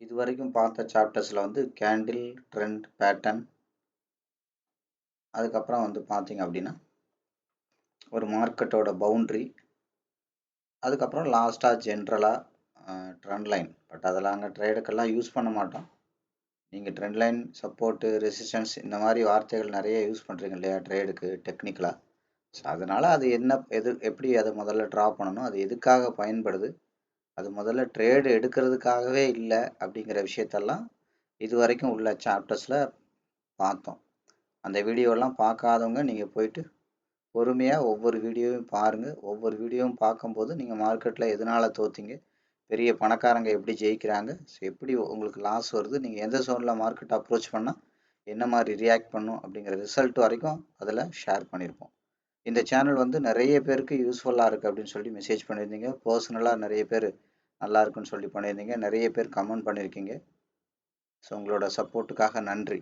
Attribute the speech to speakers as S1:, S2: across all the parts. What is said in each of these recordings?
S1: இதுவரைக்கும் பார்த்த சாப்டர்ஸில் வந்து கேண்டில் ட்ரெண்ட் பேட்டர்ன், அதுக்கப்புறம் வந்து பார்த்தீங்க அப்படின்னா ஒரு மார்க்கெட்டோட பவுண்ட்ரி, அதுக்கப்புறம் லாஸ்ட்டாக ஜென்ரலாக ட்ரெண்ட் லைன். பட் அதெல்லாம் அங்கே ட்ரேடுக்கெல்லாம் யூஸ் பண்ண மாட்டோம். நீங்கள் ட்ரெண்ட் லைன், சப்போர்ட்டு, ரெசிஸ்டன்ஸ் இந்த மாதிரி வார்த்தைகள் நிறைய யூஸ் பண்ணுறீங்க இல்லையா ட்ரேடுக்கு டெக்னிக்கலாக. ஸோ அதனால் அது என்ன எப்படி அதை முதல்ல ட்ரா பண்ணணும், அது எதுக்காக பயன்படுது, அது முதல்ல ட்ரேடு எடுக்கிறதுக்காகவே இல்லை அப்படிங்கிற விஷயத்தெல்லாம் இது வரைக்கும் உள்ள சாப்டர்ஸில் பார்த்தோம். அந்த வீடியோலாம் பார்க்காதவங்க நீங்கள் போயிட்டு பொறுமையாக ஒவ்வொரு வீடியோவும் பாருங்கள். ஒவ்வொரு வீடியோவும் பார்க்கும்போது நீங்கள் மார்க்கெட்டில் எதனால் தோத்தீங்க, பெரிய பணக்காரங்க எப்படி ஜெயிக்கிறாங்க, ஸோ எப்படி உங்களுக்கு லாஸ் வருது, நீங்கள் எந்த ஜோனில் மார்க்கெட் அப்ரோச் பண்ணால் என்ன மாதிரி ரியாக்ட் பண்ணும் அப்படிங்கிற ரிசல்ட் வரைக்கும் அதில் ஷேர் பண்ணியிருப்போம். இந்த சேனல் வந்து நிறைய பேருக்கு யூஸ்ஃபுல்லாக இருக்குது அப்படின்னு சொல்லி மெசேஜ் பண்ணியிருந்தீங்க. பர்சனலாக நிறைய பேர் நல்லா இருக்குன்னு சொல்லி பண்ணியிருந்தீங்க. நிறைய பேர் கமெண்ட் பண்ணியிருக்கீங்க. ஸோ உங்களோட சப்போர்ட்டுக்காக நன்றி.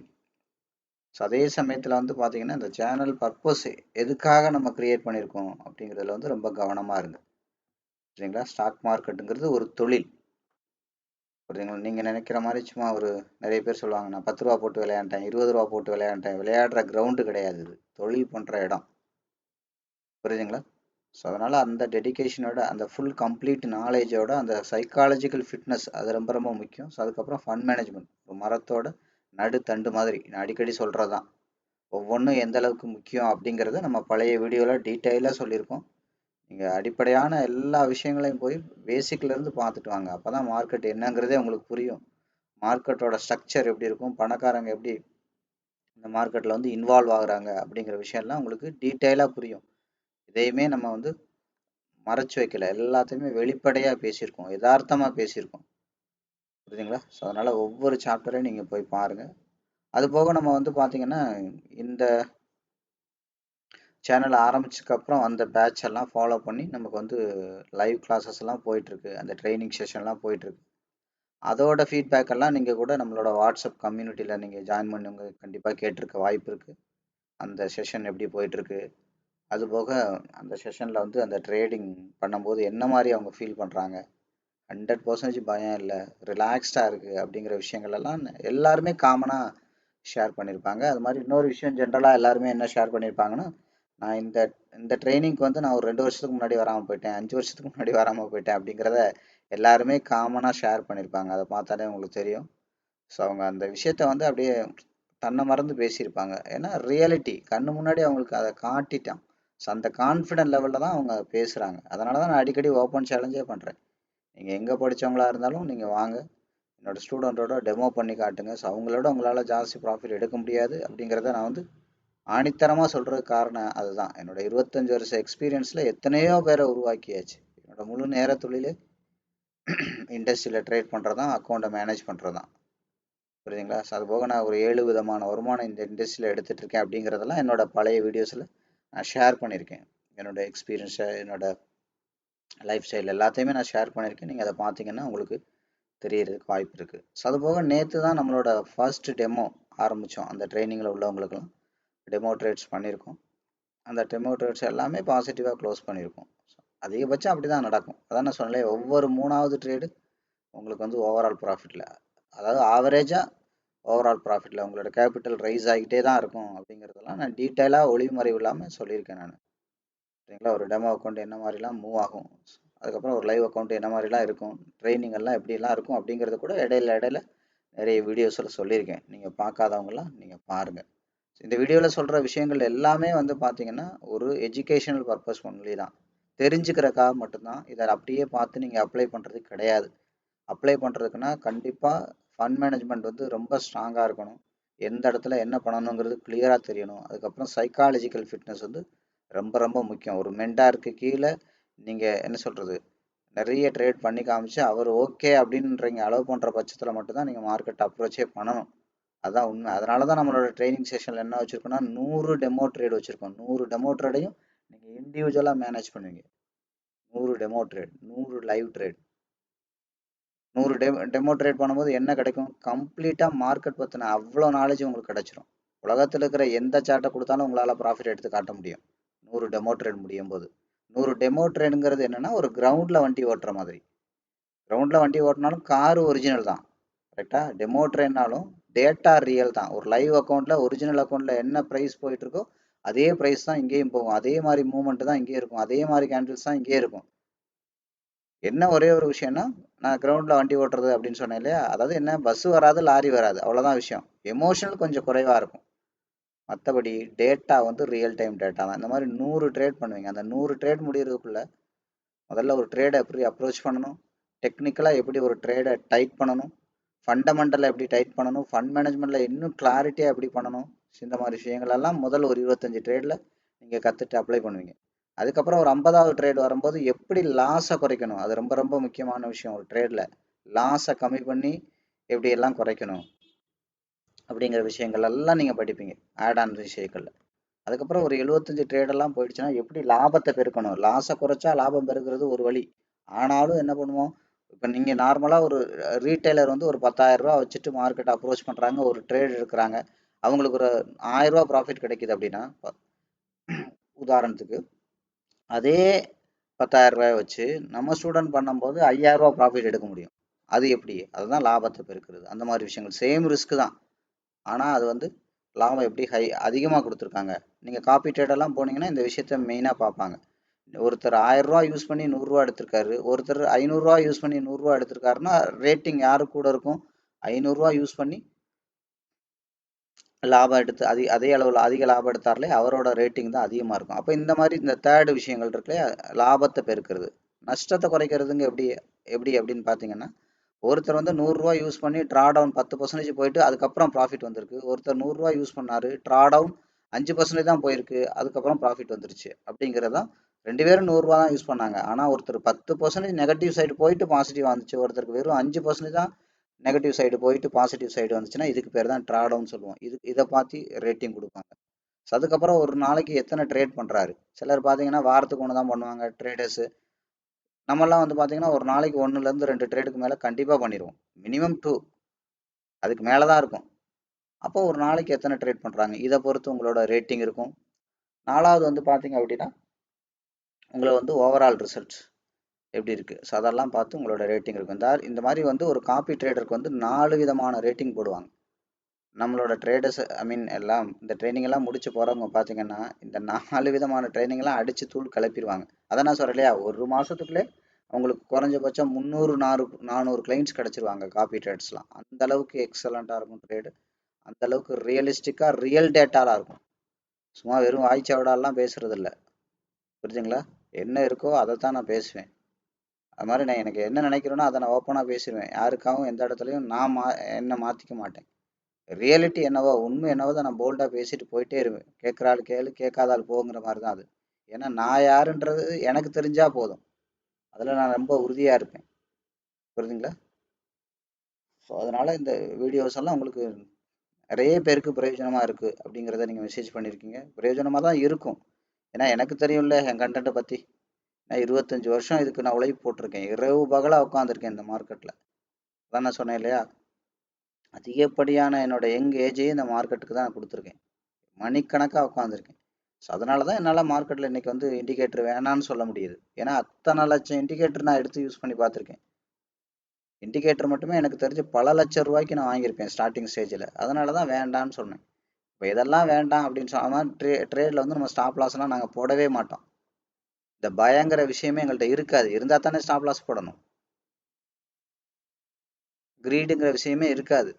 S1: ஸோ அதே சமயத்தில் வந்து பார்த்தீங்கன்னா இந்த சேனல் பர்பஸ் எதுக்காக நம்ம க்ரியேட் பண்ணியிருக்கோம் அப்படிங்கிறதுல வந்து ரொம்ப கவனமாக இருங்க. சரிங்களா? ஸ்டாக் மார்க்கெட்டுங்கிறது ஒரு தொழில். புரியுதுங்களா? நீங்கள் நினைக்கிற மாதிரி சும்மா ஒரு நிறைய பேர் சொல்லுவாங்க, நான் 10 ரூபா போட்டு விளையாண்டேன், 20 ரூபா போட்டு விளையாண்டேன். விளையாடுற கிரவுண்டு கிடையாது, இது தொழில் பண்ணுற இடம். புரியுதுங்களா? ஸோ அதனால் அந்த டெடிக்கேஷனோட, அந்த ஃபுல் கம்ப்ளீட் நாலேஜோட, அந்த சைக்காலஜிக்கல் ஃபிட்னஸ் அது ரொம்ப ரொம்ப முக்கியம். ஸோ அதுக்கப்புறம் ஃபண்ட் மேனேஜ்மெண்ட், ஒரு மரத்தோட நடுத்தண்டு மாதிரி நான் அடிக்கடி சொல்கிறது தான். ஒவ்வொன்றும் எந்த அளவுக்கு முக்கியம் அப்படிங்கிறத நம்ம பழைய வீடியோவில் டீட்டெயிலாக சொல்லியிருக்கோம். நீங்கள் அடிப்படையான எல்லா விஷயங்களையும் போய் பேசிக்லேருந்து பார்த்துட்டு வாங்க. அப்போ தான் மார்க்கெட் என்னங்கிறதே உங்களுக்கு புரியும். மார்க்கெட்டோட ஸ்ட்ரக்சர் எப்படி இருக்கும், பணக்காரங்க எப்படி இந்த மார்க்கெட்டில் வந்து இன்வால்வ் ஆகுறாங்க அப்படிங்கிற விஷயம்லாம் உங்களுக்கு டீட்டெயிலாக புரியும். இதையுமே நம்ம வந்து மறைச்சு வைக்கல, எல்லாத்தையுமே வெளிப்படையாக பேசியிருக்கோம், யதார்த்தமாக பேசியிருக்கோம். புரியுதுங்களா? ஸோ அதனால் ஒவ்வொரு சாப்டரையும் நீங்கள் போய் பாருங்கள். அது போக நம்ம வந்து பார்த்தீங்கன்னா இந்த சேனல் ஆரம்பிச்சதுக்கப்புறம் அந்த பேட்ச் எல்லாம் ஃபாலோ பண்ணி நமக்கு வந்து லைவ் கிளாஸஸ் எல்லாம் போயிட்டுருக்கு, அந்த ட்ரைனிங் செஷன்லாம் போயிட்டுருக்கு. அதோட ஃபீட்பேக் எல்லாம் நீங்கள் கூட நம்மளோட வாட்ஸ்அப் கம்யூனிட்டியில் நீங்கள் ஜாயின் பண்ணுங்க, கண்டிப்பாக கேட்டிருக்க வாய்ப்பு இருக்குது. அந்த செஷன் எப்படி போயிட்டுருக்கு, அதுபோக அந்த செஷனில் வந்து அந்த ட்ரேடிங் பண்ணும்போது என்ன மாதிரி அவங்க ஃபீல் பண்ணுறாங்க, 100% பயம் இல்லை, ரிலாக்ஸ்டாக இருக்குது அப்படிங்கிற விஷயங்கள் எல்லாம் எல்லாருமே காமனாக ஷேர் பண்ணியிருப்பாங்க. அது மாதிரி இன்னொரு விஷயம் ஜென்ரலாக எல்லாருமே என்ன ஷேர் பண்ணியிருப்பாங்கன்னா, நான் இந்த இந்த ட்ரைனிங்க்கு வந்து நான் ஒரு 2 வருஷத்துக்கு முன்னாடி வராமல் போயிட்டேன், 5 வருஷத்துக்கு முன்னாடி வராமல் போயிட்டேன் அப்படிங்கிறத எல்லாருமே காமனாக ஷேர் பண்ணியிருப்பாங்க. அதை பார்த்தாலே உங்களுக்கு தெரியும். ஸோ அவங்க அந்த விஷயத்த வந்து அப்படியே தன்னை மறந்து பேசியிருப்பாங்க. ஏன்னா ரியாலிட்டி கண்ணு முன்னாடி அவங்களுக்கு அதை காட்டிட்டான். ஸோ அந்த கான்ஃபிடென்ட் லெவலில் தான் அவங்க பேசுகிறாங்க. அதனால தான் நான் அடிக்கடி ஓப்பன் சேலஞ்சே பண்ணுறேன். நீங்கள் எங்கே படித்தவங்களா இருந்தாலும் நீங்கள் வாங்க, என்னோடய ஸ்டூடெண்ட்டோட டெமோ பண்ணி காட்டுங்க. ஸோ அவங்களோட உங்களால் ஜாஸ்தி ப்ராஃபிட் எடுக்க முடியாது அப்படிங்கிறத நான் வந்து ஆணித்தரமாக சொல்கிறதுக்கு காரணம் அதுதான். என்னோட 25 வருஷ எக்ஸ்பீரியன்ஸில் எத்தனையோ பேரை உருவாக்கியாச்சு. என்னோட முழு நேர தொழிலே இண்டஸ்ட்ரியில் ட்ரேட் பண்ணுறது தான், அக்கௌண்ட்டை மேனேஜ் பண்ணுறது தான். புரியுதுங்களா? ஸோ அது போக நான் ஒரு 7 விதமான வருமானம் இந்த இண்டஸ்ட்ரியில் எடுத்துகிட்டு இருக்கேன் அப்படிங்கிறதெல்லாம் என்னோட பழைய வீடியோஸில் நான் ஷேர் பண்ணியிருக்கேன். என்னோட எக்ஸ்பீரியன்ஸை, என்னோட லைஃப் ஸ்டைல் எல்லாத்தையுமே நான் ஷேர் பண்ணியிருக்கேன். நீங்கள் அதை பார்த்தீங்கன்னா உங்களுக்கு தெரியறதுக்கு வாய்ப்பு இருக்குது. ஸோ அது போக நேற்று தான் நம்மளோட ஃபர்ஸ்ட் டெமோ ஆரம்பித்தோம். அந்த ட்ரைனிங்கில் உள்ளவங்களுக்கெல்லாம் டெமோ ட்ரேட்ஸ் பண்ணியிருக்கோம். அந்த டெமோ ட்ரேட்ஸ் எல்லாமே பாசிட்டிவாக க்ளோஸ் பண்ணியிருக்கோம். அதிகபட்சம் அப்படி தான் நடக்கும். அதான் நான் சொன்னேன், ஒவ்வொரு 3வது ட்ரேடு உங்களுக்கு வந்து ஓவரால் ப்ராஃபிட்டில், அதாவது ஆவரேஜாக ஓவரால் ப்ராஃபிட்டில் உங்களோட கேபிட்டல் ரைஸ் ஆகிட்டே தான் இருக்கும் அப்படிங்கிறதெல்லாம் நான் டீட்டெயிலாக ஒளிமறைவு இல்லாமல் சொல்லியிருக்கேன் நான். சரிங்களா? ஒரு டெமோ அக்கௌண்ட் என்ன மாதிரிலாம் மூவ் ஆகும், அதுக்கப்புறம் ஒரு லைவ் அக்கௌண்ட் என்ன மாதிரிலாம் இருக்கும், ட்ரைனிங் எல்லாம் எப்படிலாம் இருக்கும் அப்படிங்கிறது கூட இடையில நிறைய வீடியோஸில் சொல்லியிருக்கேன். நீங்கள் பார்க்காதவங்களாம் நீங்கள் பாருங்கள். இந்த வீடியோவில் சொல்கிற விஷயங்கள் எல்லாமே வந்து பார்த்தீங்கன்னா ஒரு எஜுகேஷனல் பர்பஸ் ஒன்லி தான். தெரிஞ்சுக்கிறக்காக மட்டும்தான். இதை அப்படியே பார்த்து நீங்கள் அப்ளை பண்ணுறது கிடையாது. அப்ளை பண்ணுறதுக்குன்னா கண்டிப்பாக ஃபண்ட் மேனேஜ்மெண்ட் வந்து ரொம்ப ஸ்ட்ராங்காக இருக்கணும். எந்த இடத்துல என்ன பண்ணணுங்கிறது கிளியராக தெரியணும். அதுக்கப்புறம் சைக்காலஜிக்கல் ஃபிட்னஸ் வந்து ரொம்ப ரொம்ப முக்கியம். ஒரு மென்டாருக்கு கீழே நீங்கள் என்ன சொல்கிறது, நிறைய ட்ரேட் பண்ணி காமிச்சு அவர் ஓகே அப்படின்றீங்க அலோவ் பண்ணுற பட்சத்தில் மட்டும்தான் நீங்கள் மார்க்கெட் அப்ரோச்சே பண்ணணும். அதான் உண்மை. அதனால தான் நம்மளோட ட்ரைனிங் செஷனில் என்ன வச்சுருக்கோம்னா 100 டெமோ ட்ரேட் வச்சுருக்கோம். 100 டெமோ ட்ரேடையும் நீங்கள் இண்டிவிஜுவலாக மேனேஜ் பண்ணுவீங்க. 100 demo trade, 100 live trade. 100 demo trade பண்ணும்போது என்ன கிடைக்கும், கம்ப்ளீட்டாக மார்க்கெட் பற்றின அவ்வளோ நாலேஜ் உங்களுக்கு கிடைச்சிரும். உலகத்தில் இருக்கிற எந்த சார்ட்டை கொடுத்தாலும் உங்களால் ப்ராஃபிட் எடுத்து காட்ட முடியும் 100 டெமோ ட்ரேட் முடியும் போது. 100 டெமோ ட்ரேடுங்கிறது என்னென்னா ஒரு கிரவுண்டில் வண்டி ஓட்டுற மாதிரி. கிரவுண்டில் வண்டி ஓட்டினாலும் காரு ஒரிஜினல் தான், கரெக்டா? டெமோ ட்ரேட்னாலும் டேட்டா ரியல் தான். ஒரு லைவ் அக்கவுண்ட்ல ஒரிஜினல் அக்கவுண்ட்ல என்ன பிரைஸ் போயிட்டு இருக்கோ அதே பிரைஸ் தான் இங்கேயும் போகும். அதே மாதிரி மூவ்மெண்ட் தான் இங்கேயும் இருக்கும். அதே மாதிரி கேண்டில்ஸ் தான் இங்கேயும் இருக்கும். என்ன ஒரே ஒரு விஷயம்னா, நான் கிரவுண்ட்ல வண்டி ஓட்டுறது அப்படின்னு சொன்னேன் இல்லையா? அதாவது என்ன, பஸ் வராது, லாரி வராது, அவ்வளவுதான் விஷயம். எமோஷனல் கொஞ்சம் குறைவா இருக்கும். மற்றபடி டேட்டா வந்து ரியல் டைம் டேட்டா தான். இந்த மாதிரி 100 ட்ரேட் பண்ணுவீங்க. அந்த 100 ட்ரேட் முடியறதுக்குள்ள முதல்ல ஒரு ட்ரேடை எப்படி அப்ரோச் பண்ணணும், டெக்னிக்கலாக எப்படி ஒரு ட்ரேடை டைட் பண்ணணும், ஃபண்டமெண்டலில் எப்படி டைட் பண்ணணும், ஃபண்ட் மேனேஜ்மெண்ட்டில் இன்னும் கிளாரிட்டியாக எப்படி பண்ணணும், இந்த மாதிரி விஷயங்கள் எல்லாம் முதல்ல ஒரு 25 ட்ரேடில் நீங்கள் கற்றுட்டு அப்ளை பண்ணுவீங்க. அதுக்கப்புறம் ஒரு 50வது ட்ரேட் வரும்போது எப்படி லாஸை குறைக்கணும், அது ரொம்ப ரொம்ப முக்கியமான விஷயம். ஒரு ட்ரேடில் லாஸை கம்மி பண்ணி எப்படி எல்லாம் குறைக்கணும் அப்படிங்கிற விஷயங்கள் எல்லாம் நீங்கள் படிப்பீங்க ஆட் ஆன் விஷயங்கள்ல. அதுக்கப்புறம் ஒரு 75 ட்ரேடெல்லாம் போயிடுச்சுன்னா எப்படி லாபத்தை பெருக்கணும். லாஸை குறைச்சா லாபம் பெருக்கிறது ஒரு வழி. ஆனாலும் என்ன பண்ணுவோம், இப்போ நீங்கள் நார்மலாக ஒரு ரீட்டைலர் வந்து ஒரு 10,000 ரூபா வச்சுட்டு மார்க்கெட் அப்ரோச் பண்ணுறாங்க, ஒரு ட்ரேட் எடுக்கிறாங்க, அவங்களுக்கு ஒரு 1000 ரூபா ப்ராஃபிட் கிடைக்குது அப்படின்னா, உதாரணத்துக்கு அதே 10,000 ரூபாய் வச்சு நம்ம ஸ்டூடெண்ட் பண்ணும்போது 5,000 ரூபா ப்ராஃபிட் எடுக்க முடியும். அது எப்படி? அதுதான் லாபத்தை பெருக்கிறது. அந்த மாதிரி விஷயங்கள் சேம் ரிஸ்க் தான், ஆனால் அது வந்து லாபம் எப்படி அதிகமாக கொடுத்துருக்காங்க. நீங்கள் காப்பி ட்ரேடெல்லாம் போனீங்கன்னா இந்த விஷயத்த மெயினாக பார்ப்பாங்க. ஒருத்தர் 1000 ரூபா யூஸ் பண்ணி 100 ரூபா எடுத்திருக்காரு, ஒருத்தர் 500 ரூபா யூஸ் பண்ணி 100 ரூபா எடுத்திருக்காருன்னா ரேட்டிங் யாரு கூட இருக்கும்? 500 ரூபா யூஸ் பண்ணி லாபம் எடுத்து அதே அளவில் அதிக லாபம் எடுத்தார்லே அவரோட ரேட்டிங் தான் அதிகமாக இருக்கும். அப்போ இந்த மாதிரி இந்த தேர்டு விஷயங்கள் இருக்குல்ல, லாபத்தை பெருக்கிறது, நஷ்டத்தை குறைக்கிறதுங்க எப்படி எப்படி அப்படின்னு பார்த்தீங்கன்னா, ஒருத்தர் வந்து 100 ரூபா யூஸ் பண்ணி ட்ரா டவுன் 10% போயிட்டு அதுக்கப்புறம் ப்ராஃபிட் வந்திருக்கு. ஒருத்தர் 100 ரூபா யூஸ் பண்ணாரு, ட்ரா டவுன் 5% தான் போயிருக்கு, அதுக்கப்புறம் ப்ராஃபிட் வந்துருச்சு. அப்படிங்கிறதான் 2 பேரும் 100 ரூபா தான் யூஸ் பண்ணாங்க. ஆனால் ஒருத்தர் 10% நெகட்டிவ் சைடு போயிட்டு பாசிட்டிவ் வந்துச்சு, ஒருத்தருக்கு வெறும் 5% தான் நெகட்டிவ் சைடு போயிட்டு பாசிட்டிவ் சைடு வந்துச்சுன்னா இதுக்கு பேர் தான் ட்ரா டவுன் சொல்லுவோம். இதை பார்த்து ரேட்டிங் கொடுப்பாங்க. ஸோ அதுக்கப்புறம் ஒரு நாளைக்கு எத்தனை ட்ரேட் பண்ணுறாரு. சிலர் பார்த்தீங்கன்னா வாரத்துக்கு ஒன்று தான் பண்ணுவாங்க ட்ரேடர்ஸு. நம்மலாம் வந்து பார்த்தீங்கன்னா ஒரு நாளைக்கு 1லேருந்து 2 ட்ரேடுக்கு மேலே கண்டிப்பாக பண்ணிடுவோம். மினிமம் 2, அதுக்கு மேலே தான் இருக்கும். அப்போ ஒரு நாளைக்கு எத்தனை ட்ரேட் பண்ணுறாங்க இதை பொறுத்து உங்களோட ரேட்டிங் இருக்கும். 4வது வந்து பார்த்தீங்க அப்படின்னா உங்களை வந்து ஓவரால் ரிசல்ட்ஸ் எப்படி இருக்குது, ஸோ அதெல்லாம் பார்த்து உங்களோட ரேட்டிங் இருக்கும். இந்த மாதிரி வந்து ஒரு காப்பி ட்ரேடருக்கு வந்து 4 விதமான ரேட்டிங் போடுவாங்க. நம்மளோட ட்ரேடர்ஸ் எல்லாம் இந்த ட்ரைனிங் எல்லாம் முடிச்சு போகிறவங்க பார்த்தீங்கன்னா இந்த 4 விதமான ட்ரைனிங்லாம் அடித்து தூள் கிளப்பிடுவாங்க. அதை நான் சொல்கிறேன் இல்லையா, ஒரு மாதத்துக்குள்ளே அவங்களுக்கு குறைஞ்சபட்சம் 300 400 கிளைண்ட்ஸ் கிடச்சிருவாங்க காப்பி ட்ரேட்ஸ்லாம். அந்த அளவுக்கு எக்ஸலண்ட்டாக இருக்கும் ட்ரேடு. அந்த அளவுக்கு ரியலிஸ்டிக்காக ரியல் டேட்டாலாம் இருக்கும். சும்மா வெறும் வாய்ச்சாவடாலாம் பேசுறது இல்லை. புரிஞ்சுங்களா? என்ன இருக்கோ அதை தான் நான் பேசுவேன். அது மாதிரி நான் எனக்கு என்ன நினைக்கிறேனோ அதை நான் ஓப்பனாக பேசிடுவேன். யாருக்காகவும் எந்த இடத்துலையும் நான் என்ன மாற்றிக்க மாட்டேன். ரியாலிட்டி என்னவோ, உண்மை என்னவோ தான் நான் போல்டாக பேசிட்டு போயிட்டே இருவேன். கேட்குற ஆள் கேளு, கேட்காத ஆள் போங்கிற மாதிரி தான் அது. ஏன்னா நான் யாருன்றது எனக்கு தெரிஞ்சா போதும், அதில் நான் ரொம்ப உறுதியாக இருப்பேன். புரியுதுங்களா? ஸோ அதனால இந்த வீடியோஸ் எல்லாம் உங்களுக்கு நிறைய பேருக்கு பிரயோஜனமாக இருக்குது அப்படிங்கிறத நீங்கள் மெசேஜ் பண்ணியிருக்கீங்க. பிரயோஜனமாக தான் இருக்கும். ஏன்னா எனக்கு தெரியும்ல என் கண்டென்ட்டை பற்றி. நான் 25 வருஷம் இதுக்கு நான் உழைப்பு போட்டிருக்கேன். இரவு பகலாக உட்காந்துருக்கேன் இந்த மார்க்கெட்டில். அதான் நான் சொன்னேன் இல்லையா, அதிகப்படியான என்னோட யங் ஏஜையே இந்த மார்க்கெட்டுக்கு தான் நான் கொடுத்துருக்கேன். மணிக்கணக்காக உட்காந்துருக்கேன். ஸோ அதனால தான் என்னால் மார்க்கெட்டில் இன்றைக்கி வந்து இண்டிகேட்டர் வேணான்னு சொல்ல முடியுது. ஏன்னா அத்தனை லட்சம் இண்டிகேட்டர் நான் எடுத்து யூஸ் பண்ணி பார்த்துருக்கேன். இண்டிகேட்டர் மட்டுமே எனக்கு தெரிஞ்சு பல லட்சம் ரூபாய்க்கு நான் வாங்கியிருப்பேன் ஸ்டார்டிங் ஸ்டேஜில். அதனால தான் வேண்டான்னு சொன்னேன். இப்போ இதெல்லாம் வேண்டாம் அப்படின்னு சொன்னால் ட்ரேடில் வந்து நம்ம ஸ்டாப் லாஸ்லாம் நாங்கள் போடவே மாட்டோம். இந்த பயங்கிற விஷயமே எங்கள்கிட்ட இருக்காது. இருந்தால் தானே ஸ்டாப் லாஸ் போடணும். கிரீடுங்கிற விஷயமே இருக்காது.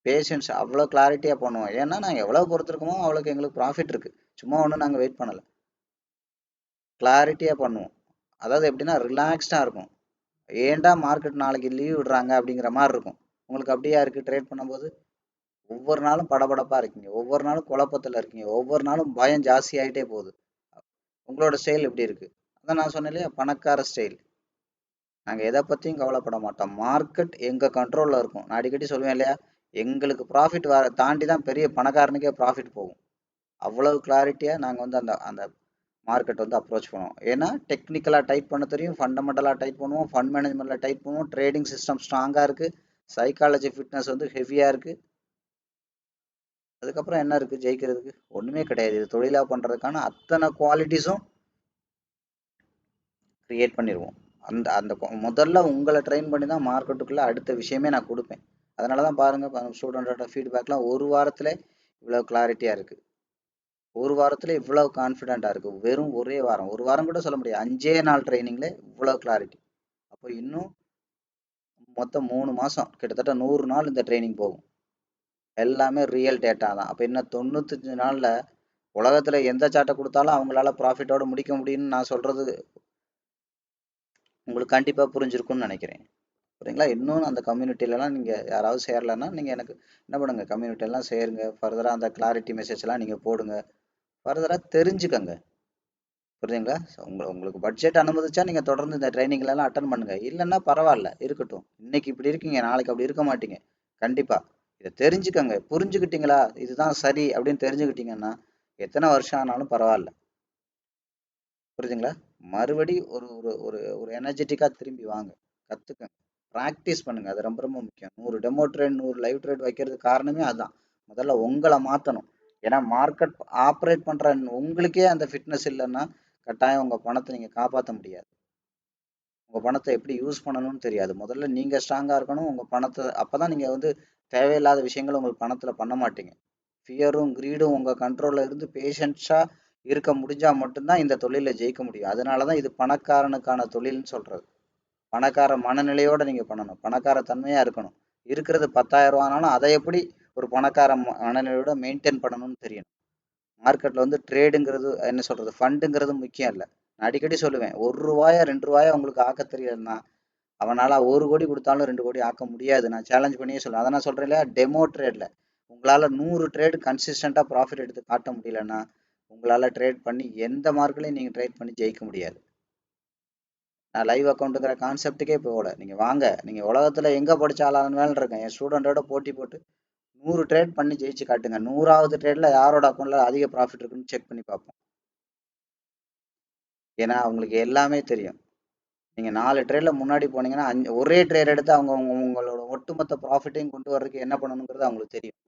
S1: பேஷன்ஸ் அவ்வளோ கிளாரிட்டியாக பண்ணுவோம். ஏன்னா நாங்கள் எவ்வளோ பொறுத்திருக்கோமோ அவ்வளோக்கு எங்களுக்கு ப்ராஃபிட் இருக்குது. சும்மா ஒன்றும் நாங்கள் வெயிட் பண்ணலை. கிளாரிட்டியாக பண்ணுவோம். அதாவது எப்படின்னா ரிலாக்ஸ்டாக இருக்கும். ஏன்டா மார்க்கெட் நாளைக்கு லீவ் விடுறாங்க அப்படிங்கிற மாதிரி இருக்கும். உங்களுக்கு அப்படியா இருக்குது ட்ரேட் பண்ணும்போது? ஒவ்வொரு நாளும் படபடப்பாக இருக்கீங்க, ஒவ்வொரு நாளும் குழப்பத்தில் இருக்கீங்க, ஒவ்வொரு நாளும் பயம் ஜாஸ்தி ஆகிட்டே போகுது. உங்களோட ஸ்டைல் எப்படி இருக்குது? அதான் நான் சொன்னேன் இல்லையா, பணக்கார ஸ்டைல். நாங்கள் எதை பற்றியும் கவலைப்பட மாட்டோம். மார்க்கெட் எங்கள் கண்ட்ரோலில் இருக்கும். நான் அடிக்கடி சொல்லுவேன் இல்லையா, எங்களுக்கு ப்ராஃபிட் வர தாண்டி தான் பெரிய பணக்காரனுக்கே ப்ராஃபிட் போகும். அவ்வளவு கிளாரிட்டியாக நாங்கள் வந்து அந்த அந்த மார்க்கெட் வந்து அப்ரோச் பண்ணுவோம். ஏன்னா டெக்னிக்கலாக டைப் பண்ண தெரியும், ஃபண்டமெண்டலாக டைப் பண்ணுவோம், ஃபண்ட் மேனேஜ்மெண்ட்டில் டைப் பண்ணுவோம், ட்ரேடிங் சிஸ்டம் ஸ்ட்ராங்காக இருக்குது, சைக்காலஜி ஃபிட்னஸ் வந்து ஹெவியாக இருக்குது. அதுக்கப்புறம் என்ன இருக்குது ஜெயிக்கிறதுக்கு? ஒன்றுமே கிடையாது. இது தொழிலாக பண்ணுறதுக்கான அத்தனை குவாலிட்டிஸும் க்ரியேட் பண்ணிடுவோம். அந்த அந்த முதல்ல உங்களை ட்ரெயின் பண்ணி தான் மார்க்கெட்டுக்குள்ளே அடுத்த விஷயமே நான் கொடுப்பேன். அதனால தான் பாருங்க ஸ்டூடெண்டோட ஃபீட்பேக்லாம் ஒரு வாரத்துல இவ்வளோ கிளாரிட்டியா இருக்கு. ஒரு வாரத்துல இவ்வளவு கான்ஃபிடென்ட்டா இருக்கு. வெறும் ஒரே வாரம், ஒரு வாரம் கூட சொல்ல முடியாது, 5 நாள் ட்ரைனிங்ல இவ்வளவு கிளாரிட்டி. அப்போ இன்னும் மொத்தம் 3 மாசம் கிட்டத்தட்ட 100 நாள் இந்த ட்ரைனிங் போகும். எல்லாமே ரியல் டேட்டா தான். அப்போ இன்னும் 95 நாள்ல உலகத்துல எந்த சார்ட்டை கொடுத்தாலும் அவங்களால ப்ராஃபிட்டோட முடிக்க முடியும்னு நான் சொல்றது உங்களுக்கு கண்டிப்பா புரிஞ்சிருக்கும்னு நினைக்கிறேன். புரியுங்களா? இன்னும் அந்த கம்யூனிட்டிலலாம் நீங்க யாராவது சேரலன்னா நீங்க எனக்கு என்ன பண்ணுங்க, கம்யூனிட்டிலாம் சேருங்க. ஃபர்தரா அந்த கிளாரிட்டி மெசேஜ்லாம் நீங்க போடுங்க. ஃபர்தரா தெரிஞ்சுக்கங்க. புரியுதுங்களா? உங்களுக்கு பட்ஜெட் அனுமதிச்சா நீங்க தொடர்ந்து இந்த ட்ரைனிங்லாம் அட்டன் பண்ணுங்க. இல்லைன்னா பரவாயில்ல, இருக்கட்டும். இன்னைக்கு இப்படி இருக்கீங்க, நாளைக்கு அப்படி இருக்க மாட்டீங்க. கண்டிப்பா இதை தெரிஞ்சுக்கங்க. புரிஞ்சுக்கிட்டீங்களா, இதுதான் சரி அப்படின்னு தெரிஞ்சுக்கிட்டீங்கன்னா எத்தனை வருஷம் ஆனாலும் பரவாயில்ல. புரியுதுங்களா? மறுபடி ஒரு ஒரு ஒரு ஒரு எனர்ஜெட்டிக்கா திரும்பி வாங்க. கத்துக்கங்க. ப்ராக்டிஸ் பண்ணுங்க. அது ரொம்ப ரொம்ப முக்கியம். 100 டெமோ ட்ரேட் 100 லைவ் ட்ரேட் வைக்கிறதுக்கு காரணமே அதுதான். முதல்ல உங்களை மாத்தணும். ஏன்னா மார்க்கெட் ஆப்ரேட் பண்ற உங்களுக்கே அந்த ஃபிட்னஸ் இல்லைன்னா கட்டாயம் உங்க பணத்தை நீங்க காப்பாற்ற முடியாது. உங்க பணத்தை எப்படி யூஸ் பண்ணணும்னு தெரியாது. முதல்ல நீங்க ஸ்ட்ராங்கா இருக்கணும். உங்க பணத்தை அப்பதான் நீங்க தேவையில்லாத விஷயங்களை உங்க பணத்துல பண்ண மாட்டீங்க. ஃபியரும் கிரீடும் உங்க கண்ட்ரோல்ல இருந்து பேஷன்ஸா இருக்க முடிஞ்சா மட்டும்தான் இந்த தொழில ஜெயிக்க முடியும். அதனாலதான் இது பணக்காரனுக்கான தொழில்னு சொல்றது. பணக்கார மனநிலையோட நீங்க பண்ணணும். பணக்கார தன்மையா இருக்கணும். இருக்கிறது 10,000 ரூபானாலும் அதை எப்படி ஒரு பணக்கார மனநிலையோட மெயின்டைன் பண்ணணும்னு தெரியணும். மார்க்கெட்ல ட்ரேடுங்கிறது என்ன சொல்றது, ஃபண்டுங்கிறது முக்கியம் இல்லை. நான் அடிக்கடி சொல்லுவேன், ₹1 ₹2 உங்களுக்கு ஆக்க தெரியலன்னா அவனால 1 கோடி கொடுத்தாலும் 2 கோடி ஆக்க முடியாது. நான் சேலஞ்ச் பண்ணியே சொல்லுவேன். அதை நான் சொல்றேன் இல்லையா, டெமோ ட்ரேட்ல உங்களால 100 ட்ரேடு கன்சிஸ்டண்டா ப்ராஃபிட் எடுத்து காட்ட முடியலன்னா உங்களால ட்ரேட் பண்ணி எந்த மார்க்கெட்லையும் நீங்க ட்ரேட் பண்ணி ஜெயிக்க முடியாது. நான் லைவ் அக்கௌண்ட்டுங்கிற கான்செப்ட்டுக்கே போகல. நீங்க வாங்க, நீங்க உலகத்துல எங்க படிச்சாலும் வேலை இருக்கேன், என் ஸ்டூடெண்டோட போட்டி போட்டு 100 ட்ரேட் பண்ணி ஜெயிச்சு காட்டுங்க. 100வது ட்ரேட்ல யாரோட அக்கௌண்ட்ல அதிக ப்ராஃபிட் இருக்குன்னு செக் பண்ணி பார்ப்போம். ஏன்னா அவங்களுக்கு எல்லாமே தெரியும். நீங்க 4 ட்ரேட்ல முன்னாடி போனீங்கன்னா ஒரே ட்ரேட் எடுத்து அவங்க உங்களோட ஒட்டுமொத்த ப்ராஃபிட்டையும் கொண்டு வர்றதுக்கு என்ன பண்ணணுங்கிறது அவங்களுக்கு தெரியும்.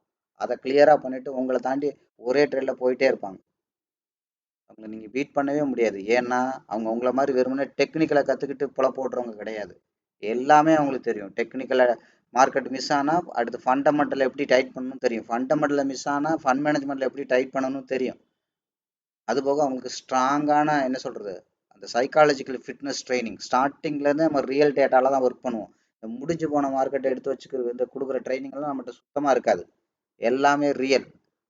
S1: அதை கிளியரா பண்ணிட்டு உங்களை தாண்டி ஒரே ட்ரேட்ல போயிட்டே இருப்பாங்க. அவங்க நீங்க பீட் பண்ணவே முடியாது. ஏன்னா அவங்க உங்களை மாதிரி வெறுமனே டெக்னிக்கலை கத்துக்கிட்டு பொழப்பு ஓட்டுறவங்க கிடையாது. எல்லாமே அவங்களுக்கு தெரியும். டெக்னிக்கலை மார்க்கெட் மிஸ் ஆனா அடுத்து ஃபண்டமெண்டல் எப்படி டைட் பண்ணணும்னு தெரியும். ஃபண்டமெண்டல் மிஸ் ஆனா ஃபண்ட் மேனேஜ்மெண்ட்ல எப்படி டைட் பண்ணணும்னு தெரியும். அது போக அவங்களுக்கு ஸ்ட்ராங்கான என்ன சொல்றது, அந்த சைக்காலஜிக்கல் ஃபிட்னஸ் ட்ரைனிங் ஸ்டார்டிங்ல இருந்து நம்ம ரியல் டேட்டால தான் ஒர்க் பண்ணுவோம். இந்த முடிஞ்சு போன மார்க்கெட்டை எடுத்து வச்சுக்கிறது, இந்த கொடுக்குற ட்ரைனிங் எல்லாம் நம்மகிட்ட சுத்தமா இருக்காது. எல்லாமே ரியல்.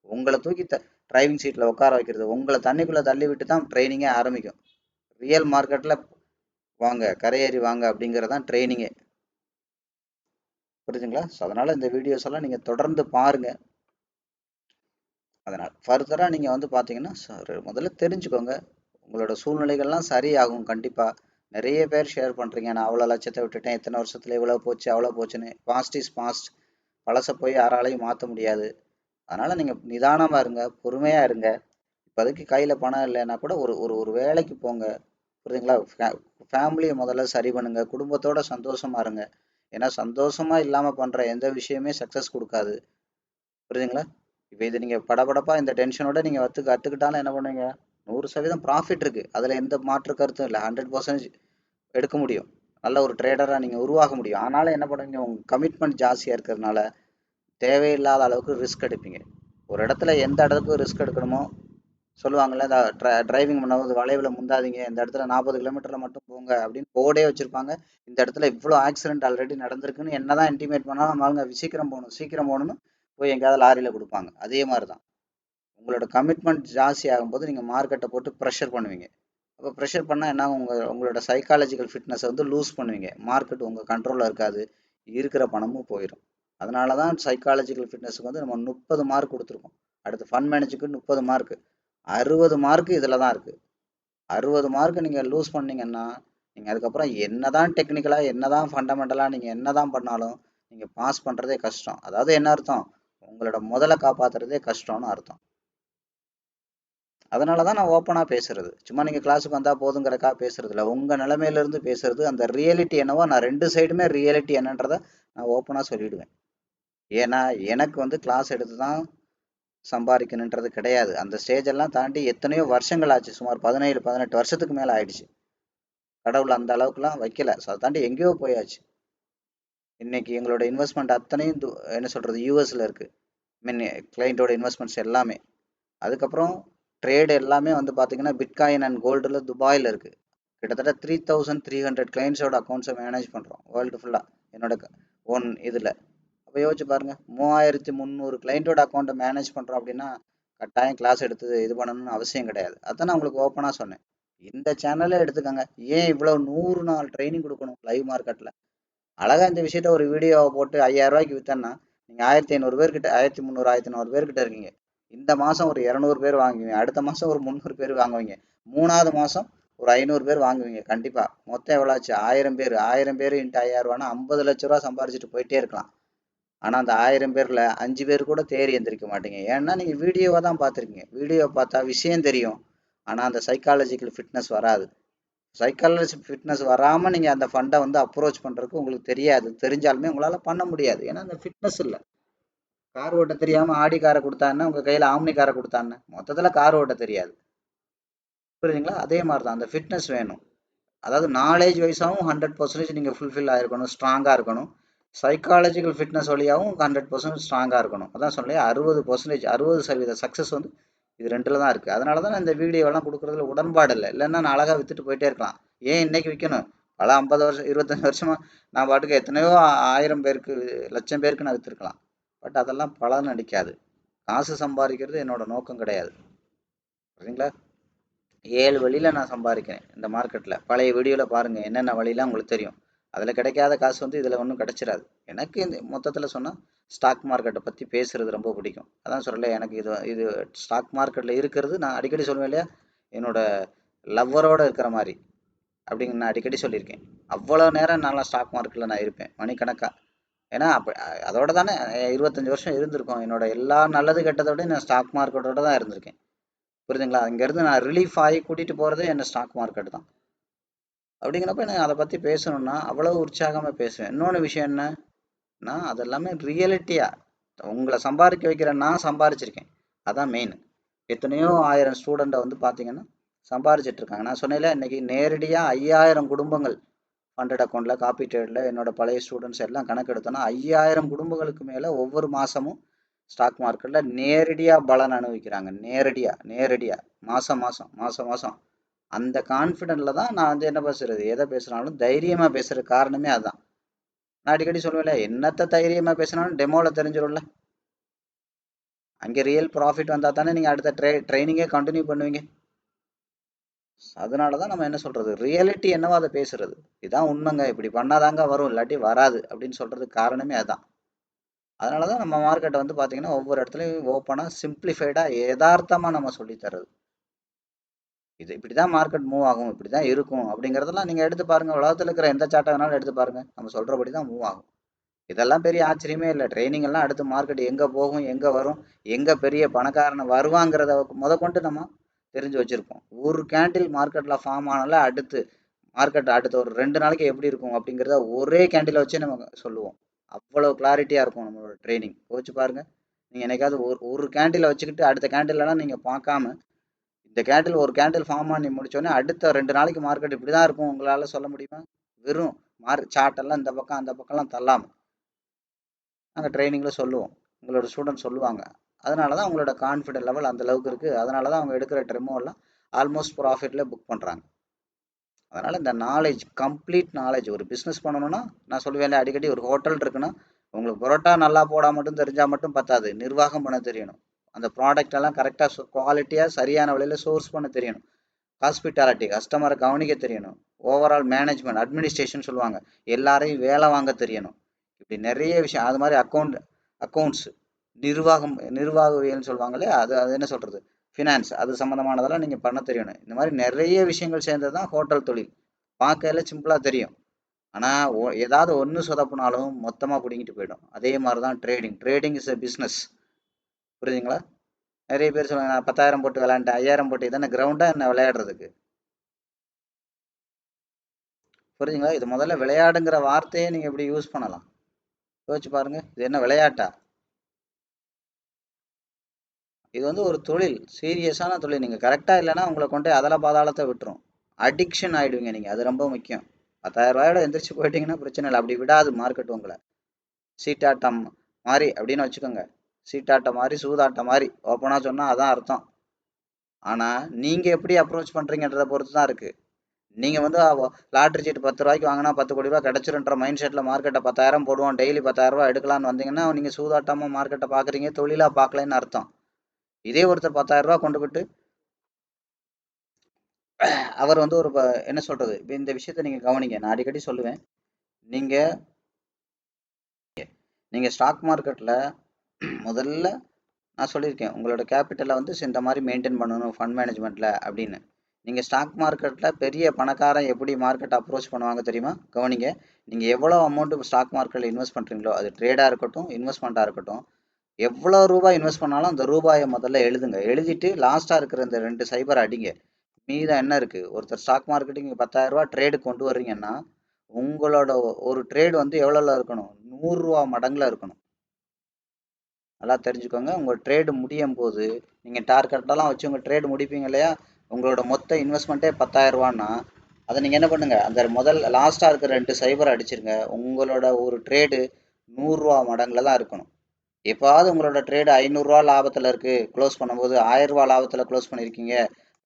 S1: உங்களை தூக்கி டிரைவிங் சீட்ல உட்கார வைக்கிறது, உங்களை தண்ணிக்குள்ள தள்ளி விட்டு தான் ட்ரைனிங்கே ஆரம்பிக்கும். ரியல் மார்க்கெட்ல வாங்க, கரையேறி வாங்க அப்படிங்கறதான் ட்ரைனிங்கே. புரியுதுங்களா? அதனால இந்த வீடியோஸ் எல்லாம் நீங்க தொடர்ந்து பாருங்க. அதனால் ஃபர்தரா நீங்க பாத்தீங்கன்னா முதல்ல தெரிஞ்சுக்கோங்க. உங்களோட சூழ்நிலைகள்லாம் சரியாகும் கண்டிப்பா. நிறைய பேர் ஷேர் பண்றீங்க, நான் அவ்வளோ லட்சத்தை விட்டுட்டேன், இத்தனை வருஷத்துல இவ்வளவு போச்சு அவ்வளோ போச்சுன்னு. Past is past. பழச போய் யாராலையும் மாற்ற முடியாது. அதனால நீங்க நிதானமா இருங்க, பொறுமையா இருங்க. இப்போதைக்கு கையில பணம் இல்லைன்னா கூட ஒரு ஒரு ஒரு வேலைக்கு போங்க. புரியுதுங்களா? ஃபேமிலியை முதல்ல சரி பண்ணுங்க, குடும்பத்தோட சந்தோஷமா இருங்க. ஏன்னா சந்தோஷமா இல்லாம பண்ற எந்த விஷயமே சக்சஸ் கொடுக்காது. புரியுதுங்களா? இப்போ இது நீங்க படபடப்பா இந்த டென்ஷனோட நீங்க கத்துக்கிட்டாலும் என்ன பண்ணுவீங்க, 100% ப்ராஃபிட் இருக்கு, அதுல எந்த மாற்று கருத்தும் இல்லை. 100% எடுக்க முடியும். நல்ல ஒரு ட்ரேடரா நீங்க உருவாக முடியும். ஆனாலும் என்ன பண்ணுவீங்க, உங்க கமிட்மெண்ட் ஜாஸ்தியா இருக்கிறதுனால தேவையில்லாத அளவுக்கு ரிஸ்க் எடுப்பீங்க. ஒரு இடத்துல எந்த இடத்துக்கு ரிஸ்க் எடுக்கணுமோ சொல்லுவாங்கல்ல, இந்த டிரைவிங் பண்ணும்போது வளைவுல முந்தாதீங்க, இந்த இடத்துல 40 கிலோமீட்டர்ல மட்டும் போங்க அப்படின்னு போர்டே வச்சிருப்பாங்க. இந்த இடத்துல இவ்வளோ ஆக்சிடென்ட் ஆல்ரெடி நடந்திருக்குன்னு என்னதான் இன்டிமேட் பண்ணாலும் அவங்க சீக்கிரம் போகணும் சீக்கிரம் போகணும்னு போய் எங்கேயாவது லாரியில கொடுப்பாங்க. அதே மாதிரி தான் உங்களோட கமிட்மெண்ட் ஜாஸ்தி ஆகும்போது நீங்க மார்க்கெட்டை போட்டு ப்ரெஷர் பண்ணுவீங்க. அப்போ ப்ரெஷர் பண்ணால் என்ன, உங்களோட சைக்காலஜிக்கல் ஃபிட்னஸை லூஸ் பண்ணுவீங்க. மார்க்கெட் உங்கள் கண்ட்ரோலில் இருக்காது, இருக்கிற பணமும் போயிடும். அதனால தான் சைக்காலஜிக்கல் ஃபிட்னஸுக்கு நம்ம 30 மார்க் கொடுத்துருக்கோம். அடுத்து ஃபண்ட் மேனேஜுக்கு 30 மார்க், 60 மார்க் இதில் தான் இருக்குது. 60 மார்க் நீங்கள் லூஸ் பண்ணீங்கன்னா நீங்கள் அதுக்கப்புறம் என்னதான் டெக்னிக்கலாக என்னதான் ஃபண்டமெண்டலாக நீங்கள் என்னதான் பண்ணாலும் நீங்கள் பாஸ் பண்ணுறதே கஷ்டம். அதாவது என்ன அர்த்தம், உங்களோட முதலை காப்பாற்றுறதே கஷ்டம்னு அர்த்தம். அதனால தான் நான் ஓப்பனாக பேசுறது. சும்மா நீங்கள் கிளாஸுக்கு வந்தால் போதுங்கிறக்கா பேசுறது இல்லை, உங்கள் நிலைமையிலேருந்து பேசுறது. அந்த ரியாலிட்டி என்னவோ நான் 2 சைடுமே ரியாலிட்டி என்னன்றதை நான் ஓப்பனாக சொல்லிடுவேன். ஏன்னா எனக்கு கிளாஸ் எடுத்து தான் சம்பாதிக்கணுன்றது கிடையாது. அந்த ஸ்டேஜ் எல்லாம் தாண்டி எத்தனையோ வருஷங்கள் ஆச்சு, சுமார் 17 18 வருஷத்துக்கு மேலே ஆயிடுச்சு. கடவுள் அந்த அளவுக்குலாம் வைக்கல. ஸோ அதை தாண்டி எங்கேயோ போயாச்சு. இன்னைக்கு எங்களோட இன்வெஸ்ட்மெண்ட் அத்தனையும் என்ன சொல்கிறது யூஎஸில் இருக்குது. மீன் கிளைண்ட்டோட இன்வெஸ்ட்மெண்ட்ஸ் எல்லாமே. அதுக்கப்புறம் ட்ரேடு எல்லாமே வந்து பார்த்தீங்கன்னா பிட்காயின் அண்ட் கோல்டில் துபாயில் இருக்குது. கிட்டத்தட்ட 3300 கிளைண்ட்ஸோட அக்கௌண்ட்ஸை மேனேஜ் பண்ணுறோம் வேர்ல்டு ஃபுல்லாக என்னோட ஓன் இதில். அப்போ யோசிச்சு பாருங்கள், 3300 கிளைண்ட்டோட அக்கௌண்ட்டை மேனேஜ் பண்ணுறோம் அப்படின்னா கட்டாயம் கிளாஸ் எடுத்து இது பண்ணணும்னு அவசியம் கிடையாது. அதான் நான் உங்களுக்கு ஓப்பனாக சொன்னேன். இந்த சேனலே எடுத்துக்கோங்க, ஏன் இவ்வளோ 100 நாள் ட்ரைனிங் கொடுக்கணும் லைவ் மார்க்கெட்டில்? அழகாக இந்த விஷயத்த ஒரு வீடியோவை போட்டு 5000 ரூபாய்க்கு விற்றேன்னா நீங்கள் 1500 பேர்கிட்ட 1300 1400 பேர்கிட்ட இருக்கீங்க. இந்த மாதம் ஒரு 200 பேர் வாங்குவீங்க, அடுத்த மாதம் ஒரு 300 பேர் வாங்குவீங்க, 3வது மாதம் ஒரு 500 பேர் வாங்குவீங்க. கண்டிப்பாக மொத்தம் எவ்வளோ ஆச்சு? 1000 பேர். 1000 பேர் இன்ட்டு 5000 ரூபானா 50 லட்ச ரூபா சம்பாரிச்சிட்டு போயிட்டே இருக்கலாம். ஆனால் அந்த 1000 பேரில் 5 பேர் கூட தேறி எந்திரிக்க மாட்டீங்க. ஏன்னா நீங்கள் வீடியோவை தான் பார்த்துருக்கீங்க. வீடியோ பார்த்தா விஷயம் தெரியும், ஆனால் அந்த சைக்காலஜிக்கல் ஃபிட்னஸ் வராது. சைக்காலஜி ஃபிட்னஸ் வராமல் நீங்கள் அந்த ஃபண்டை வந்து அப்ரோச் பண்ணுறதுக்கு உங்களுக்கு தெரியாது. தெரிஞ்சாலுமே உங்களால் பண்ண முடியாது, ஏன்னா அந்த ஃபிட்னஸ் இல்லை. கார் ஓட்ட தெரியாமல் ஆடி காரை கொடுத்தான்னு உங்கள் கையில் ஆம்னி காரை கொடுத்தான்னு மொத்தத்தில் கார் ஓட்ட தெரியாது. புரியுதுங்களா? அதே மாதிரி தான் அந்த ஃபிட்னஸ் வேணும். அதாவது நாலேஜ் வைஸாகவும் 100% நீங்கள் ஃபுல்ஃபில் ஆகிருக்கணும், ஸ்ட்ராங்காக இருக்கணும். சைக்காலஜிக்கல் ஃபிட்னஸ் வழியாகவும் 100% ஸ்ட்ராங்காக இருக்கணும். அதான் சொல்லி 60%, 60% சக்ஸஸ் வந்து இது ரெண்டில் தான் இருக்குது. அதனால தான் நான் இந்த வீடியோவெல்லாம் கொடுக்குறதுல உடன்பாடு இல்லை. இல்லைன்னா நான் அழகாக விற்றுட்டு போயிட்டே இருக்கலாம். ஏன் இன்னைக்கு விற்கணும்? பல 50 வருஷம் 25 வருஷமாக நான் பாட்டுக்கு எத்தனையோ 1000 பேருக்கு 1,00,000 பேருக்கு நான் விற்றுருக்கலாம். பட் அதெல்லாம் பலன் அடிக்காது. காசு சம்பாதிக்கிறது என்னோட நோக்கம் கிடையாது. சரிங்களா? 7 வழியில் நான் சம்பாதிக்கிறேன் இந்த மார்க்கெட்டில். பழைய வீடியோவில் பாருங்கள், என்னென்ன வழிலாம் உங்களுக்கு தெரியும். அதில் கிடைக்காத காசு வந்து இதில் ஒன்றும் கிடைச்சிடாது. எனக்கு இந்த மொத்தத்தில் சொன்னால் ஸ்டாக் மார்க்கெட்டை பற்றி பேசுகிறது ரொம்ப பிடிக்கும். அதான் சொல்லலை, எனக்கு இது ஸ்டாக் மார்க்கெட்டில் இருக்கிறது நான் அடிக்கடி சொல்லுவேன் இல்லையா, என்னோட லவ்வரோடு இருக்கிற மாதிரி அப்படிங்க நான் அடிக்கடி சொல்லியிருக்கேன். அவ்வளோ நேரம் நல்லா ஸ்டாக் மார்க்கெட்டில் நான் இருப்பேன் மணிக்கணக்காக. ஏன்னா அப்போ அதோட தானே 25 வருஷம் இருந்திருக்கோம். என்னோட எல்லா நல்லது கெட்டதோட நான் ஸ்டாக் மார்க்கெட்டோட தான் இருந்திருக்கேன். புரியுதுங்களா? அங்கேருந்து நான் ரிலீஃப் ஆகி கூட்டிகிட்டு போகிறதே என்ன ஸ்டாக் மார்க்கெட் தான். அப்படிங்கிறப்ப நான் அதை பற்றி பேசணுன்னா அவ்வளோ உற்சாகமாக பேசுவேன். இன்னொன்று விஷயம் என்னன்னா, அது எல்லாமே ரியாலிட்டியாக உங்களை சம்பாதிக்க வைக்கிற நான் சம்பாரிச்சிருக்கேன். அதான் மெயின். எத்தனையோ 1000 ஸ்டூடெண்ட்டை வந்து பார்த்தீங்கன்னா சம்பாரிச்சிட்டு இருக்காங்க. நான் சொன்னேன்ல, இன்னைக்கு நேரடியாக 5000 குடும்பங்கள் ஃபண்டட் அக்கௌண்ட்டில் காப்பி ட்ரேடில் என்னோட பழைய ஸ்டூடெண்ட்ஸ் எல்லாம் கணக்கு எடுத்தோன்னா 5000 குடும்பங்களுக்கு மேலே ஒவ்வொரு மாதமும் ஸ்டாக் மார்க்கெட்டில் நேரடியாக பலன் அனுபவிக்கிறாங்க. நேரடியாக மாதம் மாதம் அந்த கான்ஃபிடென்ட்டில் தான் நான் வந்து என்ன பேசுகிறது, எதை பேசுனாலும் தைரியமாக பேசுகிற காரணமே அதுதான். நான் அடிக்கடி சொல்லுவேன்ல, என்னத்தை தைரியமாக பேசினாலும் டெமோவில் தெரிஞ்சிடும்ல. அங்கே ரியல் ப்ராஃபிட் வந்தால் தானே நீங்கள் அடுத்த ட்ரைனிங்கே கண்டினியூ பண்ணுவீங்க. அதனால தான் நம்ம என்ன சொல்கிறது, ரியாலிட்டி என்னவோ அதை பேசுகிறது. இதுதான் உண்மைங்க, இப்படி பண்ணாதாங்க வரும், இல்லாட்டி வராது அப்படின்னு சொல்கிறதுக்கு காரணமே அதுதான். அதனால தான் நம்ம மார்க்கெட்டை வந்து பார்த்தீங்கன்னா ஒவ்வொரு இடத்துலையும் ஓப்பனாக சிம்பிளிஃபைடாக யதார்த்தமாக நம்ம சொல்லித்தர்றது. இது இப்படி தான் மார்க்கெட் மூவ் ஆகும், இப்படி தான் இருக்கும் அப்படிங்கிறதெல்லாம் நீங்கள் எடுத்து பாருங்கள். உலகத்தில் இருக்கிற எந்த சார்ட்டை வேணாலும் எடுத்து பாருங்கள், நம்ம சொல்கிறபடி தான் மூவ் ஆகும். இதெல்லாம் பெரிய ஆச்சரியமே இல்லை. ட்ரைனிங் எல்லாம் அடுத்து மார்க்கெட் எங்கே போகும், எங்கே வரும், எங்கே பெரிய பணக்காரனை வருவாங்கிறத கொண்டு நம்ம தெரிஞ்சு வச்சுருப்போம். ஒரு கேண்டில் மார்க்கெட்டில் ஃபார்ம் ஆனால அடுத்த ஒரு 2 நாளைக்கு எப்படி இருக்கும் அப்படிங்கிறத ஒரே கேண்டிலை வச்சே நம்ம சொல்லுவோம். அவ்வளோ கிளாரிட்டியாக இருக்கும் நம்மளோட ட்ரைனிங். யோசிச்சு பாருங்கள். நீங்கள் என்னைக்காவது ஒரு கேண்டிலை வச்சுக்கிட்டு அடுத்த கேண்டிலெலாம் நீங்கள் பார்க்காம இந்த கேண்டில் ஒரு கேண்டில் ஃபார்ம் பண்ணி முடிச்சோடனே அடுத்த 2 நாளைக்கு மார்க்கெட் இப்படி தான் இருக்கும் உங்களால் சொல்ல முடியுமா? வெறும் சார்ட்டெல்லாம் இந்த பக்கம் அந்த பக்கம்லாம் தள்ளாமல் நாங்கள் ட்ரைனிங்கில் சொல்லுவோம், உங்களோட ஸ்டூடெண்ட் சொல்லுவாங்க. அதனால தான் உங்களோட கான்ஃபிடென்ட் லெவல் அந்த அளவுக்கு இருக்குது. அதனால தான் அவங்க எடுக்கிற டெமோலாம் ஆல்மோஸ்ட் ப்ராஃபிட்டில் புக் பண்ணுறாங்க. அதனால் இந்த நாலேஜ், கம்ப்ளீட் நாலேஜ். ஒரு பிஸ்னஸ் பண்ணணும்னா நான் சொல்லுவேன் அடிக்கடி, ஒரு ஹோட்டல் இருக்குன்னா உங்களுக்கு பரோட்டா நல்லா போடால் மட்டும் தெரிஞ்சால் மட்டும் பத்தாது, நிர்வாகம் பண்ண தெரியணும். அந்த ப்ராடக்ட் எல்லாம் கரெக்டாக குவாலிட்டியாக சரியான விலையில் சோர்ஸ் பண்ண தெரியணும். ஹாஸ்பிட்டாலிட்டி, கஸ்டமரை கவனிக்க தெரியணும். ஓவரால் மேனேஜ்மெண்ட், அட்மினிஸ்ட்ரேஷன் சொல்லுவாங்க, எல்லாரையும் வேலை வாங்க தெரியணும். இப்படி நிறைய விஷயம். அது மாதிரி அக்கௌண்ட்ஸ், நிர்வாகவியல்னு சொல்லுவாங்களே, அது என்ன சொல்கிறது, ஃபினான்ஸ், அது சம்மந்தமானதெல்லாம் நீங்கள் பண்ண தெரியணும். இந்த மாதிரி நிறைய விஷயங்கள் சேர்ந்தது தான் ஹோட்டல் தொழில். பார்க்கல சிம்பிளாக தெரியும், ஆனால் ஏதாவது ஒன்று சொதப்புனாலும் மொத்தமாக பிடிங்கிட்டு போயிடும். அதே மாதிரி தான் ட்ரேடிங் இஸ் எ பிஸ்னஸ். புரியுதுங்களா? நிறைய பேர் சொல்லுவாங்க, நான் 10,000 போட்டு விளையாண்டேன், 5,000 போட்டு, இதானே கிரவுண்டாக என்ன விளையாடுறதுக்கு? புரியுதுங்களா? இது முதல்ல விளையாடுங்கிற வார்த்தையே நீங்கள் எப்படி யூஸ் பண்ணலாம் யோசிச்சு பாருங்க. இது என்ன விளையாட்டா? இது வந்து ஒரு தொழில், சீரியஸான தொழில். நீங்கள் கரெக்டாக இல்லைன்னா உங்களை கொண்டு அதல பாதாளத்தை விட்டுரும். அடிக்ஷன் ஆகிடுவீங்க நீங்கள். அது ரொம்ப முக்கியம். 10,000 ரூபாயோட எந்திரிச்சு போயிட்டீங்கன்னா பிரச்சனை இல்லை, அப்படி விடாது மார்க்கெட் உங்களை. சீட்டாட்டம் மாதிரி அப்படின்னு வச்சுக்கோங்க. சீட்டாட்டம் மாதிரி சூதாட்டம் மாதிரி ஓப்பனாக சொன்னால் அதான் அர்த்தம். ஆனால் நீங்கள் எப்படி அப்ரோச் பண்ணுறீங்கன்றதை பொறுத்து தான் இருக்குது. நீங்கள் வந்து லாட்ரி சீட்டு 10 ரூபாய்க்கு வாங்கினா 10 கோடி ரூபா கிடச்சிருன்ற மைண்ட் செட்டில் மார்க்கெட்டை 10,000 போடுவோம், டெய்லி 10,000 ரூபா எடுக்கலான்னு வந்தீங்கன்னா நீங்கள் சூதாட்டமாக மார்க்கெட்டை பார்க்குறீங்க, தொழிலாக பார்க்கலன்னு அர்த்தம். இதே ஒருத்தர் 10,000 ரூபா கொண்டுக்கிட்டு அவர் வந்து ஒரு என்ன சொல்கிறது, இப்போ இந்த விஷயத்தை நீங்கள் கவனிங்க. நான் அடிக்கடி சொல்லுவேன், நீங்கள் ஸ்டாக் மார்க்கெட்டில் முதல்ல நான் சொல்லியிருக்கேன், உங்களோட கேபிட்டலை வந்து இந்த மாதிரி மெயின்டைன் பண்ணணும் ஃபண்ட் மேனேஜ்மெண்ட்டில் அப்படின்னு. நீங்கள் ஸ்டாக் மார்க்கெட்டில் பெரிய பணக்காரன் எப்படி மார்க்கெட் அப்ரோச் பண்ணுவாங்க தெரியுமா? கவனிங்க. நீங்கள் எவ்வளோ அமௌண்ட்டு ஸ்டாக் மார்க்கெட்டில் இன்வெஸ்ட் பண்ணுறீங்களோ, அது ட்ரேடாக இருக்கட்டும், இன்வெஸ்ட்மெண்ட்டாக இருக்கட்டும், எவ்வளோ ரூபாய் இன்வெஸ்ட் பண்ணாலும் அந்த ரூபாயை முதல்ல எழுதுங்க. எழுதிட்டு லாஸ்ட்டாக இருக்கிற இந்த 2 சைபர் அடிங்க. மீதம் என்ன இருக்குது? ஒருத்தர் ஸ்டாக் மார்க்கெட்டுக்கு 10,000 ரூபா ட்ரேடு கொண்டு வர்றீங்கன்னா, உங்களோட ஒரு ட்ரேடு வந்து எவ்வளோல இருக்கணும்? 100 ரூபா மடங்கில் இருக்கணும். நல்லா தெரிஞ்சுக்கோங்க. உங்கள் ட்ரேடு முடியும் போது நீங்கள் டார்கெட்டெல்லாம் வச்சு உங்கள் ட்ரேடு முடிப்பீங்க இல்லையா? உங்களோட மொத்த இன்வெஸ்ட்மெண்ட்டே 10,000 ரூபான்னா, அதை நீங்கள் என்ன பண்ணுங்கள், அந்த முதல் லாஸ்ட்டாக இருக்கிற 2 சைபர் அடிச்சிருங்க. உங்களோட ஒரு ட்ரேடு 100 ரூபா மடங்கில் தான் இருக்கணும். எப்பாவது உங்களோட ட்ரேடு 500 ரூபா லாபத்தில் இருக்குது, க்ளோஸ் பண்ணும்போது 1000 ரூபா லாபத்தில் க்ளோஸ் பண்ணியிருக்கீங்க,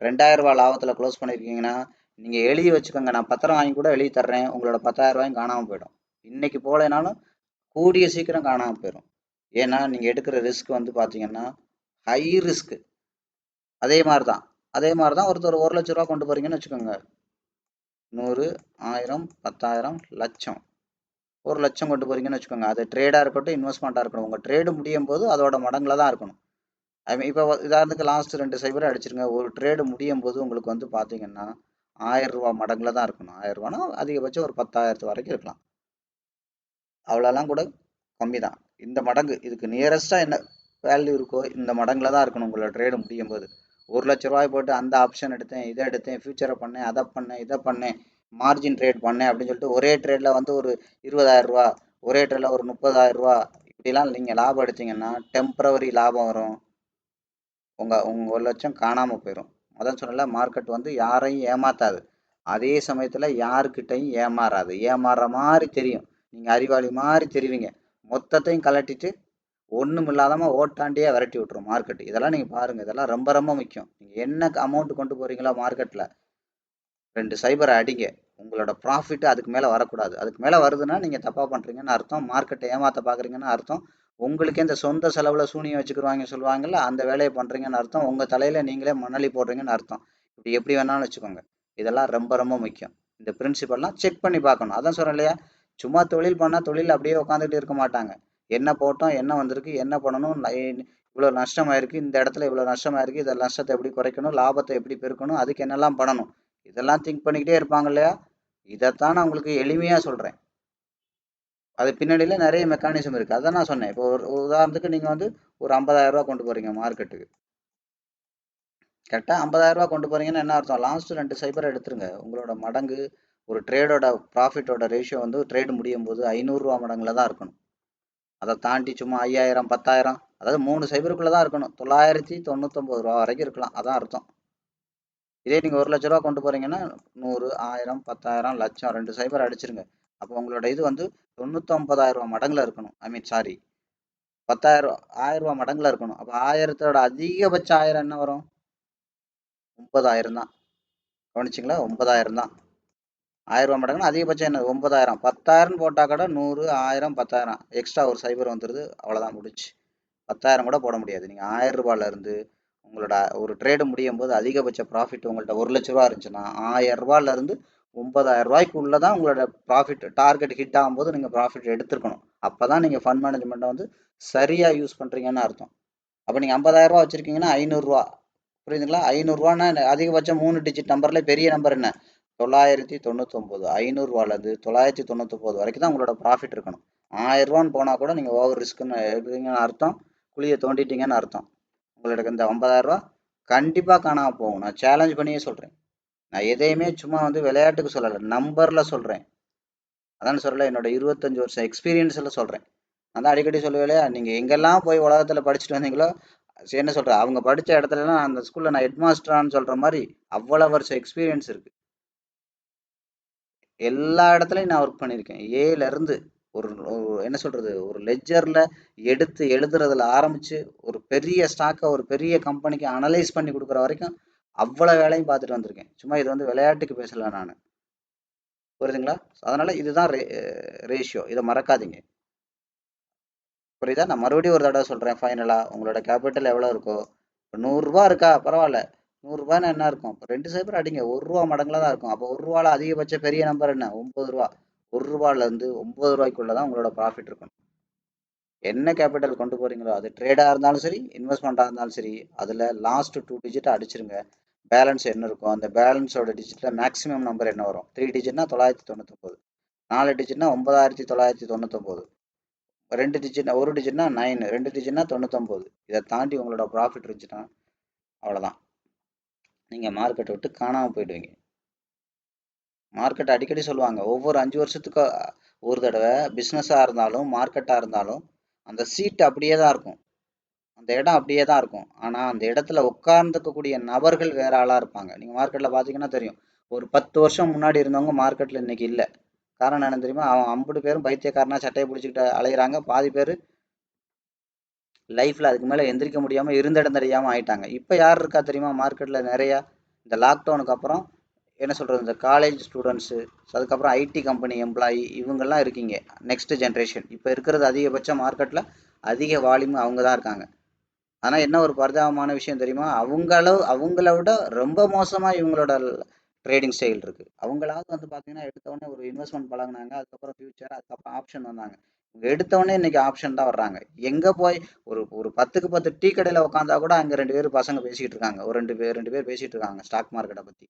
S1: 2000 ரூபா லாபத்தில் க்ளோஸ் பண்ணியிருக்கீங்கன்னா, நீங்கள் எழுதி வச்சுக்கோங்க. நான் பத்திரம் வாங்கி கூட எழுதி தர்றேன், உங்களோட 10,000 ரூபாயும் காணாமல் போயிடும். இன்னைக்கு போகலைனாலும் கூடிய சீக்கிரம் காணாமல் போயிடும். ஏன்னா நீங்கள் எடுக்கிற ரிஸ்க் வந்து பார்த்தீங்கன்னா ஹை ரிஸ்க்கு. அதே மாதிரி தான் ஒருத்தர் 1 லட்ச ரூபா கொண்டு போகிறீங்கன்னு வச்சுக்கோங்க. 100, 1000, 10,000, லட்சம், 1 லட்சம் கொண்டு போகிறீங்கன்னு வச்சுக்கோங்க. அது ட்ரேடாக இருக்கட்டும், இன்வெஸ்ட்மெண்ட்டாக இருக்கட்டும், உங்கள் ட்ரேடு முடியும் போது அதோட மடங்கில் தான் இருக்கணும். இப்போ உதாரணத்துக்கு லாஸ்ட் 2 சைபரை அடிச்சிருங்க. ஒரு ட்ரேடு முடியும் போது உங்களுக்கு வந்து பார்த்தீங்கன்னா 1000 ரூபா மடங்கில் தான் இருக்கணும். 1000 ரூபானா அதிகபட்சம் ஒரு 10,000 வரைக்கும் இருக்கலாம். அவ்வளோலாம் கூட கம்மி தான். இந்த மடங்கு இதுக்கு நியரஸ்ட்டாக என்ன வேல்யூ இருக்கோ இந்த மடங்கில் தான் இருக்கணும் உங்களோட ட்ரேடு முடியும் போது. 1 லட்ச ரூபாய் போட்டு அந்த ஆப்ஷன் எடுத்தேன், இதை எடுத்தேன், ஃபியூச்சரை பண்ணேன், அதை பண்ணேன், இதை பண்ணேன், மார்ஜின் ட்ரேட் பண்ணேன் அப்படின்னு சொல்லிட்டு ஒரே ட்ரேடில் வந்து ஒரு 20,000 ரூபா, ஒரே ட்ரேடில் ஒரு 30,000 ரூபா இப்படிலாம் நீங்கள் லாபம் எடுத்தீங்கன்னா டெம்பரவரி லாபம் வரும். உங்கள் 1 லட்சம் காணாமல் போயிடும். அதான் சொன்னல, மார்க்கெட் வந்து யாரையும் ஏமாத்தாது, அதே சமயத்தில் யாருக்கிட்டையும் ஏமாறாது. ஏமாறுற மாதிரி தெரியும், நீங்கள் அறிவாளி மாதிரி தெரிவிங்க, மொத்தத்தையும் கலட்டிட்டு ஒன்றும் இல்லாதமா ஓட்டாண்டியே விரட்டி விட்டுரும் மார்க்கெட். இதெல்லாம் நீங்கள் பாருங்கள், இதெல்லாம் ரொம்ப ரொம்ப முக்கியம். நீங்கள் என்ன அமௌண்ட் கொண்டு போகிறீங்களோ மார்க்கெட்டில் 2 சைபரை அடிங்க. உங்களோட ப்ராஃபிட் அதுக்கு மேலே வரக்கூடாது. அதுக்கு மேலே வருதுன்னா நீங்கள் தப்பாக பண்ணுறீங்கன்னு அர்த்தம், மார்க்கெட்டை ஏமாற்ற பார்க்குறீங்கன்னு அர்த்தம். உங்களுக்கே இந்த சொந்த செலவில் சூனியம் வச்சுக்கிருவாங்க சொல்லுவாங்கல்ல, அந்த வேலையை பண்ணுறீங்கன்னு அர்த்தம். உங்கள் தலையில் நீங்களே மணலி போடுறீங்கன்னு அர்த்தம். இப்படி எப்படி வேணாலும் வச்சுக்கோங்க. இதெல்லாம் ரொம்ப ரொம்ப முக்கியம். இந்த பிரின்சிபல்லாம் செக் பண்ணி பார்க்கணும். அதான் சொல்கிறேன் இல்லையா, சும்மா தொழில் பண்ணால் தொழில் அப்படியே உட்காந்துட்டு இருக்க மாட்டாங்க. என்ன போட்டோம், என்ன வந்திருக்கு, என்ன பண்ணணும், இவ்வளோ நஷ்டமாயிருக்கு, இந்த இடத்துல இவ்வளோ நஷ்டமாயிருக்கு, இதை நஷ்டத்தை எப்படி குறைக்கணும், லாபத்தை எப்படி பெருக்கணும், அதுக்கு என்னெல்லாம் பண்ணணும், இதெல்லாம் திங்க் பண்ணிக்கிட்டே இருப்பாங்க இல்லையா. இதைத்தான் நான் உங்களுக்கு எளிமையாக சொல்கிறேன். அது பின்னாடியில் நிறைய மெக்கானிசம் இருக்குது. அதான் நான் சொன்னேன். இப்போ ஒரு உதாரணத்துக்கு நீங்கள் வந்து ஒரு 50,000 ரூபா கொண்டு போகிறீங்க மார்க்கெட்டுக்கு. கரெக்டாக 50,000 ரூபா கொண்டு போகிறீங்கன்னா என்ன அர்த்தம்? லாஸ்ட் 2 சைபரை எடுத்துருங்க. உங்களோட மடங்கு ஒரு ட்ரேடோட ப்ராஃபிட்டோட ரேஷியோ வந்து ட்ரேடு முடியும் போது 500 ரூபா மடங்கில் தான் இருக்கணும். அதை தாண்டி சும்மா 5000, 10,000, அதாவது 3 சைபருக்குள்ளே தான் இருக்கணும். 999 ரூபா வரைக்கும் இருக்கலாம். அதான் அர்த்தம். இதே நீங்கள் 1 லட்ச ரூபா கொண்டு போகிறீங்கன்னா 100, 1000, 10,000, லட்சம் 2 சைபர் அடிச்சிருங்க. அப்போ உங்களோட இது வந்து 99,000 ரூபா மடங்கில் இருக்கணும். ஐ மீன் சாரி, 10,000, 1000 ரூபா மடங்கில் இருக்கணும். அப்போ 1000தோட அதிகபட்ச 1000 என்ன வரும்? 9,000 தான். கவனிச்சிங்களா? 9,000 தான். 1000 ரூபா மடங்குன்னா அதிகபட்சம் என்ன? 9,000. 10,000 போட்டால் கூட 100, 1000, 10,000 எக்ஸ்ட்ரா ஒரு சைபர் வந்துடுது. அவ்வளோதான், முடிச்சு. 10,000 கூட போட முடியாது. நீங்கள் 1000 ரூபாயிலேருந்து உங்களோட ஒரு ட்ரேடு முடியும் போது அதிகபட்ச ப்ராஃபிட் உங்கள்கிட்ட 1 லட்ச ரூபா இருந்துச்சுன்னா 1000 ரூபாயிலேருந்து 9,000 ரூபாய்க்குள்ளே தான் உங்களோட ப்ராஃபிட். டார்கெட் ஹிட் ஆகும்போது நீங்கள் ப்ராஃபிட் எடுத்துருக்கணும். அப்போ தான் நீங்கள் ஃபண்ட் மேனேஜ்மெண்ட்டை வந்து சரியாக யூஸ் பண்ணுறீங்கன்னு அர்த்தம். அப்போ நீங்கள் 50,000 ரூபா வச்சுருக்கீங்கன்னா 500 ரூபா, புரியுதுங்களா? 500 ரூபான்னா அதிகபட்சம் 3 டிஜிட் நம்பரில் பெரிய நம்பர் என்ன? 999. 500 ரூபாயிலேருந்து 999 வரைக்கும் தான் உங்களோட ப்ராஃபிட் இருக்கணும். 1000 ரூபான்னு போனால் கூட நீங்கள் ஓவர் ரிஸ்க்குன்னு எடுக்கிறீங்கன்னு அர்த்தம், குழியை தோண்டிட்டீங்கன்னு அர்த்தம். உங்களுக்கு இந்த 50,000 ரூபா கண்டிப்பாக காணாமல் போகும். நான் சேலஞ்ச் பண்ணியே சொல்கிறேன். நான் எதையுமே சும்மா வந்து விளையாட்டுக்கு சொல்லலை, நம்பரில் சொல்கிறேன். அதான் சொல்லலை, என்னோட 25 வருஷம் எக்ஸ்பீரியன்ஸில் சொல்கிறேன். நான் தான் அடிக்கடி சொல்லுவேன் இல்லையா, நீங்கள் எங்கெல்லாம் போய் உலகத்தில் படிச்சுட்டு வந்தீங்களோ, என்ன சொல்கிறேன், அவங்க படித்த இடத்துலலாம் அந்த ஸ்கூலில் நான் ஹெட் மாஸ்டரான்னு சொல்கிற மாதிரி அவ்வளோ வருஷம் எக்ஸ்பீரியன்ஸ் இருக்குது. எல்லா இடத்துலையும் நான் ஒர்க் பண்ணியிருக்கேன். ஏலேருந்து என்ன சொல்றது, ஒரு லெட்ஜர்ல எடுத்து எழுதுறதுல ஆரம்பிச்சு ஒரு பெரிய ஸ்டாக்கை ஒரு பெரிய கம்பெனிக்கு அனலைஸ் பண்ணி கொடுக்குற வரைக்கும் அவ்வளவு வேலையும் பார்த்துட்டு வந்திருக்கேன். சும்மா இது வந்து விளையாட்டுக்கு பேசல நான். புரியுதுங்களா? அதனால இதுதான் ரேஷியோ. இதை மறக்காதீங்க. புரியுதா? நான் மறுபடியும் ஒரு தடவை சொல்றேன். ஃபைனலா உங்களோட கேபிட்டல் எவ்வளவு இருக்கோ, இப்போ 100 ரூபா இருக்கா பரவாயில்ல, 100 ரூபாய்னா என்ன இருக்கும்? இப்போ 2 சைபர் அடிங்க, 1 ரூபா மடங்குல தான் இருக்கும். அப்போ 1 ரூபால அதிகபட்ச பெரிய நம்பர் என்ன? 9 ரூபா. 1 ரூபால இருந்து 9 ரூபாய்க்குள்ளதான் உங்களோட ப்ராஃபிட் இருக்கணும். என்ன கேபிட்டல் கொண்டு போறீங்களோ, அது ட்ரேடா இருந்தாலும் சரி, இன்வெஸ்ட்மெண்ட்டா இருந்தாலும் சரி, அதுல லாஸ்ட் 2 டிஜிட் அடிச்சிருங்க. பேலன்ஸ் என்ன இருக்கும், அந்த பேலன்ஸோட டிஜிட்ல மேக்ஸிமம் நம்பர் என்ன வரும்? 3 டிஜிட்னா 999, 4 டிஜிட்னா 9999, 2 டிஜிட்னா 1 டிஜிட்னா 9, 2 டிஜிட்னா 99. இதை தாண்டி உங்களோட ப்ராஃபிட் இருந்துச்சுன்னா அவ்வளோதான், நீங்க மார்க்கெட்டை விட்டு காணாம போயிடுவீங்க. மார்க்கெட் அடிக்கடி சொல்லுவாங்க, ஒவ்வொரு 5 வருஷத்துக்கு ஒரு தடவை பிஸ்னஸாக இருந்தாலும் மார்க்கெட்டாக இருந்தாலும் அந்த சீட் அப்படியே தான் இருக்கும், அந்த இடம் அப்படியே தான் இருக்கும். ஆனால் அந்த இடத்துல உட்கார்ந்துக்கக்கூடிய நபர்கள் வேற ஆளாக இருப்பாங்க. நீங்கள் மார்க்கெட்டில் பார்த்தீங்கன்னா தெரியும், ஒரு 10 வருஷம் முன்னாடி இருந்தவங்க மார்க்கெட்டில் இன்னைக்கு இல்லை. காரணம் என்ன தெரியுமா? அவன் 50 பேரும் பைத்தியக்காரனா சட்டையை பிடிச்சிக்கிட்டு அலையிறாங்க. பாதி பேர் லைஃப்ல அதுக்கு மேலே எந்திரிக்க முடியாமல் இருந்த இடம் தெரியாமல் ஆயிட்டாங்க. இப்போ யார் இருக்கா தெரியுமா மார்க்கெட்டில் நிறையா? இந்த லாக்டவுனுக்கு அப்புறம் என்ன சொல்கிறது, இந்த காலேஜ் ஸ்டூடெண்ட்ஸு, அதுக்கப்புறம் ஐடி கம்பெனி எம்ப்ளாயி, இவங்கெல்லாம் இருக்கீங்க. நெக்ஸ்ட் ஜென்ரேஷன் இப்போ இருக்கிறது அதிகபட்ச மார்க்கெட்டில் அதிக வால்யூம் அவங்க தான் இருக்காங்க. ஆனால் என்ன ஒரு பரிதாபமான விஷயம் தெரியுமா? அவங்கள விட ரொம்ப மோசமாக இவங்களோட ட்ரேடிங் ஸ்டைல் இருக்குது. அவங்களாவது வந்து பார்த்தீங்கன்னா எடுத்தவொடனே ஒரு இன்வெஸ்ட்மெண்ட் பழகுனாங்க, அதுக்கப்புறம் ஃபியூச்சர், அதுக்கப்புறம் ஆப்ஷன் வந்தாங்க. இவங்க எடுத்தவொடனே இன்னைக்கு ஆப்ஷன் தான் வர்றாங்க. எங்கே போய் ஒரு ஒரு 10க்கு 10 டீ கடையில் உட்காந்தா கூட அங்கே 2 பேர் பசங்க பேசிகிட்டு இருக்காங்க, ஒரு 2 பேர் பேசிகிட்டு இருக்காங்க ஸ்டாக் மார்க்கெட்டை பற்றி.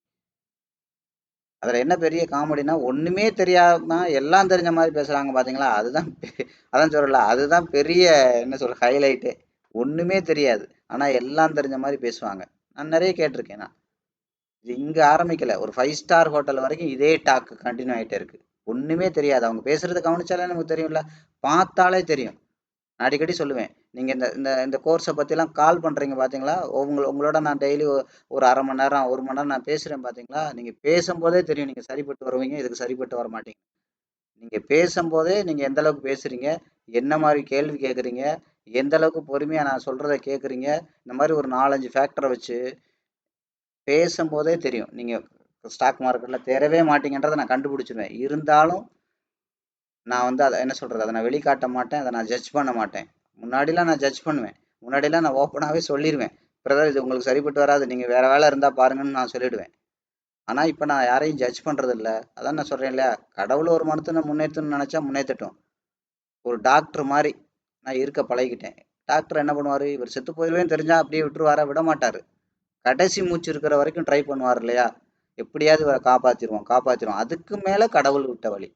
S1: அதில் என்ன பெரிய காமெடினா, ஒன்றுமே தெரியாம எல்லாம் தெரிஞ்ச மாதிரி பேசுகிறாங்க பார்த்தீங்களா? அதுதான் அதான் சொல்லல, அதுதான் பெரிய என்ன சொல்ற ஹைலைட்டு. ஒன்றுமே தெரியாது, ஆனால் எல்லாம் தெரிஞ்ச மாதிரி பேசுவாங்க. நான் நிறைய கேட்டிருக்கேன். நான் இது இங்கே ஆரம்பிக்கல, ஒரு 5 ஸ்டார் ஹோட்டல் வரைக்கும் இதே டாக் கண்டினியூ ஆகிட்டே இருக்கு. ஒன்றுமே தெரியாது, அவங்க பேசுறத கவனிச்சாலே நமக்கு தெரியும்ல, பார்த்தாலே தெரியும். நான் அடிக்கடி சொல்லுவேன், நீங்கள் இந்த இந்த இந்த கோர்ஸை பற்றிலாம் கால் பண்ணுறீங்க பார்த்தீங்களா? உங்களோட நான் டெய்லி ஒரு அரை மணி நேரம் 1 மணி நேரம் நான் பேசுகிறேன் பார்த்தீங்களா? நீங்கள் பேசும்போதே தெரியும் நீங்கள் சரிப்பட்டு வருவீங்க, இதுக்கு சரிப்பட்டு வர மாட்டீங்க. நீங்கள் பேசும்போதே நீங்கள் எந்த அளவுக்கு பேசுகிறீங்க, என்ன மாதிரி கேள்வி கேட்குறீங்க, எந்த அளவுக்கு பொறுமையாக நான் சொல்கிறத கேட்குறீங்க, இந்த மாதிரி ஒரு 4-5 ஃபேக்டரை வச்சு பேசும்போதே தெரியும் நீங்கள் ஸ்டாக் மார்க்கெட்டில் தேரவே மாட்டீங்கன்றதை நான் கண்டுபிடிச்சிருவேன். இருந்தாலும் நான் வந்து அதை என்ன சொல்கிறது, அதை நான் வெளிக்காட்ட மாட்டேன், அதை நான் ஜட்ஜ் பண்ண மாட்டேன். முன்னாடிலாம் நான் ஜட்ஜ் பண்ணுவேன், முன்னாடிலாம் நான் ஓப்பனாகவே சொல்லிடுவேன், பிரதர் இது உங்களுக்கு சரிப்பட்டு வராது, நீங்கள் வேறு வேலை இருந்தால் பாருங்கன்னு நான் சொல்லிவிடுவேன். ஆனால் இப்போ நான் யாரையும் ஜட்ஜ் பண்ணுறது இல்லை. அதான் நான் சொல்கிறேன் இல்லையா, கடவுள் ஒரு மனுஷனை முன்னேற்றணும்னு நினச்சா முன்னேற்றட்டும். ஒரு டாக்டர் மாதிரி நான் இருக்க பழகிக்கிட்டேன். டாக்டர் என்ன பண்ணுவார், இவர் செத்து போயிடுவேன்னு தெரிஞ்சால் அப்படியே விட்டுருவாரா? விட மாட்டார். கடைசி மூச்சு இருக்கிற வரைக்கும் ட்ரை பண்ணுவார் இல்லையா, எப்படியாவது இவரை காப்பாற்றிடுவோம், அதுக்கு மேலே கடவுள் விட்ட வழி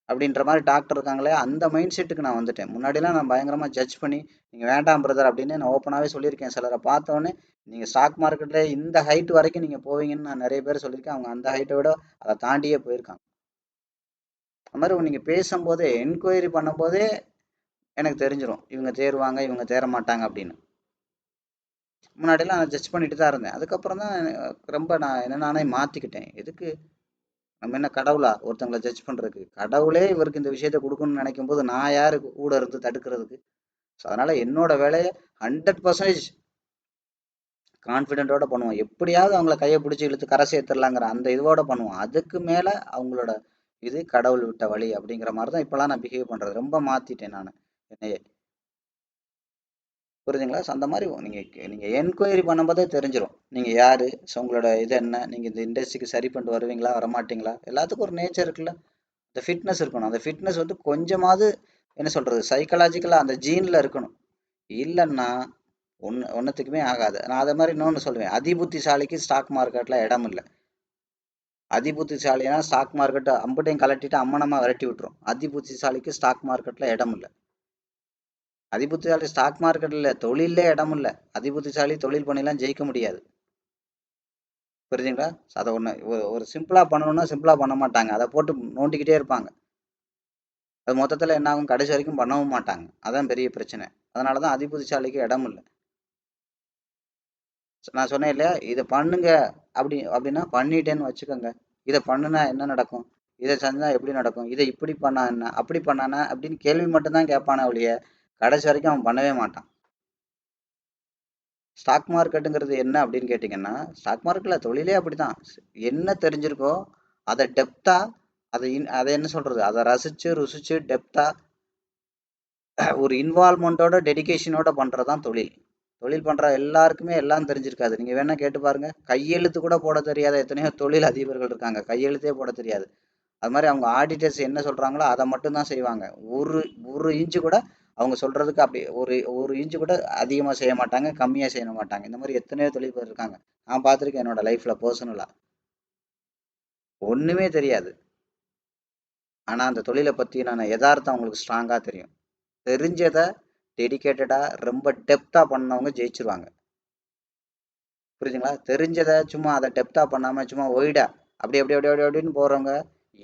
S1: அப்படின்ற மாதிரி டாக்டர் இருக்காங்களே, அந்த மைண்ட் செட்டுக்கு நான் வந்துட்டேன். முன்னாடிலாம் நான் பயங்கரமாக ஜட்ஜ் பண்ணி நீங்கள் வேண்டாம் பிரதர் அப்படின்னு நான் ஓப்பனாகவே சொல்லியிருக்கேன். சிலரை பார்த்தோன்னே நீங்கள் ஸ்டாக் மார்க்கெட்டில் இந்த ஹைட் வரைக்கும் நீங்கள் போவீங்கன்னு நான் நிறைய பேர் சொல்லியிருக்கேன். அவங்க அந்த ஹைட்டை விட அதை தாண்டியே போயிருக்காங்க. அது மாதிரி நீங்கள் பேசும்போதே என்கொயரி பண்ணும்போதே எனக்கு தெரிஞ்சிடும், இவங்க தேருவாங்க இவங்க தேர மாட்டாங்க அப்படின்னு. முன்னாடியெல்லாம் நான் ஜட்ஜ் பண்ணிட்டு தான் இருந்தேன். அதுக்கப்புறம் தான் ரொம்ப நான் நானே மாற்றிக்கிட்டேன். எதுக்கு, நம்ம என்ன கடவுளா ஒருத்தங்களை ஜட்ஜ் பண்ணுறதுக்கு? கடவுளே இவருக்கு இந்த விஷயத்த கொடுக்கணும்னு நினைக்கும் போது நான் யாரு கூட இருந்து தடுக்கிறதுக்கு? ஸோ அதனால் என்னோட வேலையை 100% கான்ஃபிடென்ட்டோட பண்ணுவோம். எப்படியாவது அவங்கள கையை பிடிச்சி இழுத்து கரை சேர்த்துடலாங்கிற அந்த இதுவோட பண்ணுவோம். அதுக்கு மேலே அவங்களோட இது கடவுள் விட்ட வழி அப்படிங்கிற மாதிரி தான் இப்போலாம் நான் பிஹேவ் பண்ணுறது. ரொம்ப மாற்றிட்டேன் நான் என்னையே. புரியுதுங்களா? ஸோ அந்த மாதிரி நீங்கள் என்கொயரி பண்ணும்போதே தெரிஞ்சிடும் நீங்கள் யார், ஸோ உங்களோட இது என்ன, நீங்கள் இந்த இண்டஸ்ட்ரிக்கு சரி பண்ணிட்டு வருவீங்களா வரமாட்டீங்களா? எல்லாத்துக்கும் ஒரு நேச்சர் இருக்குல்ல, அந்த ஃபிட்னஸ் இருக்கணும். அந்த ஃபிட்னஸ் வந்து கொஞ்சமாவது என்ன சொல்கிறது, சைக்கலாஜிக்கலாக அந்த ஜீனில் இருக்கணும். இல்லைன்னா ஒன்றுத்துக்குமே ஆகாது. நான் அதை மாதிரி இன்னொன்று சொல்லுவேன், அதிபுத்திசாலிக்கு ஸ்டாக் மார்க்கெட்டில் இடம் இல்லை. அதிபுத்திசாலினா ஸ்டாக் மார்க்கெட்டை அம்பட்டையும் கலட்டிட்டு அம்மனமாக விரட்டி விட்டுரும். அதிபுத்திசாலிக்கு ஸ்டாக் மார்க்கெட்டில் இடம் இல்லை. அதிபுத்திசாலி ஸ்டாக் மார்க்கெட்டில் தொழிலே இடம் இல்லை. அதிபுத்திசாலி தொழில் பண்ணிலாம் ஜெயிக்க முடியாது. புரியுதுங்களா? அதை ஒன்று ஒரு சிம்பிளாக பண்ணணும்னா சிம்பிளாக பண்ண மாட்டாங்க, அதை போட்டு நோண்டிக்கிட்டே இருப்பாங்க. அது மொத்தத்தில் என்ன ஆகும், கடைசி வரைக்கும் பண்ணவும் மாட்டாங்க. அதான் பெரிய பிரச்சனை. அதனால தான் அதிபுத்திசாலிக்கு இடம் இல்லை. நான் சொன்னேன் இல்லையா, இதை பண்ணுங்க அப்படின்னா பண்ணிட்டேன்னு வச்சுக்கோங்க, இதை பண்ணுனா என்ன நடக்கும், இதை செஞ்சா எப்படி நடக்கும், இதை இப்படி பண்ணா என்ன, அப்படி பண்ணானா அப்படின்னு கேள்வி மட்டும்தான் கேட்பானே ஒழிய கடைசி வரைக்கும் அவன் பண்ணவே மாட்டான். ஸ்டாக் மார்க்கெட்டுங்கிறது என்ன அப்படின்னு கேட்டிங்கன்னா, ஸ்டாக் மார்க்கெட்ல தொழிலே அப்படிதான். என்ன தெரிஞ்சிருக்கோ அதை டெப்தா, அதை என்ன சொல்றது, அதை ரசிச்சு ருசிச்சு டெப்தா ஒரு இன்வால்மெண்ட்டோட டெடிகேஷனோட பண்றதுதான் தொழில். தொழில் பண்ற எல்லாருக்குமே எல்லாம் தெரிஞ்சிருக்காது. நீங்க வேணா கேட்டு பாருங்க. கையெழுத்து கூட போட தெரியாத எத்தனையோ தொழில் அதிபர்கள் இருக்காங்க. கையெழுத்தே போட தெரியாது. அது மாதிரி அவங்க ஆடிட்டர்ஸ் என்ன சொல்றாங்களோ அதை மட்டும் தான் செய்வாங்க. ஒரு ஒரு இன்ச்சு கூட அவங்க சொல்றதுக்கு அப்படி ஒரு ஒரு இன்ச்சு கூட அதிகமாக செய்ய மாட்டாங்க, கம்மியாக செய்ய மாட்டாங்க. இந்த மாதிரி எத்தனையோ தொழில்பேர் இருக்காங்க. நான் பார்த்துருக்கேன் என்னோட லைஃப்ல பர்சனலா. ஒண்ணுமே தெரியாது. ஆனா அந்த தொழிலை பத்தி நான் யதார்த்தம் அவங்களுக்கு ஸ்ட்ராங்கா தெரியும். தெரிஞ்சதை டெடிகேட்டடா ரொம்ப டெப்தா பண்ணவங்க ஜெயிச்சிருவாங்க. புரியுதுங்களா? தெரிஞ்சதை சும்மா அதை டெப்தா பண்ணாம சும்மா ஒய்டா அப்படி அப்படி அப்படி அப்படி அப்படின்னு போறவங்க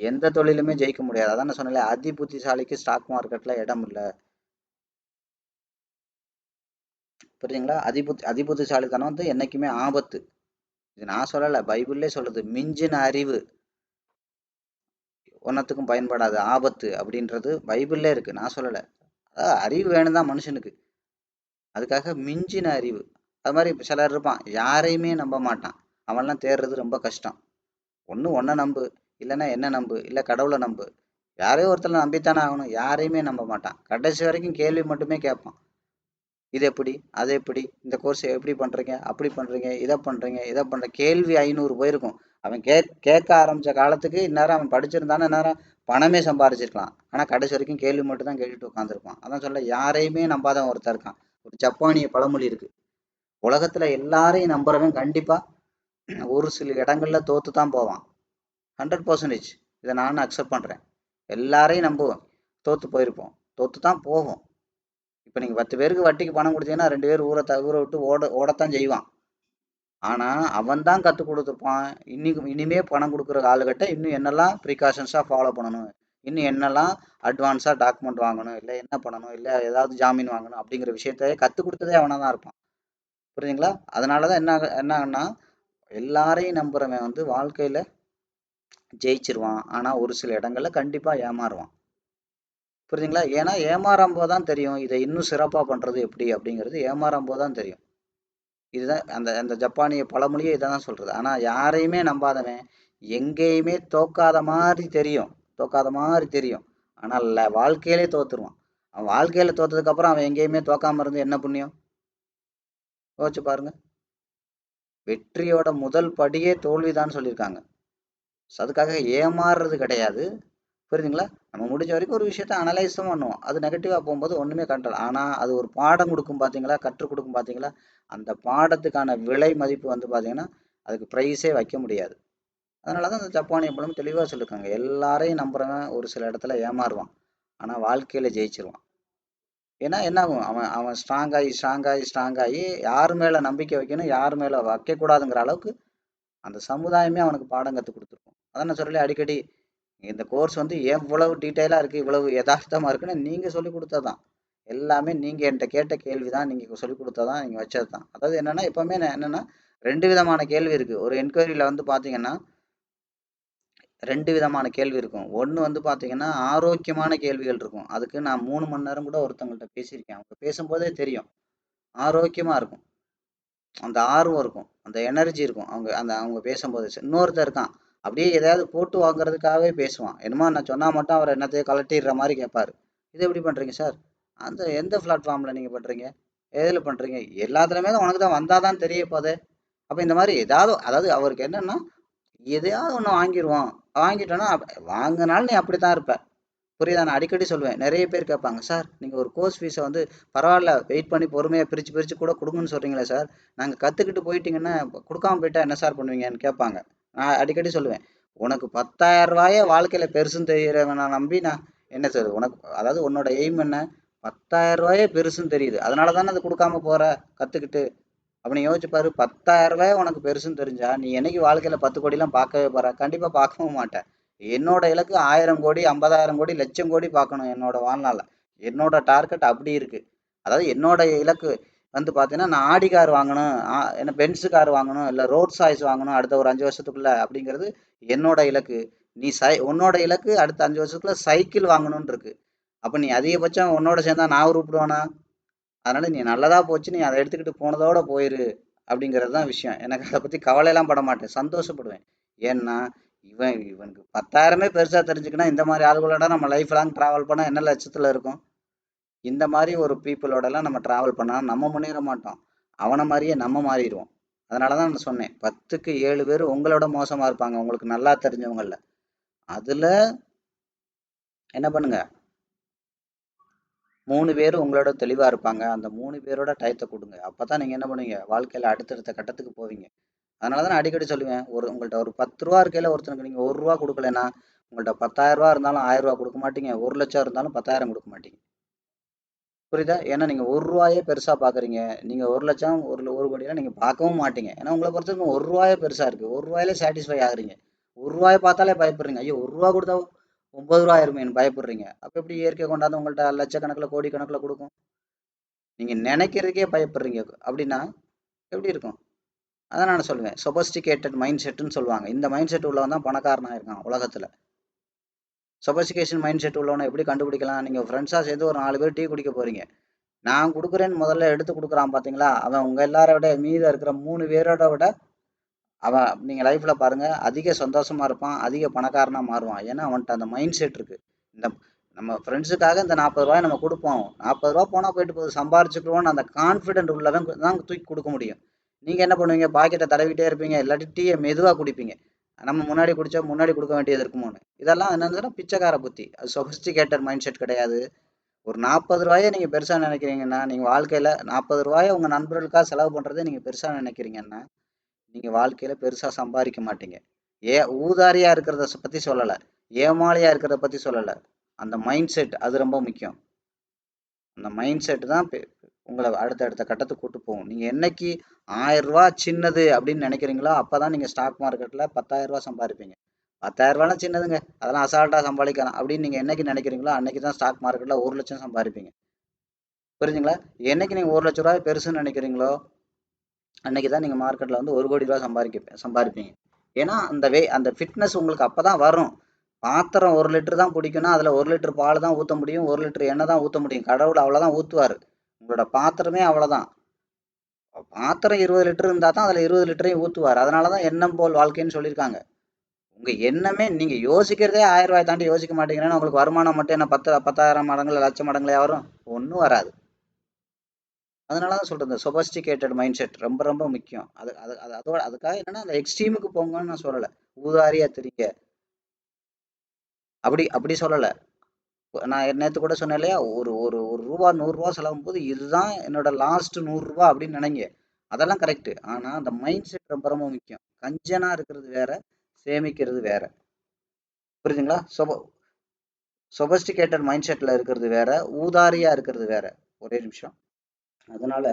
S1: எந்த தொழிலுமே ஜெயிக்க முடியாது. அதான் நான் சொன்னேன், அதி புத்திசாலிக்கு ஸ்டாக் மார்க்கெட்ல இடம் இல்லை. புரியுதுங்களா? அதிபுத்திசாலித்தனம் வந்து என்னைக்குமே ஆபத்து. இது நான் சொல்லல, பைபிள்லே சொல்லுது. மிஞ்சின அறிவு ஒன்னத்துக்கும் பயன்படாது, ஆபத்து அப்படின்றது பைபிள்லே இருக்கு, நான் சொல்லல. அறிவு வேணும் தான் மனுஷனுக்கு. அதுக்காக மிஞ்சின அறிவு. அது மாதிரி சிலர் இருப்பான், யாரையுமே நம்ப மாட்டான். அவன்லாம் தேடுறது ரொம்ப கஷ்டம். ஒன்றை நம்பு, இல்லைன்னா என்ன நம்பு, இல்லை கடவுளை நம்பு. யாரையோ ஒருத்தர் நம்பித்தானே ஆகணும். யாரையுமே நம்ப மாட்டான். கடைசி வரைக்கும் கேள்வி மட்டுமே கேட்பான். இது எப்படி, அது எப்படி, இந்த கோர்ஸ் எப்படி பண்றீங்க, அப்படி பண்றீங்க, இதை பண்றீங்க, இதை பண்ற கேள்வி 500 போயிருக்கும். அவன் கேட்க ஆரம்பிச்ச காலத்துக்கு இந்நேரம் அவன் படிச்சிருந்தானே நேரம் பணமே சம்பாரிச்சிருக்கலாம். ஆனா கடைசி வரைக்கும் கேள்வி மட்டும் தான் கேட்டுட்டு உட்காந்துருப்பான். அதான் சொல்ல, யாரையுமே நம்பாதவன் ஒருத்தர் இருக்கான். ஒரு ஜப்பானிய பழமொழி இருக்கு, உலகத்துல எல்லாரையும் நம்புறவன் கண்டிப்பா ஒரு சில இடங்கள்ல தோத்து தான் போவான். 100%. இதை நானும் அக்செப்ட் பண்றேன். எல்லாரையும் நம்புவோம், தோத்து போயிருப்போம், தோத்து தான் போவோம். இப்போ நீங்கள் 10 பேருக்கு வட்டிக்கு பணம் கொடுத்தீங்கன்னா 2 பேர் ஊரை விட்டு ஓடத்தான் செய்வான். ஆனால் அவன் தான் கற்றுக் கொடுத்துருப்பான், இனிமே பணம் கொடுக்குற ஆளுகிட்ட இன்னும் என்னெல்லாம் ப்ரிகாஷன்ஸாக ஃபாலோ பண்ணணும், இன்னும் என்னெல்லாம் அட்வான்ஸாக டாக்குமெண்ட் வாங்கணும், இல்லை என்ன பண்ணணும், இல்லை ஏதாவது ஜாமீன் வாங்கணும் அப்படிங்கிற விஷயத்தையே கற்றுக் கொடுத்ததே அவனாக தான் இருப்பான். புரியுதுங்களா? அதனால தான் என்னன்னா எல்லாரையும் நம்புறவன் வந்து வாழ்க்கையில் ஜெயிச்சிருவான். ஆனால் ஒரு சில இடங்கள்ல கண்டிப்பாக ஏமாறுவான். புரியுதுங்களா? ஏன்னா ஏமாறும் போது தான் தெரியும் இதை இன்னும் சிறப்பாக பண்ணுறது எப்படி அப்படிங்கிறது. ஏமாறும் போது தான் தெரியும். இதுதான் அந்த அந்த ஜப்பானிய பழமொழியே இதை தான் சொல்கிறது. ஆனால் யாரையுமே நம்பாதவன் எங்கேயுமே தோக்காத மாதிரி தெரியும், தோக்காத மாதிரி தெரியும். ஆனால் வாழ்க்கையிலே தோத்துருவான். அவன் வாழ்க்கையில் தோத்ததுக்கப்புறம் அவன் எங்கேயுமே தோக்காமல் இருந்து என்ன புண்ணியம்? யோசிச்சு பாருங்க. வெற்றியோட முதல் படியே தோல்விதான் சொல்லியிருக்காங்க. அதுக்காக ஏமாறுறது கிடையாது. புரியுதுங்களா? நம்ம முடிஞ்ச வரைக்கும் ஒரு விஷயத்த அனலைஸும் பண்ணுவோம். அது நெகட்டிவாக போகும்போது ஒன்றுமே கண்டல. ஆனால் அது ஒரு பாடம் கொடுக்கும் பார்த்தீங்களா, கற்றுக் கொடுக்கும் பார்த்தீங்களா, அந்த பாடத்துக்கான விலை மதிப்பு வந்து பார்த்தீங்கன்னா அதுக்கு ப்ரைஸே வைக்க முடியாது. அதனால தான் அந்த ஜப்பானிய படம் தெளிவாக சொல்லியிருக்காங்க, எல்லாரையும் நம்புறவன் ஒரு சில இடத்துல ஏமாறுவான், ஆனால் வாழ்க்கையில் ஜெயிச்சிருவான். ஏன்னா என்ன ஆகும், அவன் அவன் ஸ்ட்ராங்காகி யார் மேலே நம்பிக்கை வைக்கணும், யார் மேலே வைக்கக்கூடாதுங்கிற அளவுக்கு அந்த சமுதாயமே அவனுக்கு பாடம் கற்றுக் கொடுத்துருக்கும். அதான் நான் சொல்லி அடிக்கடி, இந்த கோர்ஸ் வந்து எவ்வளவு டீட்டெயிலாக இருக்குது, இவ்வளவு யதார்த்தமாக இருக்குன்னு நீங்கள் சொல்லிக் கொடுத்ததான். எல்லாமே நீங்கள் என்கிட்ட கேட்ட கேள்வி தான், நீங்கள் சொல்லிக் கொடுத்ததான், நீங்கள் வச்சது தான். அதாவது என்னென்னா, எப்போவுமே என்னென்னா 2 விதமான கேள்வி இருக்குது. ஒரு என்கொயரியில் வந்து பார்த்தீங்கன்னா 2 விதமான கேள்வி இருக்கும். ஒன்று வந்து பார்த்தீங்கன்னா ஆரோக்கியமான கேள்விகள் இருக்கும். அதுக்கு நான் 3 மணி நேரம் கூட ஒருத்தவங்கள்ட்ட பேசியிருக்கேன். அவங்க பேசும்போதே தெரியும், ஆரோக்கியமாக இருக்கும். அந்த ஆர்வம் இருக்கும், அந்த எனர்ஜி இருக்கும் அவங்க பேசும்போது. இன்னொருத்தர் இருக்கான், அப்படியே எதையாவது போட்டு வாங்குறதுக்காகவே பேசுவான். என்னமோ நான் சொன்னால் மட்டும் அவர் என்னத்தையும் கலட்டிடுற மாதிரி கேட்பாரு. இது எப்படி பண்ணுறீங்க சார், அந்த எந்த பிளாட்ஃபார்மில் நீங்கள் பண்ணுறீங்க, எதில் பண்ணுறீங்க, எல்லாத்துலேயுமே தான் உனக்கு தான் வந்தால் தான் தெரிய போதே. அப்போ இந்த மாதிரி ஏதாவது, அதாவது அவருக்கு என்னென்னா எதையாவது ஒன்று வாங்கிடுவோம், வாங்கிட்டோன்னா வாங்கினாலும் நீ அப்படி தான் இருப்ப. புரியுதா? நான் அடிக்கடி சொல்லுவேன், நிறைய பேர் கேட்பாங்க, சார் நீங்கள் ஒரு கோர்ஸ் ஃபீஸை வந்து பரவாயில்ல வெயிட் பண்ணி பொறுமையாக பிரித்து கூட கொடுங்கன்னு சொல்கிறீங்களே சார், நாங்கள் கற்றுக்கிட்டு போயிட்டீங்கன்னா கொடுக்காம போயிட்டா என்ன சார் பண்ணுவீங்கன்னு கேட்பாங்க. நான் அடிக்கடி சொல்லுவேன், உனக்கு 10,000 ரூபாயே வாழ்க்கையில் பெருசுன்னு தெரிகிறவனை நம்பி நான் என்ன சார் உனக்கு, அதாவது உன்னோட எய்ம் என்ன, 10,000 ரூபாயே பெருசுன்னு தெரியுது, அதனால தானே அது கொடுக்காம போகிற கற்றுக்கிட்டு. அப்படி யோசிச்சு பாரு, 10,000 ரூபாய் உனக்கு பெருசுன்னு தெரிஞ்சா நீ என்னைக்கு வாழ்க்கையில 10 கோடிலாம் பார்க்கவே போற? கண்டிப்பா பார்க்கவும் மாட்டேன். என்னோட இலக்கு 1000 கோடி, 50,000 கோடி, லட்சம் கோடி பார்க்கணும் என்னோட வாழ்நாள்ல. என்னோட டார்கெட் அப்படி இருக்கு. அதாவது என்னோட இலக்கு வந்து பார்த்தீங்கன்னா, நான் ஆடி கார் வாங்கணும், என்ன பென்ஸ் கார் வாங்கணும், இல்லை ரோல்ஸ் ராய்ஸ் வாங்கணும் அடுத்த ஒரு 5 வருஷத்துக்குள்ள அப்படிங்கிறது என்னோட இலக்கு. நீ உன்னோட இலக்கு அடுத்த 5 வருஷத்துல சைக்கிள் வாங்கணும்னு இருக்கு. அப்ப நீ அதிகபட்சம் உன்னோட சேர்ந்தா நான் உருப்பிடுவானா? அதனால நீ நல்லதா போச்சு, நீ அதை எடுத்துக்கிட்டு போனதோட போயிரு அப்படிங்கிறது தான் விஷயம். எனக்கு அதை பத்தி கவலையெல்லாம் பட மாட்டேன், சந்தோஷப்படுவேன். ஏன்னா இவனுக்கு 10,000மே பெருசா தெரிஞ்சுக்கினா இந்த மாதிரி ஆளுகளோட நம்ம லைஃப் லாங் டிராவல் பண்ணா என்ன லட்சத்துல இருக்கும்? இந்த மாதிரி ஒரு பீப்புளோட எல்லாம் நம்ம டிராவல் பண்ணா நம்ம முன்னேற மாட்டோம், அவனை மாதிரியே நம்ம மாறிடுவோம். அதனாலதான் நான் சொன்னேன் 10க்கு 7 பேர் உங்களோட மோசமா இருப்பாங்க, உங்களுக்கு நல்லா தெரிஞ்சவங்கல்ல. அதுல என்ன பண்ணுங்க, 3 பேர் உங்களோட தெளிவா இருப்பாங்க, அந்த 3 பேரோட டயத்தை கொடுங்க. அப்பதான் நீங்க என்ன பண்ணுவீங்க, வாழ்க்கையில அடுத்தடுத்த கட்டத்துக்கு போவீங்க. அதனாலதான் நான் அடிக்கடி சொல்லுவேன், உங்கள்ட்ட ஒரு 10 ரூபா இருக்கையில ஒருத்தனுக்கு நீங்க 1 ரூபா கொடுக்கலன்னா, உங்கள்ட்ட 10,000 ரூபா இருந்தாலும் 1000 ரூபா கொடுக்க மாட்டீங்க, 1,00,000 இருந்தாலும் 10,000 கொடுக்க மாட்டீங்க. புரியுதா? ஏன்னா நீங்க 1 ரூபாயே பெருசா பாக்குறீங்க. நீங்க 1,00,000 1 கோடியெல்லாம் நீங்க பார்க்கவும் மாட்டீங்க. ஏன்னா உங்களை பொறுத்தவரைக்கும் 1 ரூபாயே பெருசா இருக்கு. 1 ரூபாயிலே சாட்டிஸ்ஃபை ஆகுறீங்க. 1 ரூபாயை பார்த்தாலே பயப்படுறீங்க. ஐயோ 1 ரூபா கொடுத்தா 9 ரூபா ஆயிருமேன்னு பயப்படுறீங்க. அப்ப எப்படி இயற்கை கொண்டாந்து உங்கள்ட்ட லட்சக்கணக்கில் கோடி கணக்குல கொடுக்கும்? நீங்க நினைக்கிறதுக்கே பயப்படுறீங்க அப்படின்னா எப்படி இருக்கும்? அதான் நான் சொல்லுவேன், சொபஸ்டிகேட்டட் மைண்ட் செட்னு சொல்லுவாங்க. இந்த மைண்ட் செட் உள்ளவன் தான் பணக்காரனா இருக்கான் உலகத்துல. சொபஸ்டிகேஷன் மைண்ட் செட் உள்ளவனை எப்படி கண்டுபிடிக்கலாம்? நீங்க ஃப்ரெண்ட்ஸா சேர்ந்து ஒரு 4 பேர் டீ குடிக்க போறீங்க. நான் கொடுக்குறேன்னு முதல்ல எடுத்து கொடுக்குறான் பாத்தீங்களா, அவன் உங்க எல்லாரை விட மீதம் இருக்கிற 3 பேரோட விட அவன் நீங்க லைஃப்ல பாருங்க அதிக சந்தோஷமா இருப்பான், அதிக பணக்காரனா மாறுவான். ஏன்னா அவன்கிட்ட அந்த மைண்ட் செட் இருக்கு. இந்த நம்ம ஃப்ரெண்ட்ஸுக்காக இந்த 40 ரூபாய் நம்ம கொடுப்போம், 40 ரூபா போனா போயிட்டு போகுது சம்பாரிச்சுக்குவோன்னு அந்த கான்ஃபிடென்ட் உள்ளவன் தான் தூக்கி கொடுக்க முடியும். நீங்க என்ன பண்ணுவீங்க, பாக்கெட்டை தடவிட்டே இருப்பீங்க, இல்லாட்டி டீயை மெதுவா குடிப்பீங்க. நம்ம முன்னாடி குடிச்சா முன்னாடி கொடுக்க வேண்டியது இருக்குமோன்னு. இதெல்லாம் என்னன்னா பிச்சைக்கார புத்தி, அது சொபிஸ்டிகேட்டட் மைண்ட் செட் கிடையாது. ஒரு 40 ரூபாயை நீங்க பெருசா நினைக்கிறீங்கன்னா, நீங்க வாழ்க்கையில 40 ரூபாயை உங்க நண்பர்களுக்காக செலவு பண்றதை நீங்க பெருசா நினைக்கிறீங்கன்னா, நீங்க வாழ்க்கையில பெருசா சம்பாதிக்க மாட்டீங்க. ஊதாரியா இருக்கிறத பத்தி சொல்லல, ஏமாளியா இருக்கிறத பத்தி சொல்லல. அந்த மைண்ட் செட் அது ரொம்ப முக்கியம். அந்த மைண்ட் செட் தான் உங்களை அடுத்த கட்டத்துக்கு கூட்டு போகும். நீங்க என்னைக்கு 1000 ரூபாய் சின்னது அப்படின்னு நினைக்கிறீங்களோ அப்பதான் நீங்க ஸ்டாக் மார்க்கெட்ல 10,000 ரூபாய் சம்பாதிப்பீங்க. 10,000 ரூபாய்லாம் சின்னதுங்க, அதெல்லாம் அசால்ட்டா சம்பாதிக்கலாம் அப்படின்னு நீங்க என்னைக்கு நினைக்கிறீங்களோ அன்னைக்கு தான் ஸ்டாக் மார்க்கெட்ல 1,00,000 சம்பாதிப்பீங்க. புரிஞ்சுங்களா? என்னைக்கு நீங்க 1,00,000 ரூபாய் பெருசுன்னு நினைக்கிறீங்களோ அன்னைக்கு தான் நீங்க மார்க்கெட்ல வந்து 1 கோடி ரூபாய் சம்பாதிப்பீங்க. ஏன்னா அந்த ஃபிட்னஸ் உங்களுக்கு அப்பதான் வரும். பாத்திரம் 1 லிட்டர் தான் பிடிக்கும்னா அதுல 1 லிட்டர் பால் தான் ஊத்த முடியும், 1 லிட்டர் எண்ணெய் தான் ஊத்த முடியும். கடவுள் அவ்வளவுதான் ஊத்துவாரு. உங்களோட பாத்திரமே அவ்வளவுதான். பாத்திரம் 20 லிட்டர் இருந்தா தான் அதுல 20 லிட்டரையும் ஊத்துவார். அதனாலதான் எண்ணம் போல் வாழ்க்கைன்னு சொல்லியிருக்காங்க. உங்க எண்ணமே நீங்க யோசிக்கிறதே 1000 ரூபாய் தாண்டி யோசிக்க மாட்டேங்கிறேன்னா உங்களுக்கு வருமானம் மட்டும் என்ன 10,000 மடங்குல லட்சம் மடங்குல வரும்? ஒன்றும் வராது. அதனாலதான் சொல்றது சொபஸ்டிகேட்டட் மைண்ட் செட் ரொம்ப ரொம்ப முக்கியம். அது அது அது அதோட அதுக்காக என்னன்னா அந்த எக்ஸ்ட்ரீமுக்கு போங்கன்னு நான் சொல்லல. ஊதாரியா தெரியுங்க அப்படி அப்படி சொல்லல. நான் நேத்து கூட சொன்னேன் இல்லையா, ஒரு ஒரு ஒரு ரூபா 100 ரூபா செலவும் போது இதுதான் என்னோட லாஸ்ட் 100 ரூபாய் அப்படின்னு நினைங்க. அதெல்லாம் கரெக்ட். ஆனா அந்த மைண்ட் செட் ரொம்ப ரொம்ப முக்கியம். கஞ்சனா இருக்கிறது வேற, சேமிக்கிறது வேற. புரியுதுங்களா? சொபஸ்டிகேட்டட் மைண்ட் செட்ல இருக்கிறது வேற, ஊதாரியா இருக்கிறது வேற. ஒரே நிமிஷம். அதனால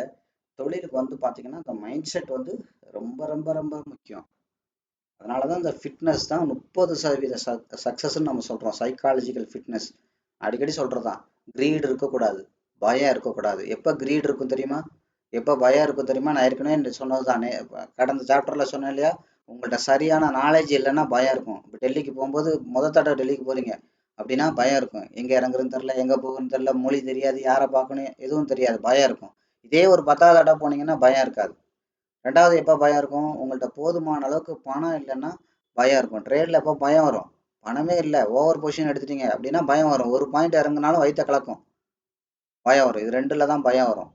S1: தொழிலுக்கு வந்து பாத்தீங்கன்னா இந்த மைண்ட் செட் வந்து ரொம்ப ரொம்ப ரொம்ப முக்கியம். அதனாலதான் இந்த ஃபிட்னஸ் தான் 30% சக்சஸ்ன்னு நம்ம சொல்றோம். சைக்காலஜிக்கல் ஃபிட்னஸ் அடிக்கடி சொல்றதுதான். கிரீட் இருக்கக்கூடாது, பயம் இருக்கக்கூடாது. எப்ப கிரீட் இருக்கும் தெரியுமா, எப்ப பயம் இருக்கும் தெரியுமா? நான் ஏற்கனவே சொன்னதுதானே, கடந்த சாப்டர்ல சொன்னேன் இல்லையா, உங்கள்ட்ட சரியான நாலேஜ் இல்லைன்னா பயம் இருக்கும். இப்போ டெல்லிக்கு போகும்போது தடவை டெல்லிக்கு போறீங்க அப்படின்னா பயம் இருக்கும். எங்க இறங்குறதுன்னு தெரியல, எங்க போகுதுன்னு தெரியல, மொழி தெரியாது, யாரை பார்க்கணும் எதுவும் தெரியாது, பயம் இருக்கும். இதே ஒரு 10வது தடவை போனீங்கன்னா பயம் இருக்காது. 2வது எப்போ பயம் இருக்கும், உங்கள்ட்ட போதுமான அளவுக்கு பணம் இல்லைன்னா பயம் இருக்கும். ட்ரேட்ல எப்போ பயம் வரும், பணமே இல்லை ஓவர் பொசிஷன் எடுத்துட்டீங்க அப்படின்னா பயம் வரும். ஒரு பாயிண்ட் இறங்குனாலும் வயிற்ற கலக்கும், பயம் வரும். இது 2ல தான் பயம் வரும்.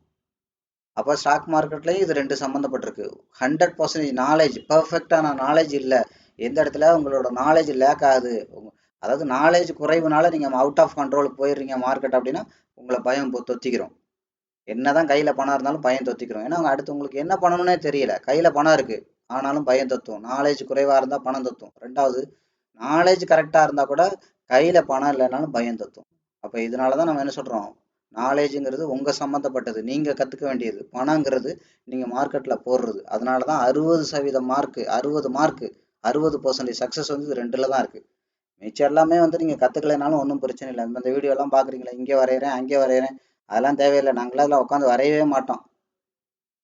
S1: அப்போ ஸ்டாக் மார்க்கெட்லயும் இது 2 சம்மந்தப்பட்டிருக்கு. 100% நாலேஜ், பர்ஃபெக்டான நாலேஜ் இல்லை, எந்த இடத்துல உங்களோட நாலேஜ் லேக் ஆகுது, அதாவது நாலேஜ் குறைவுனால நீங்க அவுட் ஆஃப் கண்ட்ரோலுக்கு போயிடுறீங்க மார்க்கெட் அப்படின்னா உங்களை பயம் தொத்திக்கிறோம். என்னதான் கையில பணம் இருந்தாலும் பயம் தொத்திக்கிறோம். ஏன்னா அடுத்து உங்களுக்கு என்ன பண்ணணும்னே தெரியல, கையில பணம் இருக்கு ஆனாலும் பயம் தொத்தும். நாலேஜ் குறைவா இருந்தா பணம் தொத்தும். 2வது நாலேஜ் கரெக்டா இருந்தா கூட கையில பணம் இல்லைனாலும் பயம் தொத்தும். அப்ப இதனாலதான் நம்ம என்ன சொல்றோம், நாலேஜுங்கிறது உங்க சம்மந்தப்பட்டது, நீங்க கத்துக்க வேண்டியது. பணங்கிறது நீங்க மார்க்கெட்ல போடுறது. அதனாலதான் 60% மார்க், 60% சக்சஸ் வந்து 2ல தான் இருக்கு. மிச்சம் எல்லாமே வந்து நீங்க கத்துக்கலைனாலும் ஒன்றும் பிரச்சனை இல்லை. இந்த வீடியோ எல்லாம் பாக்குறீங்களா, இங்கே வரைகிறேன் அங்கே வரைகிறேன், அதெல்லாம் தேவையில்லை. நாங்களாம் அதில் உட்காந்து வரையவே மாட்டோம்.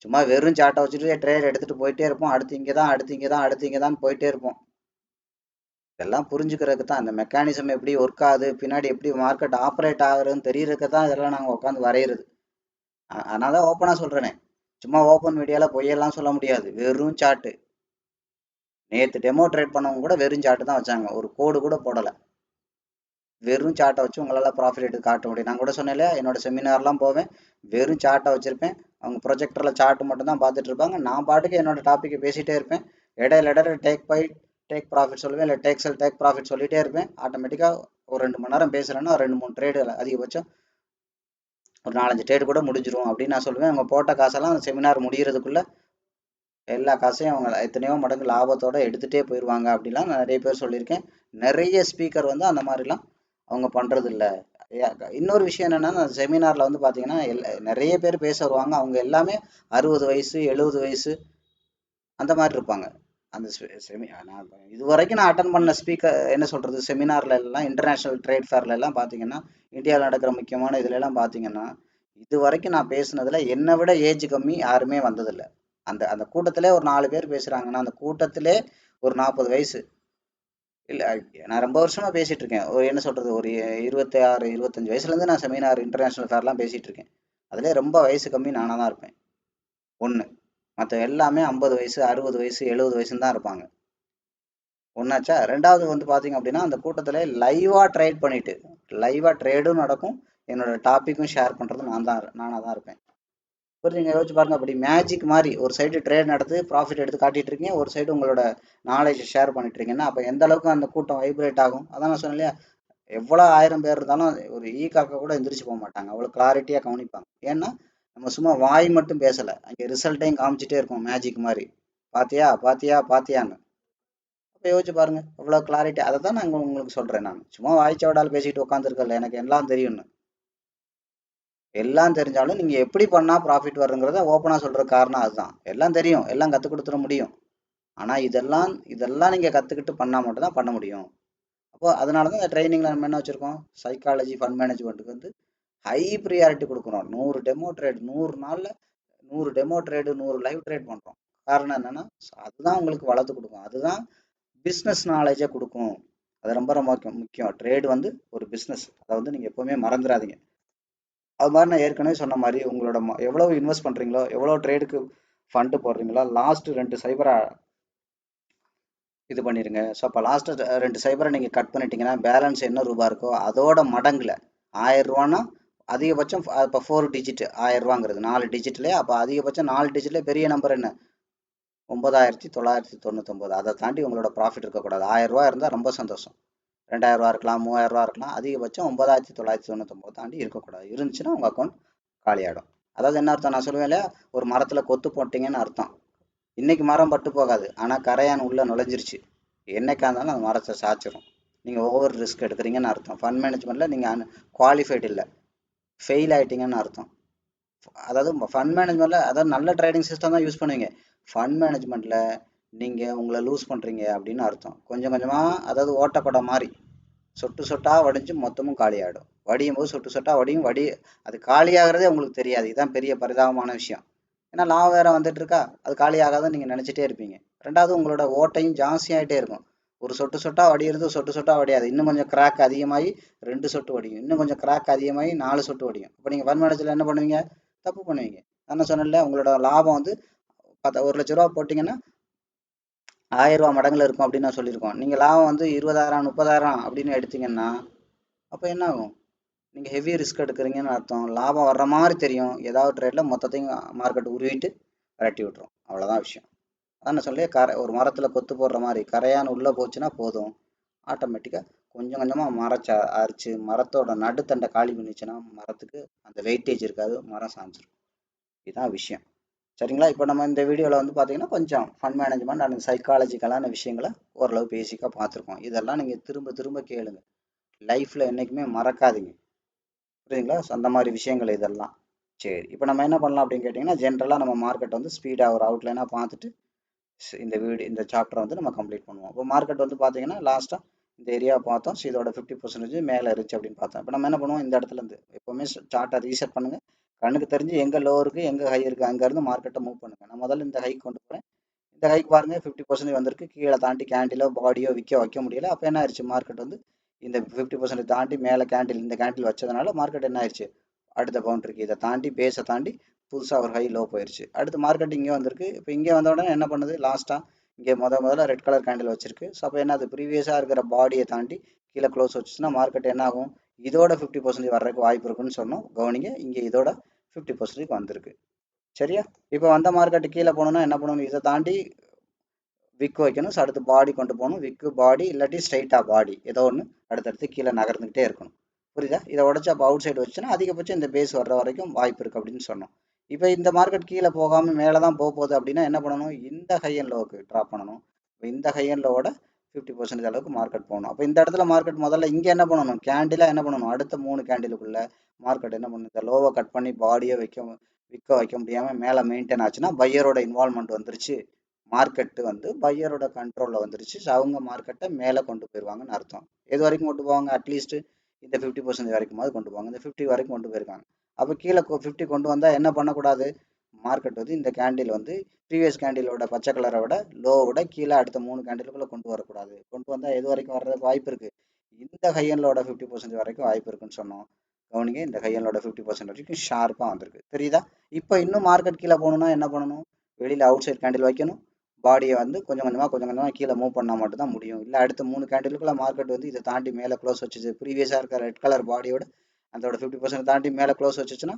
S1: சும்மா வெறும் சாட்டை வச்சுட்டு ட்ரேட் எடுத்துட்டு போயிட்டே இருப்போம். அடுத்து இங்கே தான், அடுத்து இங்கே தான், அடுத்து இங்கே தான் போயிட்டே இருப்போம். இதெல்லாம் புரிஞ்சுக்கிறதுக்கு தான் அந்த மெக்கானிசம் எப்படி ஒர்க் ஆகுது, பின்னாடி எப்படி மார்க்கெட் ஆப்ரேட் ஆகுறதுன்னு தெரியறதுக்கு தான் இதெல்லாம் நாங்கள் உட்காந்து வரைகிறது. அதனால தான் ஓப்பனாக சொல்கிறேனே, சும்மா ஓப்பன் மீடியாவில் பொய்யெல்லாம் சொல்ல முடியாது. வெறும் சார்ட்டு. நேற்று டெமோ ட்ரேட் பண்ணவங்க கூட வெறும் சார்ட்டு தான் வச்சாங்க, ஒரு கோடு கூட போடலை. வெறும் சார்ட்டை வச்சு உங்களால் ப்ராஃபிட் எடுத்து காட்ட முடியும். நான் கூட சொன்னேன் இல்லையா, என்னோட செமினார்லாம் போவேன், வெறும் சார்ட்டை வச்சுருப்பேன். அவங்க ப்ரொஜெக்டரில் சார்ட் மட்டும் தான் பார்த்துட்டு இருப்பாங்க. நான் பாட்டுக்கு என்னோட டாப்பிக்கை பேசிகிட்டே இருப்பேன். இடையில இடையில டேக் ப்ராஃபிட் சொல்லுவேன், இல்லை டேக் செல் டேக் ப்ராஃபிட் சொல்லிகிட்டே இருப்பேன். ஆட்டோமேட்டிக்காக ஒரு 2 மணி நேரம் பேசுகிறேன்னா 2-3 ட்ரேடு, அதிகபட்சம் ஒரு 4-5 ட்ரேடு கூட முடிஞ்சிரும் அப்படின்னு நான் சொல்லுவேன். அவங்க போட்ட காசெல்லாம் அந்த செமினார் முடிகிறதுக்குள்ள எல்லா காசையும் அவங்க எத்தனையோ மடங்கு லாபத்தோட எடுத்துகிட்டே போயிடுவாங்க அப்படிலாம் நான் நிறைய பேர் சொல்லியிருக்கேன். நிறைய ஸ்பீக்கர் வந்து அந்த மாதிரிலாம் அவங்க பண்ணுறது இல்லை. இன்னொரு விஷயம் என்னென்னா, செமினாரில் வந்து பார்த்தீங்கன்னா நிறைய பேர் பேச வருவாங்க. அவங்க எல்லாமே 60 வயசு 70 வயசு அந்த மாதிரி இருப்பாங்க. அந்த நான் இது வரைக்கும் நான் அட்டன் பண்ண ஸ்பீக்கர் என்ன சொல்கிறது, செமினார்ல எல்லாம் இன்டர்நேஷ்னல் ட்ரேட் ஃபேர்ல எல்லாம் பார்த்தீங்கன்னா, இந்தியாவில் நடக்கிற முக்கியமான இதுல எல்லாம் பார்த்தீங்கன்னா, இது வரைக்கும் நான் பேசுனதுல என்னை விட ஏஜ் கம்மி யாருமே வந்ததில்லை. அந்த அந்த கூட்டத்திலே ஒரு 4 பேர் பேசுகிறாங்கன்னா, அந்த கூட்டத்திலே ஒரு 40 வயசு. இல்லை, நான் ரொம்ப வருஷமா பேசிட்டு இருக்கேன். ஒரு என்ன சொல்றது, ஒரு 26 25 வயசுலேருந்து நான் செமினார் இன்டர்நேஷ்னல் ஃபேர்லாம் பேசிட்டு இருக்கேன். அதிலே ரொம்ப வயசு கம்மி நானாக தான் இருப்பேன். ஒன்று. மற்ற எல்லாமே 50 வயசு 60 வயசு 70 வயசுன்னு தான் இருப்பாங்க. ஒன்றாச்சா. ரெண்டாவது வந்து பார்த்தீங்க அப்படின்னா, அந்த கூட்டத்தில் லைவாக ட்ரேட் பண்ணிட்டு லைவாக ட்ரேடும் நடக்கும், என்னோட டாப்பிக்கும் ஷேர் பண்ணுறது நானாக தான் இருப்பேன். புரிஞ்சுங்க, யோசிச்சு பாருங்க. அப்படி மேஜிக் மாதிரி ஒரு சைடு ட்ரேட் நடத்து ப்ராஃபிட் எடுத்து காட்டிட்டு இருக்கீங்க, ஒரு சைடு உங்களோட நாலேஜ் ஷேர் பண்ணிட்டு இருக்கீங்கன்னா, அப்போ எந்த அளவுக்கு அந்த கூட்டம் வைப்ரேட் ஆகும். அதான் நான் சொன்னேன் இல்லையா, எவ்வளோ 1000 பேர் இருந்தாலும் ஒரு காக்கா கூட எந்திரிச்சு போக மாட்டாங்க. அவ்வளோ கிளாரிட்டியாக கவனிப்பாங்க. ஏன்னா நம்ம சும்மா வாய் மட்டும் பேசலை, அங்கே ரிசல்ட்டையும் காமிச்சிட்டே இருக்கும் மேஜிக் மாதிரி. பாத்தியா பாத்தியா பாத்தியான்னு. அப்போ யோசிச்சு பாருங்க எவ்வளோ கிளாரிட்டி. அதை தான் நான் உங்களுக்கு சொல்கிறேன். நான் சும்மா வாய்ச்சவடால் பேசிட்டு உட்காந்துருக்கல, எனக்கு எல்லாம் தெரியும்னு. எல்லாம் தெரிஞ்சாலும் நீங்கள் எப்படி பண்ணால் ப்ராஃபிட் வருங்கிறத ஓப்பனாக சொல்கிற காரணம் அதுதான். எல்லாம் தெரியும், எல்லாம் கற்றுக் கொடுத்துட முடியும். ஆனால் இதெல்லாம் நீங்கள் கற்றுக்கிட்டு பண்ணால் மட்டும் தான் பண்ண முடியும். அப்போ அதனால தான் இந்த ட்ரைனிங்கில் நம்ம என்ன வச்சுருக்கோம், சைக்காலஜி ஃபண்ட் மேனேஜ்மெண்ட்டுக்கு வந்து ஹை ப்ரியாரிட்டி கொடுக்குறோம். 100 டெமோ ட்ரேட் 100 நாளில் 100 டெமோ ட்ரேடு 100 லைவ் ட்ரேட் பண்ணுறோம். காரணம் என்னென்னா, அதுதான் உங்களுக்கு வளர்த்து கொடுக்கும். அதுதான் பிஸ்னஸ் நாலேஜை கொடுக்கும். அது ரொம்ப ரொம்ப முக்கியம். ட்ரேடு வந்து ஒரு பிஸ்னஸ். அதை வந்து நீங்கள் எப்போவுமே மறந்துடாதீங்க. அது மாதிரி நான் ஏற்கனவே சொன்ன மாதிரி உங்களோட எவ்வளோ இன்வெஸ்ட் பண்ணுறீங்களோ, எவ்வளோ ட்ரேடுக்கு ஃபண்டு போடுறீங்களோ, லாஸ்ட்டு 2 சைபரை இது பண்ணிடுங்க. ஸோ அப்போ லாஸ்ட்டு 2 சைபரை நீங்கள் கட் பண்ணிட்டீங்கன்னா, பேலன்ஸ் என்ன ரூபா இருக்கோ அதோட மடங்கில் 1000 ரூபான்னா அதிகபட்சம் இப்போ 4 டிஜிட் 1000 ரூபாங்கிறது 4 டிஜிட்லேயே. அப்போ அதிகபட்சம் 4 டிஜிட்லேயே பெரிய நம்பர் என்ன, 9999. அதை தாண்டி உங்களோட ப்ராஃபிட் இருக்கக்கூடாது. 1000 ரூபா இருந்தால் ரொம்ப சந்தோஷம். 2000 ரூபா இருக்கலாம், 3000 ரூபா இருக்கலாம். அதிகபட்சம் 9999 தாண்டி இருக்கக்கூடாது. இருந்துச்சுன்னா உங்கள் அக்கௌண்ட் காலியாகிடும். அதாவது என்ன அர்த்தம், நான் சொல்லுவேன் இல்லையா, ஒரு மரத்தில் கொத்து போட்டிங்கன்னு அர்த்தம். இன்னைக்கு மரம் பட்டு போகாது, ஆனால் கரையான் உள்ளே நுழைஞ்சிருச்சு, என்னைக்கா இருந்தாலும் அந்த மரத்தை சாய்ச்சிரும். நீங்கள் ஓவர் ரிஸ்க் எடுக்கிறீங்கன்னு அர்த்தம். ஃபண்ட் மேனேஜ்மெண்ட்டில் நீங்கள் குவாலிஃபைடு இல்லை, ஃபெயில் ஆகிட்டீங்கன்னு அர்த்தம். அதாவது ஃபண்ட் மேனேஜ்மெண்ட்டில், அதாவது நல்ல ட்ரேடிங் சிஸ்டம் தான் யூஸ் பண்ணுவீங்க. ஃபண்ட் மேனேஜ்மெண்ட்டில் நீங்கள் உங்களை லூஸ் பண்ணுறீங்க அப்படின்னு அர்த்தம். கொஞ்சம் கொஞ்சமாக, அதாவது ஓட்டக்குடம் மாதிரி சொட்டு சொட்டாக வடிஞ்சு மொத்தமும் காலியாகிடும். வடியும் போது சொட்டு சொட்டாக வடியும். அது காலியாகிறதே உங்களுக்கு தெரியாது. இதுதான் பெரிய பரிதாபமான விஷயம். ஏன்னா லாபம் வேறு வந்துட்டு இருக்கா, அது காலியாகாதான் நீங்கள் நினச்சிட்டே இருப்பீங்க. ரெண்டாவது உங்களோட ஓட்டையும் ஜாஸ்தியாகிட்டே இருக்கும். ஒரு சொட்டு சொட்டாக வடிகிறது சொட்டு சொட்டாக வடியாது. இன்னும் கொஞ்சம் கிராக் அதிகமாகி 2 சொட்டு வடியும். இன்னும் கொஞ்சம் கிராக் அதிகமாகி 4 சொட்டு வடியும். இப்போ நீங்கள் ஃபண்ட் மேனேஜரில் என்ன பண்ணுவீங்க, தப்பு பண்ணுவீங்க. நான் சொன்னேன்ல, உங்களோட லாபம் வந்து 1,00,000 ரூபா போட்டிங்கன்னா 1000 ரூபா மடங்குல இருக்கும் அப்படின்னு நான் சொல்லியிருக்கோம். நீங்கள் லாபம் வந்து 20,000 30,000 அப்படின்னு எடுத்தீங்கன்னா அப்போ என்ன ஆகும், நீங்கள் ஹெவி ரிஸ்க் எடுக்கிறீங்கன்னு அர்த்தம். லாபம் வர்ற மாதிரி தெரியும், ஏதாவது ட்ரேடில் மொத்தத்தையும் மார்க்கெட் உருவிட்டு விரட்டி விட்டுரும். அவ்வளோதான் விஷயம். அதான் நான் சொல்லி ஒரு மரத்தில் கொத்து போடுற மாதிரி கரையான் உள்ளே போச்சுன்னா போதும், ஆட்டோமேட்டிக்காக கொஞ்சம் கொஞ்சமாக அரிச்சு மரத்தோட நடுத்தண்டை காலி பண்ணிச்சுன்னா மரத்துக்கு அந்த வெயிட்டேஜ் இருக்காது, மரம் சாஞ்சிரும். இதுதான் விஷயம். சரிங்களா. இப்போ நம்ம இந்த வீடியோவில் வந்து பார்த்தீங்கன்னா கொஞ்சம் ஃபண்ட் மேனேஜ்மெண்ட் அண்ட் சைக்காலஜிக்கலான விஷயங்களை ஓரளவு பேசிக்காக பார்த்துருக்கோம். இதெல்லாம் நீங்கள் திரும்ப திரும்ப கேளுங்க, லைஃப்பில் என்றைக்குமே மறக்காதீங்க. புரியுதுங்களா. அந்த மாதிரி விஷயங்கள் இதெல்லாம். சரி, இப்போ நம்ம என்ன பண்ணலாம் அப்படின்னு கேட்டிங்கன்னா, ஜென்ரலாக நம்ம மார்க்கெட் வந்து ஸ்பீடாக ஒரு அவுட்லைனாக பார்த்துட்டு இந்த சாப்டரை வந்து நம்ம கம்ப்ளீட் பண்ணுவோம். இப்போ மார்க்கெட் வந்து பார்த்தீங்கன்னா லாஸ்ட்டாக இந்த ஏரியாவை பார்த்தோம். ஸோ இதோட 50% மேலே இருந்துச்சு அப்படின்னு பார்த்தோம். இப்போ நம்ம என்ன பண்ணுவோம், இந்த இடத்துல இருந்து எப்போவுமே சார்ட்டை ரீசெட் பண்ணுங்கள். கண்ணுக்கு தெரிஞ்சு எங்கே லோ இருக்குது எங்கே ஹை இருக்குது அங்கேருந்து மார்க்கெட்டை மூவ் பண்ணுங்கள். நான் முதல்ல இந்த ஹை கொண்டு போகிறேன், இந்த கைக்கு பாருங்க 50% வந்திருக்கு, கீழே தாண்டி கேண்டிலோ பாடியோ வைக்க முடியல. அப்போ என்ன ஆயிடுச்சு, மார்க்கெட் வந்து இந்த 50% தாண்டி மேலே கேண்டில் இந்த கேண்டில் வச்சதுனால மார்க்கெட் என்ன ஆயிடுச்சு, அடுத்த பவுண்டரிக்கு இதை தாண்டி பேஸை தாண்டி புதுசாக ஒரு ஹை லோ போயிடுச்சு. அடுத்து மார்க்கெட் இங்கே வந்திருக்கு. இப்போ இங்கே வந்த உடனே என்ன பண்ணுது, லாஸ்ட்டாக இங்கே முதல்ல ரெட் கலர் கேண்டில் வச்சிருக்கு. ஸோ அப்போ என்ன, அது ப்ரீவியஸாக இருக்கிற பாடியை தாண்டி கீழே க்ளோஸ் வச்சுச்சுன்னா மார்க்கெட் என்ன ஆகும், இதோட 50% வர்றதுக்கு வாய்ப்பு இருக்குன்னு சொன்னோம். கவனிங்க, இங்கே இதோட 50% வந்திருக்கு. சரியா? இப்போ வந்த மார்க்கெட்டு கீழே போகணுன்னா என்ன பண்ணணும், இதை தாண்டி விக்கு வைக்கணும். ஸோ அடுத்து பாடி கொண்டு போகணும், விக்கு பாடி இல்லாட்டி ஸ்ட்ரைட்டாக பாடி ஏதோ ஒன்று அடுத்தடுத்து கீழே நகர்ந்துக்கிட்டே இருக்கணும். புரியுதா? இதை உடச்சி அப்போ அவுட் சைடு வச்சுன்னா அதிகபட்சம் இந்த பேஸ் வர்ற வரைக்கும் வாய்ப்பு இருக்குது அப்படின்னு சொன்னோம். இப்போ இந்த மார்க்கெட் கீழே போகாமல் மேலே தான் போகுது அப்படின்னா என்ன பண்ணணும், இந்த ஹை அண்ட் லோவுக்கு ட்ராப் பண்ணணும். இப்போ இந்த ஹை அண்ட் லோவோட 50% அளவுக்கு மார்க்கெட் போகணும். அப்போ இந்த இடத்துல மார்க்கெட் முதல்ல இங்கே என்ன பண்ணணும், கேண்டிலாக என்ன பண்ணணும், அடுத்த 3 கேண்டிலுக்குள்ள மார்க்கெட் என்ன பண்ணணும், இந்த லோவை கட் பண்ணி பாடியை விற்க வைக்க முடியாமல் மேலே மெயின்டைன் ஆச்சுன்னா பையரோட இன்வால்மெண்ட் வந்துருச்சு, மார்க்கெட்டு வந்து பையரோட கண்ட்ரோலில் வந்துருச்சு. ஸோ அவங்க மார்க்கெட்டை மேலே கொண்டு போயிடுவாங்கன்னு அர்த்தம். எது வரைக்கும் கொண்டு போவாங்க, அட்லீஸ்ட் இந்த 50% வரைக்குமாவது கொண்டு போவாங்க. இந்த 50 வரைக்கும் கொண்டு போயிருக்காங்க. அப்போ கீழே 50 கொண்டு வந்தால் என்ன பண்ணக்கூடாது, மார்க்கெட் வந்து இந்த கேண்டில் வந்து ப்ரீவியஸ் கேண்டிலோட பச்சை கலரை விட லோவோட கீழே அடுத்த 3 கேண்டிலுக்குள்ளே கொண்டு வரக்கூடாது. கொண்டு வந்தால் எது வரைக்கும் வர்றதுக்கு வாய்ப்பு இருக்குது, இந்த ஹையன்லோட 50% வரைக்கும் வாய்ப்பு இருக்குன்னு சொன்னோம். கவனிங்க, இந்த ஹையன்லோட 50% வரைக்கும் ஷார்ப்பாக வந்திருக்கு. தெரியுதா? இப்போ இன்னும் மார்க்கெட் கீழே போகணுன்னா என்ன பண்ணணும், வெளியில் அவுட் சைட் கேண்டில் வைக்கணும், பாடியை வந்து கொஞ்சம் கொஞ்சமாக கீழே மூவ் பண்ணால் மட்டும் தான் முடியும். இல்லை அடுத்த 3 கேண்டிலுக்குள்ள மார்க்கெட் வந்து இதை தாண்டி மேலே க்ளோஸ் வச்சுச்சு, ப்ரீவியஸாக இருக்க ரெட் கலர் பாடியோட அதோட 50% தாண்டி மேலே க்ளோஸ் வச்சுச்சுன்னா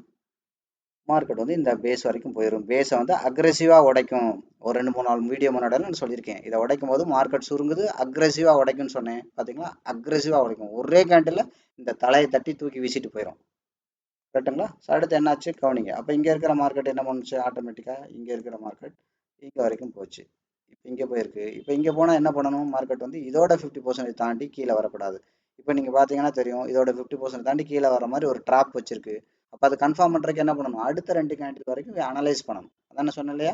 S1: மார்க்கெட் வந்து இந்த பேஸ் வரைக்கும் போயிடும். பேஸை வந்து அக்ரெசிவாக உடைக்கும். ஒரு 2-3 நாள் வீடியோ முன்னாடி நான் சொல்லியிருக்கேன், இதை உடைக்கும் போது மார்க்கெட் சுருங்குது, அக்ரெசிவாக உடைக்கும்னு சொன்னேன். பார்த்தீங்களா, அக்ரெசிவாக உடைக்கும். ஒரே கேண்டில் இந்த தலையை தட்டி தூக்கி வீசிட்டு போயிடும். கரெக்டுங்களா? ஸோ அடுத்து என்னாச்சு கவனிங்க. அப்போ இங்கே இருக்கிற மார்க்கெட் என்ன பண்ணுச்சு, ஆட்டோமேட்டிக்காக இங்கே இருக்கிற மார்க்கெட் இங்கே வரைக்கும் போச்சு. இப்போ இங்கே போயிருக்கு. இப்போ இங்கே போனால் என்ன பண்ணணும், மார்க்கெட் வந்து இதோட 50% தாண்டி கீழே வரக்கூடாது. இப்போ நீங்கள் பார்த்தீங்கன்னா தெரியும், இதோட 50% தாண்டி கீழே வர மாதிரி ஒரு ட்ராப் வச்சிருக்கு. அப்போ அது கன்ஃபார்ம் பண்ணுறதுக்கு என்ன பண்ணணும், அடுத்த 2 கேண்டில் வரைக்கும் அனலைஸ் பண்ணணும். அதான் சொன்னேன் இல்லையா,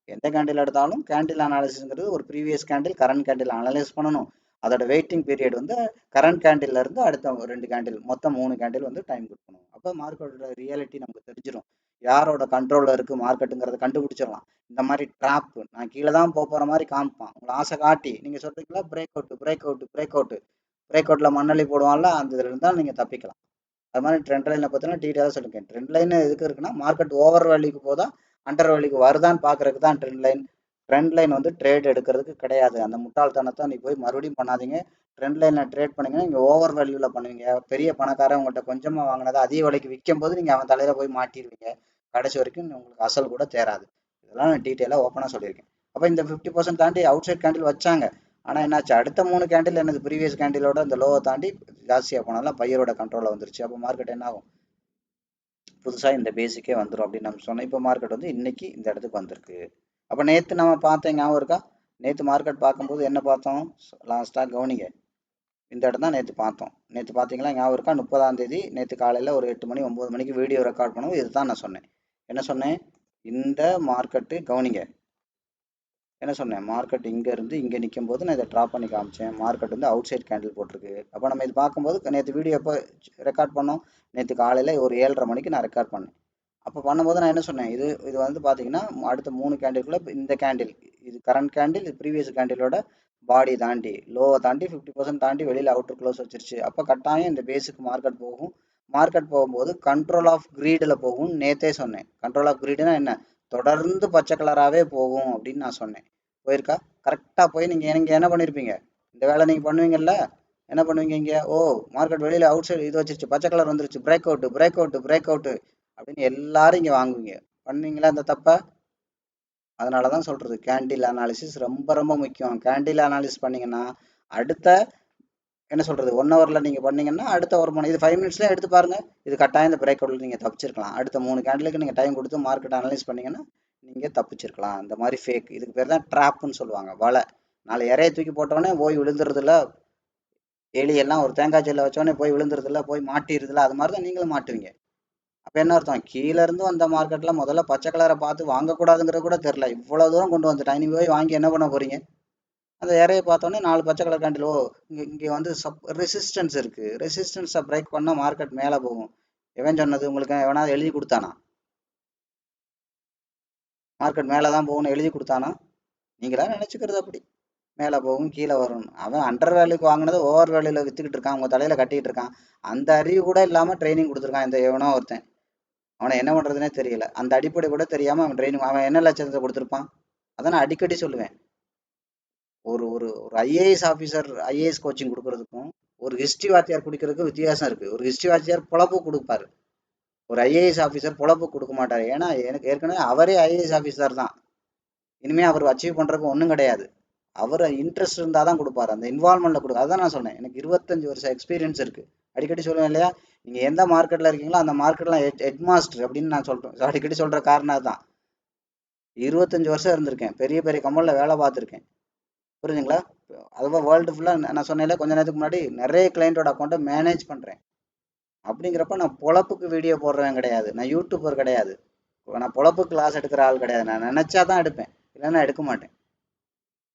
S1: எந்த கேண்டில் எடுத்தாலும் கேண்டில் அனாலிசிஸ்ங்கிறது ஒரு previous candle current candle analyse பண்ணணும். அதோட வெயிட்டிங் பீரியட் வந்து கரண்ட் கேண்டில்ல இருந்து அடுத்த 2 கேண்டில் மொத்தம் 3 கேண்டில் வந்து டைம் கொடுக்கணும். அப்போ மார்க்கெட்டோட ரியாலிட்டி நமக்கு தெரிஞ்சிடும், யாரோட கண்ட்ரோலில் இருக்குது மார்க்கெட்டுங்கிறத கண்டுபிடிச்சிடலாம். இந்த மாதிரி ட்ராப் நான் கீழே தான் போகிற மாதிரி காமிப்பான், உங்களை ஆசை காட்டி நீங்கள் சொல்கிறீங்களா பிரேக் அவுட்டில் மண்ணள்ளி போடுவான்ல, அந்த இதில் இருந்தால் நீங்கள் தப்பிக்கலாம். அது மாதிரி ட்ரெண்ட் லைனை பார்த்தீங்கன்னா டீட்டெயிலாக சொல்லியிருக்கேன். ட்ரெண்ட் லைன் எதுக்கு இருக்குன்னா, மார்க்கெட் ஓவர் வேல்யூக்கு போதா அண்டர் வேல்யூக்கு வருதான்னு பார்க்கறதுக்கு தான் ட்ரெண்ட் லைன். ட்ரெண்ட் லைன் வந்து ட்ரேட் எடுக்கிறதுக்கு கிடையாது. அந்த முட்டாள்தனத்தை நீ போய் மறுபடியும் பண்ணாதீங்க. ட்ரெண்ட் லைனில் ட்ரேட் பண்ணீங்கன்னா நீங்கள் ஓவர் வேல்யூவில் பண்ணுவீங்க. பெரிய பணக்காரன் உங்கள்கிட்ட கொஞ்சமாக வாங்கினதை அதிக விலைக்கு விற்கும் போது நீங்கள் அவன் தலையில் போய் மாட்டிடுவீங்க. கடைசி வரைக்கும் உங்களுக்கு அசல் கூட தேராது. இதெல்லாம் நான் டீட்டெயிலாக ஓப்பனாக சொல்லியிருக்கேன். அப்போ இந்த 50% தாண்டி அவுட் சைட் கேண்டில் வச்சாங்க. ஆனால் என்னாச்சு, அடுத்த 3 கேண்டில் என்னது, ப்ரீவியஸ் கேண்டிலோட இந்த லோவை தாண்டி ஜாஸ்தியாக போனாலும் பையரோட கண்ட்ரோலில் வந்துருச்சு. அப்போ மார்க்கெட் என்ன ஆகும், புதுசாக இந்த பேசிக்கே வந்துடும் அப்படின்னு நம்ம சொன்னோம். இப்போ மார்க்கெட் வந்து இன்னைக்கு இந்த இடத்துக்கு வந்திருக்கு. அப்போ நேற்று நம்ம பார்த்தேன், ஞாபகம் இருக்கா, நேற்று மார்க்கெட் பார்க்கும்போது என்ன பார்த்தோம், லாஸ்ட்டாக கவனிங்க, இந்த இடம் தான் நேற்று பார்த்தோம். நேற்று பார்த்தீங்களா, ஞாபகம் இருக்கா, 30ஆம் தேதி நேற்று காலையில் ஒரு 8 மணி 9 மணிக்கு வீடியோ ரெக்கார்ட் பண்ணுவோம். இதுதான் நான் சொன்னேன். என்ன சொன்னேன், இந்த மார்க்கெட்டு கவனிங்க, என்ன சொன்னேன், மார்க்கெட் இங்கே இருந்து இங்கே நிற்கும் போது நான் இதை ட்ராப் பண்ணி காமிச்சேன். மார்க்கெட் வந்து அவுட் சைட் கேண்டில் போட்டிருக்கு. அப்போ நம்ம இது பார்க்கும்போது நேற்று வீடியோ எப்போ ரெக்கார்ட் பண்ணோம், நேற்று காலையில் ஒரு 7:30 மணிக்கு நான் ரெக்கார்ட் பண்ணேன். அப்போ பண்ணும்போது நான் என்ன சொன்னேன், இது வந்து பார்த்தீங்கன்னா அடுத்த 3 கேண்டிலுக்குள்ள இந்த கேண்டில், இது கரண்ட் கேண்டில், இது ப்ரீவியஸ் கேண்டிலோட பாடி தாண்டி லோவை தாண்டி 50% தாண்டி வெளியில் அவுட்டர் க்ளோஸ் வச்சிருச்சு. அப்போ கட்டாயம் இந்த பேஸுக்கு மார்க்கெட் போகும். மார்க்கெட் போகும்போது கண்ட்ரோல் ஆஃப் க்ரீடில் போகும். நேற்றே சொன்னேன், கண்ட்ரோல் ஆஃப் க்ரீடுனா என்ன, தொடர்ந்து பச்சை கலராகவே போகும் அப்படின்னு நான் சொன்னேன். போயிருக்கா? கரெக்டாக போய் நீங்கள் என்ன பண்ணியிருப்பீங்க, இந்த வேலை நீங்கள் பண்ணுவீங்கல்ல, என்ன பண்ணுவீங்க, இங்கே ஓ மார்க்கெட் வெளியில் அவுட் சைடு இது வச்சிருச்சு, பச்சை கலர் வந்துருச்சு, பிரேக் அவுட்டு அப்படின்னு எல்லாரும் இங்கே வாங்குவீங்க. பண்ணுவீங்களா அந்த தப்பை? அதனால தான் சொல்கிறது, கேண்டில் அனாலிசிஸ் ரொம்ப ரொம்ப முக்கியம். கேண்டில் அனாலிசிஸ் பண்ணிங்கன்னா அடுத்த என்ன சொல்கிறது 1 ஹவரில் நீங்கள் பண்ணீங்கன்னா அடுத்த ஒரு மணி, இது 5 மினிட்ஸ்லேயே எடுத்து பாருங்கள், இது கட்டாயம் இந்த பிரேக் அவுட்டில் நீங்கள் தப்பிச்சிருக்கலாம். அடுத்த 3 கேண்டிலுக்கு நீங்கள் டைம் கொடுத்து மார்க்கெட் அனலைஸ் பண்ணிங்கன்னா நீங்கள் தப்பிச்சிருக்கலாம். இந்த மாதிரி ஃபேக், இதுக்கு பேர் தான் ட்ராப்புன்னு சொல்லுவாங்க, வலை. 4 இறையை தூக்கி போட்டோடனே போய் விழுந்துருதுல, எலியெல்லாம் ஒரு தேங்காய் ஜெல்லை வச்சோடனே போய் விழுந்துருதுல, போய் மாட்டிடுதுல, அது மாதிரி தான் நீங்களும் மாட்டுவீங்க. அப்போ என்ன அர்த்தம், கீழே இருந்து வந்த மார்க்கெட்டில் முதல்ல பச்சை கலரை பார்த்து வாங்கக்கூடாதுங்கிறது கூட தெரில, இவ்வளோ தூரம் கொண்டு வந்துட்டேன், நீ போய் வாங்கி என்ன பண்ண போகிறீங்க. அந்த இறையை பார்த்தோன்னே 4 பச்சை கலர் கேண்டில், ஓ இங்கே வந்து ரெசிஸ்டன்ஸ் இருக்குது, ரெசிஸ்டன்ஸை பிரேக் பண்ணால் மார்க்கெட் மேலே போகும். எவன் சொன்னது உங்களுக்கு, எவனாவது எழுதி கொடுத்தானா, மார்க்கெட் மேலே தான் போகணும்னு எழுதி கொடுத்தானா? நீங்களா நினைச்சுக்கிறது அப்படி. மேலே போகும் கீழே வரும். அவன் அண்டர் வேல்யூக்கு வாங்கினதை ஓவர் வேல்யூல வித்துக்கிட்டு இருக்கான், உங்க தலையில கட்டிட்டு இருக்கான். அந்த அறிவு கூட இல்லாம ட்ரைனிங் கொடுத்துருக்கான் இந்த எவனோ ஒருத்தன். அவனை என்ன பண்றதுனே தெரியல. அந்த அடிப்படை கூட தெரியாம அவன் ட்ரைனிங், அவன் என்ன லட்சத்தை கொடுத்துருப்பான். அதான் நான் அடிக்கடி சொல்லுவேன். ஒரு ஒரு ஒரு ஐஏஎஸ் ஆஃபீஸர் ஐஏஎஸ் கோச்சிங் கொடுக்கறதுக்கும் ஒரு ஹிஸ்டரி வாத்தியார் குடிக்கிறதுக்கும் வித்தியாசம் இருக்கு. ஒரு ஹிஸ்டரி வாத்தியார் பொழப்பு கொடுப்பாரு, ஒரு ஐஏஎஸ் ஆஃபீஸர் பொழப்பு கொடுக்க மாட்டாரு. ஏன்னா எனக்கு ஏற்கனவே அவரே ஐஏஎஸ் ஆஃபீஸர் தான். இனிமே அவர் அச்சீவ் பண்றதுக்கு ஒன்றும் கிடையாது. அவர் இன்ட்ரெஸ்ட் இருந்தால் தான் கொடுப்பாரு, அந்த இன்வால்மெண்ட்ல கொடுக்க. அதான் நான் சொன்னேன், எனக்கு 25 வருஷம் எக்ஸ்பீரியன்ஸ் இருக்கு. அடிக்கடி சொல்லுவேன் இல்லையா, நீங்க எந்த மார்க்கெட்ல இருக்கீங்களோ அந்த மார்க்கெட்ல ஹெட் மாஸ்டர் அப்படின்னு நான் சொல்றேன். அடிக்கடி சொல்ற காரணம் தான். 25 வருஷம் இருந்திருக்கேன், பெரிய பெரிய கம்பெனில வேலை பார்த்துருக்கேன். புரியுதுங்களா? அதுவும் வேர்ல்டு ஃபுல்லா நான் சொன்னேன்ல கொஞ்ச நேரத்துக்கு முன்னாடி, நிறைய கிளைண்டோட அக்கௌண்ட்டை மேனேஜ் பண்றேன். அப்படிங்கிறப்ப நான் பொழப்புக்கு வீடியோ போடுறவன் கிடையாது, நான் யூடியூபர் கிடையாது, நான் பொழப்புக்கு கிளாஸ் எடுக்கிற ஆள் கிடையாது. நான் நினைச்சாதான் எடுப்பேன், இல்லைன்னா எடுக்க மாட்டேன்.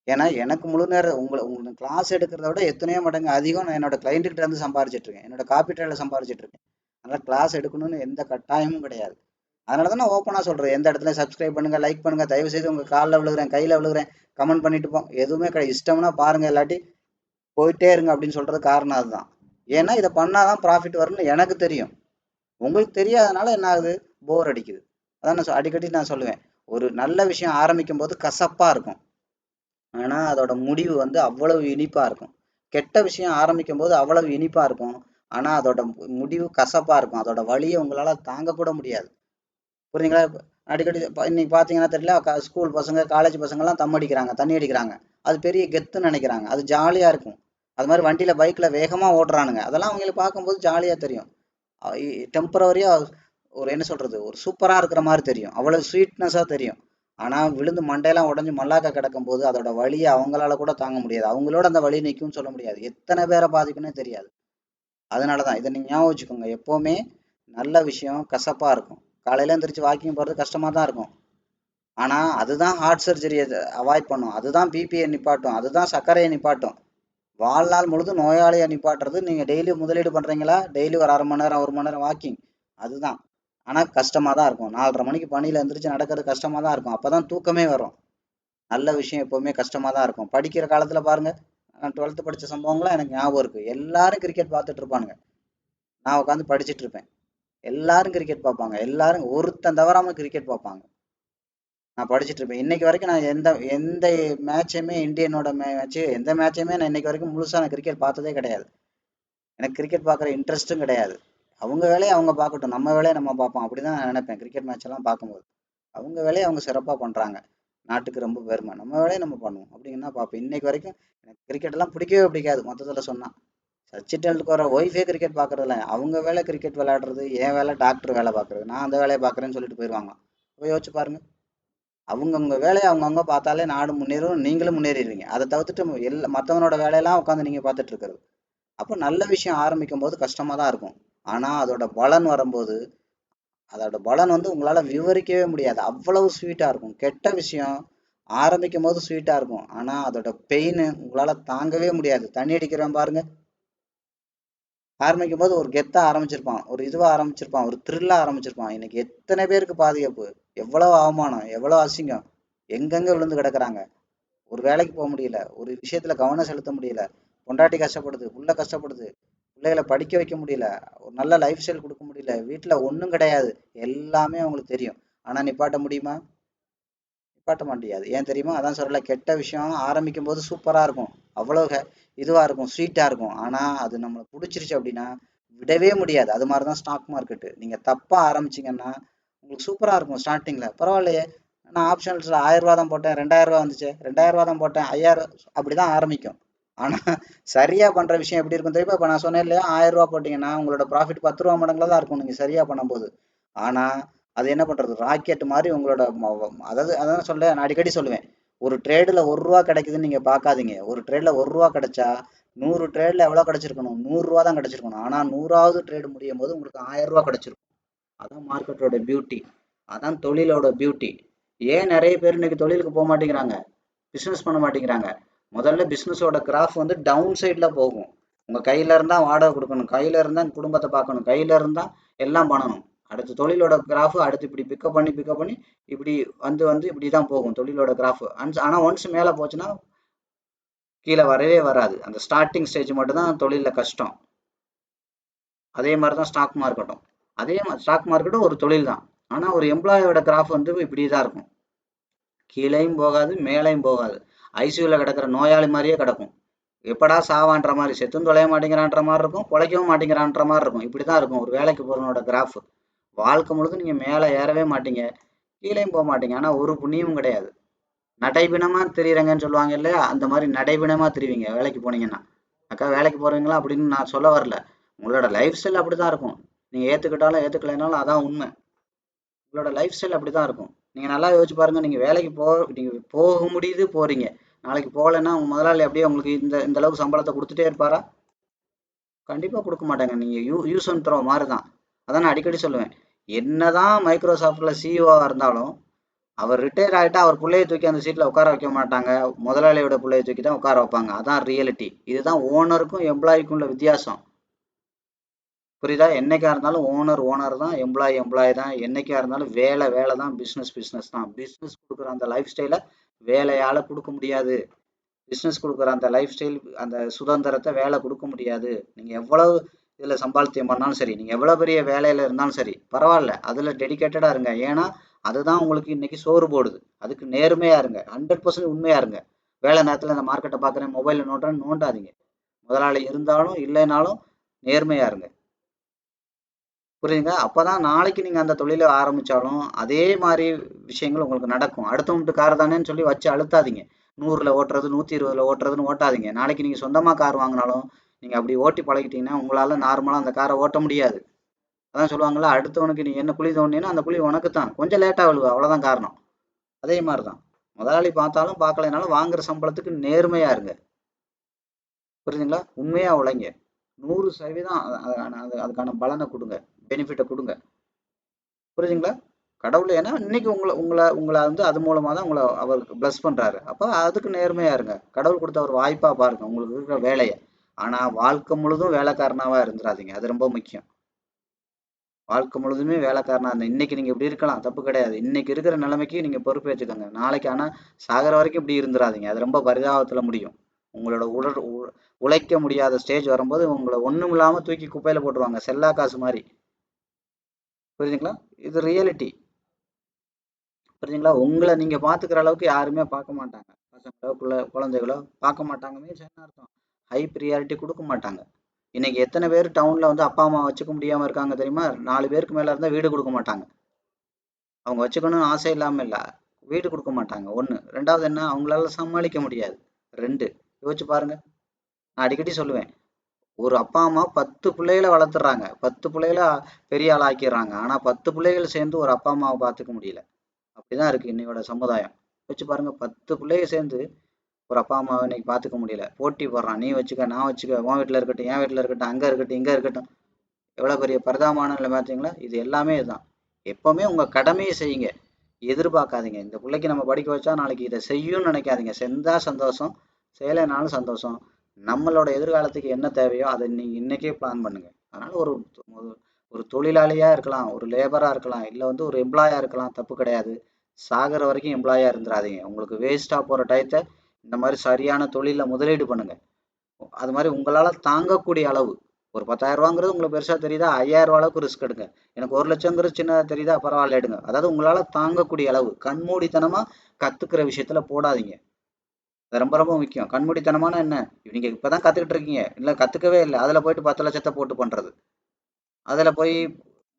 S1: ஏன்னா எனக்கு முழு நேரம் உங்களுக்கு கிளாஸ் எடுக்கிறத விட எத்தனையோ மடங்கு அதிகம் நான் என்னோட கிளைண்ட்டுகிட்ட இருந்து சம்பாரிச்சிட்டு இருக்கேன், என்னோட காப்பிட்டலில் சம்பாரிச்சிட்டு இருக்கேன். அதனால கிளாஸ் எடுக்கணும்னு எந்த கட்டாயமும் கிடையாது. அதனால தான் நான் ஓப்பனாக சொல்கிறேன், எந்த இடத்துல சப்ஸ்கிரைப் பண்ணுங்க, லைக் பண்ணுங்க, தயவு செய்து உங்கள் காலில் விழுகிறேன், கையில் விழுகிறேன், கமெண்ட் பண்ணிட்டு போங்க, எதுவுமே கிடையாது. இஷ்டம்னா பாருங்க, இல்லாட்டி போயிட்டே இருங்க அப்படின்னு சொல்றது காரணம் அதுதான். ஏன்னா இதை பண்ணாதான் ப்ராஃபிட் வரும்னு எனக்கு தெரியும். உங்களுக்கு தெரியாதனால என்ன ஆகுது, போர் அடிக்குது. அதான் நான் அடிக்கடி நான் சொல்லுவேன், ஒரு நல்ல விஷயம் ஆரம்பிக்கும் போது கசப்பா இருக்கும், ஆனா அதோட முடிவு வந்து அவ்வளவு இனிப்பா இருக்கும். கெட்ட விஷயம் ஆரம்பிக்கும் போது அவ்வளவு இனிப்பா இருக்கும், ஆனா அதோட முடிவு கசப்பா இருக்கும். அதோட வலியை உங்களால தாங்க கூட முடியாது. புரியுதுங்களா? அடிக்கடி இன்னைக்கு பாத்தீங்கன்னா தெரியல, ஸ்கூல் பசங்க காலேஜ் பசங்க எல்லாம் தம் அடிக்கிறாங்க, தண்ணி அடிக்கிறாங்க. அது பெரிய கெத்துன்னு நினைக்கிறாங்க, அது ஜாலியா இருக்கும். அது மாதிரி வண்டியில பைக்ல வேகமா ஓட்டுறானுங்க, அதெல்லாம் அவங்களுக்கு பார்க்கும்போது ஜாலியா தெரியும். டெம்பரவரியா ஒரு என்ன சொல்றது, ஒரு சூப்பரா இருக்கிற மாதிரி தெரியும், அவ்வளவு ஸ்வீட்னஸா தெரியும். ஆனா விழுந்து மண்டையெல்லாம் உடஞ்சு மல்லாக்க கிடக்கும் போது அதோட வலியை அவங்களால கூட தாங்க முடியாது. அவங்களோட அந்த வலி நிற்கும்னு சொல்ல முடியாது, எத்தனை பேரை பாதிக்குன்னே தெரியாது. அதனாலதான் இதை நீங்க ஞாபகம் வச்சுக்கோங்க, எப்பவுமே நல்ல விஷயம் கசப்பா இருக்கும். காலையில எந்திரிச்சு வாக்கிங் போறது கஷ்டமா தான் இருக்கும், ஆனா அதுதான் ஹார்ட் சர்ஜரியை அவாய்ட் பண்ணும், அதுதான் பிபியை நிப்பாட்டும், அதுதான் சர்க்கரையை நிப்பாட்டும். வாழ்நாள் முழுதும் நோயாளியை நிப்பாட்டுறது நீங்க டெய்லி முதலீடு பண்றீங்களா, டெய்லி ஒரு அரை மணி நேரம் 1 மணி நேரம் வாக்கிங், அதுதான். ஆனா கஷ்டமா தான் இருக்கும், 4:30 மணிக்கு பணியில எந்திரிச்சு நடக்கிறது கஷ்டமா தான் இருக்கும், அப்பதான் தூக்கமே வரும். நல்ல விஷயம் எப்பவுமே கஷ்டமா தான் இருக்கும். படிக்கிற காலத்துல பாருங்க, நான் 12th படிச்ச சம்பவங்கள்லாம் எனக்கு ஞாபகம் இருக்கு. எல்லாரும் கிரிக்கெட் பார்த்துட்டு இருப்பானுங்க, நான் உட்காந்து படிச்சுட்டு இருப்பேன். எல்லாரும் கிரிக்கெட் பார்ப்பாங்க, எல்லாரும் ஒருத்தன் தவறாம கிரிக்கெட் பார்ப்பாங்க. நான் படிச்சுட்டு இருப்பேன். இன்னைக்கு வரைக்கும் நான் எந்த எந்த மேட்சுமே, இந்தியனோட மேட்ச் எந்த மேட்சுமே நான் இன்னைக்கு வரைக்கும் முழுசா நான் கிரிக்கெட் பார்த்ததே கிடையாது. எனக்கு கிரிக்கெட் பார்க்குற இன்ட்ரெஸ்ட்டும் கிடையாது. அவங்க வேலையை அவங்க பார்க்கட்டும், நம்ம வேலையை நம்ம பார்ப்போம், அப்படிதான் நான் நினைப்பேன். கிரிக்கெட் மேட்ச் எல்லாம் பார்க்கும்போது அவங்க வேலையை அவங்க சிறப்பாக பண்றாங்க, நாட்டுக்கு ரொம்ப பெருமை, நம்ம வேலையை நம்ம பண்ணுவோம் அப்படின்னு தான் பார்ப்பேன். இன்னைக்கு வரைக்கும் எனக்கு கிரிக்கெட் எல்லாம் பிடிக்கவே பிடிக்காது மொத்தத்தில் சொன்னா. சச்சின் டெண்டுல்கர் ஒய்ஃபே கிரிக்கெட் பார்க்கறதில்ல, அவங்க வேலை கிரிக்கெட் விளையாடுறது, என் வேலை டாக்டர் வேலை பார்க்கறது, நான் அந்த வேலையை பார்க்குறேன்னு சொல்லிட்டு போயிடுவாங்க. போய் யோசிச்சு பாருங்க, அவங்கவுங்க வேலையை அவங்கவுங்க பார்த்தாலே நாடு முன்னேறும், நீங்களும் முன்னேறிடுவீங்க. அதை தவிர்த்துட்டு மற்றவனோட வேலையெல்லாம் உட்காந்து நீங்க பார்த்துட்டு இருக்கிறது. அப்போ நல்ல விஷயம் ஆரம்பிக்கும் போது கஷ்டமா தான் இருக்கும், ஆனா அதோட பலன் வரும்போது, அதோட பலன் வந்து உங்களால விவரிக்கவே முடியாது, அவ்வளவு ஸ்வீட்டா இருக்கும். கெட்ட விஷயம் ஆரம்பிக்கும் போது ஸ்வீட்டா இருக்கும், ஆனா அதோட பெயின் உங்களால தாங்கவே முடியாது. தண்ணி அடிக்கிறவன் பாருங்க, ஆரம்பிக்கும் போது ஒரு கெத்தா ஆரம்பிச்சிருப்பான், ஒரு இதுவா ஆரம்பிச்சிருப்பான், ஒரு த்ரில்லா ஆரம்பிச்சிருப்பான். இன்னைக்கு எத்தனை பேருக்கு பாதிப்பு, எவ்வளவு அவமானம், எவ்வளவு அசிங்கம், எங்கெங்க விழுந்து கிடக்குறாங்க. ஒரு வேலைக்கு போக முடியல, ஒரு விஷயத்துல கவனம் செலுத்த முடியல, பொண்டாட்டி கஷ்டப்படுது, புள்ள கஷ்டப்படுது, பிள்ளைகளை படிக்க வைக்க முடியல, ஒரு நல்ல லைஃப் ஸ்டைல் கொடுக்க முடியல, வீட்டுல ஒண்ணும் கிடையாது, எல்லாமே அவங்களுக்கு தெரியும். ஆனா நிப்பாட்ட முடியுமா? நிப்பாட்ட முடியாது. ஏன் தெரியுமா? அதான் சொல்லல, கெட்ட விஷயம் ஆரம்பிக்கும் போது சூப்பரா இருக்கும், அவ்வளவு இதுவா இருக்கும், ஸ்வீட்டா இருக்கும். ஆனா அது நம்மளை பிடிச்சிருச்சு அப்படின்னா விடவே முடியாது. அது மாதிரிதான் ஸ்டாக் மார்க்கெட்டு. நீங்க தப்பா ஆரம்பிச்சீங்கன்னா உங்களுக்கு சூப்பரா இருக்கும் ஸ்டார்டிங்ல, பரவாயில்லையே, நான் ஆப்ஷன்ஸ்ல 1000 ரூபா தான் போட்டேன், 2000 ரூபா வந்துச்சு, 2000 ரூபா தான் போட்டேன், 5000, அப்படிதான் ஆரம்பிக்கும். ஆனா சரியா பண்ற விஷயம் எப்படி இருக்கும் தெரியுமா? இப்ப நான் சொன்னேன் இல்லையா, 1000 ரூபா போட்டீங்கன்னா உங்களோட ப்ராஃபிட் 10 ரூபா மடங்குல தான் இருக்கும் நீங்க சரியா பண்ணும்போது. ஆனா அது என்ன பண்றது, ராக்கெட் மாதிரி உங்களோட அதாவது அதான் சொல்ல, நான் அடிக்கடி சொல்லுவேன், ஒரு ட்ரேடுல 1 ரூபா கிடைக்குதுன்னு நீங்க பார்க்காதீங்க. ஒரு ட்ரேட்ல 1 ரூபா கிடைச்சா 100 ட்ரேட்ல எவ்வளவு கிடைச்சிருக்கணும், 100 ரூபா தான் கிடைச்சிருக்கணும். ஆனா 100வது ட்ரேடு முடியும் போது உங்களுக்கு 1000 ரூபா கிடைச்சிருக்கும். அதான் மார்க்கெட்டோட பியூட்டி, அதான் தொழிலோட பியூட்டி. ஏன் நிறைய பேர் இன்னைக்கு தொழிலுக்கு போக மாட்டேங்கிறாங்க, பிசினஸ் பண்ண மாட்டேங்கிறாங்க? முதல்ல பிசினஸோட கிராஃப் வந்து டவுன் சைட்ல போகும். உங்க கையில இருந்தா வாடகை கொடுக்கணும், கையில இருந்தா குடும்பத்தை பார்க்கணும், கையில இருந்தா எல்லாம் பண்ணணும். அடுத்த தொழிலோட கிராஃப் அடுத்து இப்படி பிக்கப் பண்ணி இப்படி வந்து இப்படி தான் போகும் தொழிலோட கிராஃப். ஆனால் ஒன்ஸ் மேலே போச்சுன்னா கீழே வரவே வராது. அந்த ஸ்டார்டிங் ஸ்டேஜ் மட்டும் தான் தொழிலில் கஷ்டம். அதே மாதிரி தான் ஸ்டாக் மார்க்கெட்டும். அதே மாதிரி ஸ்டாக் மார்க்கெட்டும் ஒரு தொழில் தான். ஆனால் ஒரு எம்ப்ளாயோட கிராஃப் வந்து இப்படி தான் இருக்கும். கீழேயும் போகாது மேலேயும் போகாது. ஐசியூவில் கிடக்கிற நோயாளி மாதிரியே கிடக்கும். எப்படா சாவான்ற மாதிரி, செத்தும் தொலைய மாட்டேங்கிறான்ற மாதிரி இருக்கும், பொழைக்கவும் மாட்டேங்கிறான்ற மாதிரி இருக்கும். இப்படி தான் இருக்கும் ஒரு வேலைக்கு போகிறவனோட கிராஃப். வாழ்க்கை முழுதும் நீங்கள் மேலே ஏறவே மாட்டீங்க, கீழேயும் போக மாட்டீங்க. ஆனால் ஒரு புண்ணியமும் கிடையாது. நடைபிணமாக தெரியுறங்கன்னு சொல்லுவாங்க இல்லையா, அந்த மாதிரி நடைபிணமாக தெரிவிங்க வேலைக்கு போனீங்கன்னா. அக்கா வேலைக்கு போகிறீங்களா அப்படின்னு நான் சொல்ல வரல. உங்களோட லைஃப் ஸ்டைல் அப்படி தான் இருக்கும். நீங்கள் ஏற்றுக்கிட்டாலும் ஏற்றுக்கலைனாலும் அதான் உண்மை. உங்களோட லைஃப் ஸ்டைல் அப்படி தான் இருக்கும். நீங்கள் நல்லா யோசிச்சு பாருங்கள். நீங்கள் வேலைக்கு நீங்கள் போக முடியுது போகிறீங்க, நாளைக்கு போகலைன்னா உங்கள் முதலாளி அப்படியே உங்களுக்கு இந்த அளவுக்கு சம்பளத்தை கொடுத்துட்டே இருப்பாரா? கண்டிப்பாக கொடுக்க மாட்டாங்க. நீங்கள் யூஸ் அண்ட் த்ரோ மாதிரி தான். அதான் நான் அடிக்கடி சொல்லுவேன், என்னதான் மைக்ரோசாஃப்டில் சிஇஓவாக இருந்தாலும் அவர் ரிட்டையர் ஆகிட்டா அவர் பிள்ளையை தூக்கி அந்த சீட்டில் உட்கார வைக்க மாட்டாங்க, முதலாளியோட பிள்ளையை தூக்கி தான் உட்கார வைப்பாங்க. அதான் ரியாலிட்டி. இதுதான் ஓனருக்கும் எம்ப்ளாய்க்கும் உள்ள வித்தியாசம். புரியுதா? என்னைக்கா இருந்தாலும் ஓனர் தான், எம்ப்ளாயி தான். என்னைக்கா இருந்தாலும் வேலை தான், பிஸ்னஸ் தான். பிஸ்னஸ் கொடுக்குற அந்த லைஃப் ஸ்டைலை வேலையால் கொடுக்க முடியாது. பிஸ்னஸ் கொடுக்குற அந்த லைஃப் ஸ்டைல், அந்த சுதந்திரத்தை வேலை கொடுக்க முடியாது. நீங்கள் எவ்வளவு இதில் சம்பாத்தியம் பண்ணாலும் சரி, நீங்கள் எவ்வளோ பெரிய வேலையில் இருந்தாலும் சரி பரவாயில்ல, அதில் டெடிக்கேட்டடாக இருங்க. ஏன்னா அதுதான் உங்களுக்கு இன்னைக்கு சோறு போடுது. அதுக்கு நேர்மையாக இருங்க, 100% உண்மையாக இருங்க. வேலை நேரத்தில் இந்த மார்க்கெட்டை பார்க்குறேன், மொபைலில் நோண்டாதீங்க. முதலாளி இருந்தாலும் இல்லைனாலும் நேர்மையாக இருங்க. புரியுதுங்க? அப்பதான் நாளைக்கு நீங்க அந்த தொழிலை ஆரம்பிச்சாலும் அதே மாதிரி விஷயங்கள் உங்களுக்கு நடக்கும். அடுத்தவங்க கார் தானேன்னு சொல்லி வச்சு அழுத்தாதீங்க. 100ல ஓட்டுறது 120ல ஓட்டுறதுன்னு ஓட்டாதீங்க. நாளைக்கு நீங்க சொந்தமா கார் வாங்கினாலும் நீங்க அப்படி ஓட்டி பழகிட்டீங்கன்னா உங்களால நார்மலா அந்த காரை ஓட்ட முடியாது. அதான் சொல்லுவாங்கல்ல, அடுத்தவனுக்கு நீ என்ன குழி தோண்டினா அந்த குழி உனக்கு தான், கொஞ்சம் லேட்டா விழுவ, அவ்வளவுதான் காரணம். அதே மாதிரிதான் முதலாளி பார்த்தாலும் பார்க்கலைனாலும் வாங்குற சம்பளத்துக்கு நேர்மையா இருங்க. புரியுதுங்களா? உண்மையா உழைங்க. 100% அதுக்கான பலனை கொடுங்க, பெனிஃபிட்டை கொடுங்க. புரியுதுங்களா? கடவுள் ஏன்னா இன்னைக்கு உங்களை உங்களை உங்களை வந்து அது மூலமா தான் உங்களை அவருக்கு பிளஸ் பண்றாரு. அப்போ அதுக்கு நேர்மையா இருங்க. கடவுள் கொடுத்த ஒரு வாய்ப்பா பாருங்க உங்களுக்கு இருக்கிற வேலையை. ஆனா வாழ்க்கை முழுதும் வேலைக்காரனாவா இருந்துடாதீங்க. அது ரொம்ப முக்கியம். வாழ்க்கை முழுதுமே வேலைக்காரனா இருந்த இன்னைக்கு நீங்க இப்படி இருக்கலாம், தப்பு கிடையாது. இன்னைக்கு இருக்கிற நிலைமைக்கு நீங்க பொறுப்பேற்றுக்கோங்க. நாளைக்கு ஆனா சாகிற வரைக்கும் இப்படி இருந்துடாதீங்க. அது ரொம்ப பரிதாபத்துல முடியும். உங்களோட உழைக்க முடியாத ஸ்டேஜ் வரும்போது உங்களை ஒண்ணும் இல்லாம தூக்கி குப்பையில போட்டுருவாங்க, செல்லா காசு மாதிரி. புரியுதுங்களா? இது ரியாலிட்டி. புரியுதுங்களா? உங்களை நீங்க பாத்துக்கிற அளவுக்கு யாருமே பார்க்க மாட்டாங்க. பசங்களோ குழந்தைகளோ பார்க்க மாட்டாங்க. மீன்ஸ் என்ன அர்த்தம்? ஹை ப்ரியாரிட்டி கொடுக்க மாட்டாங்க. இன்னைக்கு எத்தனை பேர் டவுன்ல வந்து அப்பா அம்மா வச்சுக்க முடியாம இருக்காங்க தெரியுமா? 4 பேருக்கு மேல இருந்தா வீடு கொடுக்க மாட்டாங்க. அவங்க வச்சுக்கணும்னு ஆசை இல்லாம இல்ல, வீடு கொடுக்க மாட்டாங்க. 1. 2வது என்ன, அவங்களால சமாளிக்க முடியாது. 2. யோசிச்சு பாருங்க. நான் அடிக்கடி சொல்லுவேன், ஒரு அப்பா அம்மா 10 பிள்ளைகளை வளர்த்துறாங்க, 10 பிள்ளைகளை பெரிய ஆள் ஆக்கிடுறாங்க. ஆனா 10 பிள்ளைகள் சேர்ந்து ஒரு அப்பா அம்மாவை பார்த்துக்க முடியல. அப்படிதான் இருக்கு இன்னையோட சமுதாயம். வச்சு பாருங்க, 10 பிள்ளைய சேர்ந்து ஒரு அப்பா அம்மாவை இன்னைக்கு பார்த்துக்க முடியல. போட்டி போடுறான், நீ வச்சுக்க நான் வச்சுக்க, உன் வீட்டில் இருக்கட்டும் என் வீட்டில் இருக்கட்டும், அங்கே இருக்கட்டும் இங்கே இருக்கட்டும். எவ்வளோ பெரிய பரிதாபமான நிலை பார்த்தீங்களா? இது எல்லாமே இதுதான். எப்பவுமே உங்க கடமையை செய்யுங்க, எதிர்பார்க்காதீங்க. இந்த பிள்ளைக்கு நம்ம படிக்க வச்சா நாளைக்கு இதை செய்யும்னு நினைக்காதீங்க. செஞ்சா சந்தோஷம், செய்யலைனாலும் சந்தோஷம். நம்மளோட எதிர்காலத்துக்கு என்ன தேவையோ அதை நீங்க இன்னைக்கே பிளான் பண்ணுங்க. அதனால ஒரு ஒரு தொழிலாளியா இருக்கலாம், ஒரு லேபரா இருக்கலாம், இல்லை வந்து ஒரு எம்ப்ளாயா இருக்கலாம், தப்பு கிடையாது. சாகிற வரைக்கும் எம்ப்ளாயா இருந்துடாதீங்க. உங்களுக்கு வேஸ்டா போற டயத்தை இந்த மாதிரி சரியான தொழில முதலீடு பண்ணுங்க. அது மாதிரி உங்களால தாங்கக்கூடிய அளவு, ஒரு 10,000 ரூபாங்கிறது உங்களுக்கு பெருசா தெரியுதா, 5,000 ரூபா அளவுக்கு ரிஸ்க் எடுங்க. எனக்கு 1,00,000ங்கிறது சின்னதா தெரியுதா, பரவாயில்ல எடுங்க. அதாவது உங்களால தாங்கக்கூடிய அளவு. கண்மூடித்தனமா கத்துக்கிற விஷயத்துல போடாதீங்க. அது ரொம்ப ரொம்ப முக்கியம். கண்மூடித்தனமான என்ன, நீங்க இப்பதான் கத்துக்கிட்டு இருக்கீங்க, இல்ல கத்துக்கவே இல்லை, அதுல போயிட்டு 10 லட்சத்தை போட்டு பண்றது, அதுல போய்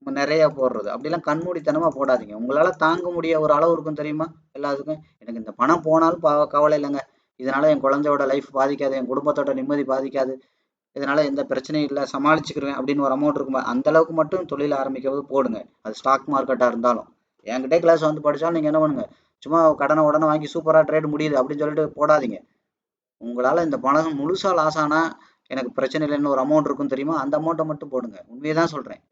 S1: நிறைய போடுறது, அப்படிலாம் கண்மூடித்தனமா போடாதீங்க. உங்களால தாங்க முடிய ஒரு அளவு இருக்கும் தெரியுமா எல்லாத்துக்கும். எனக்கு இந்த பணம் போனாலும் கவலை இல்லைங்க, இதனால என் குழந்தையோட லைஃப் பாதிக்காது, என் குடும்பத்தோட நிம்மதி பாதிக்காது, இதனால எந்த பிரச்சனையும் இல்லை, சமாளிச்சுக்கிருவேன் அப்படின்னு ஒரு அமௌண்ட் இருக்கும். அந்த அளவுக்கு மட்டும் தொழில் ஆரம்பிக்கிறது போடுங்க. அது ஸ்டாக் மார்க்கெட்டா இருந்தாலும். என்கிட்டே கிளாஸ் வந்து படிச்சாலும் நீங்க என்ன பண்ணுங்க, சும்மா கடனை உடனே வாங்கி சூப்பரா ட்ரேட் முடியுது அப்படின்னு சொல்லிட்டு போடாதீங்க. உங்களால இந்த பணம் முழுசா லாஸ் ஆனா எனக்கு பிரச்சனை இல்லைன்னு ஒரு அமௌண்ட் இருக்கும் தெரியுமா, அந்த அமௌண்ட்டை மட்டும் போடுங்க. உண்மையை தான் சொல்றேன்.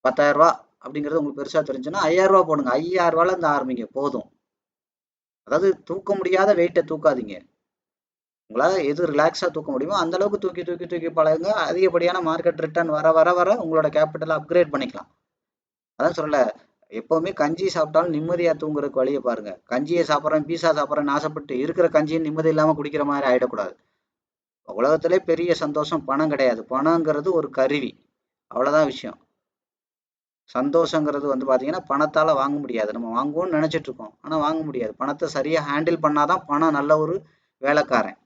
S1: 10,000 ரூபா அப்படிங்கிறது உங்களுக்கு பெருசா தெரிஞ்சுன்னா 5,000 ரூபா போடுங்க. 5,000 ரூபால இருந்து ஆரம்பிங்க போதும். அதாவது தூக்க முடியாத வெயிட்டை தூக்காதீங்க. உங்களால எது ரிலாக்ஸா தூக்க முடியுமோ அந்த அளவுக்கு தூக்கி தூக்கி தூக்கி பழகுங்க. அதிகப்படியான மார்க்கெட் ரிட்டர்ன் வர வர வர உங்களோட கேபிட்டலை அப்கிரேட் பண்ணிக்கலாம். அதான் சொல்லல, எப்பவுமே கஞ்சி சாப்பிட்டாலும் நிம்மதியா தூங்குறதுக்கு வழியை பாருங்க. கஞ்சியை சாப்பிட்றேன், பீஸா சாப்பிட்றேன்னு ஆசைப்பட்டு இருக்கிற கஞ்சியை நிம்மதி இல்லாம குடிக்கிற மாதிரி ஆயிடக்கூடாது. உலகத்திலே பெரிய சந்தோஷம் பணம் கிடையாது. பணங்கிறது ஒரு கருவி, அவ்வளவுதான் விஷயம். சந்தோஷங்கிறது வந்து பாத்தீங்கன்னா பணத்தால வாங்க முடியாது. நம்ம வாங்குவோம்னு நினைச்சிட்டு இருக்கோம், ஆனா வாங்க முடியாது. பணத்தை சரியா ஹேண்டில் பண்ணாதான் பணம் நல்ல ஒரு வேலைக்காரன்.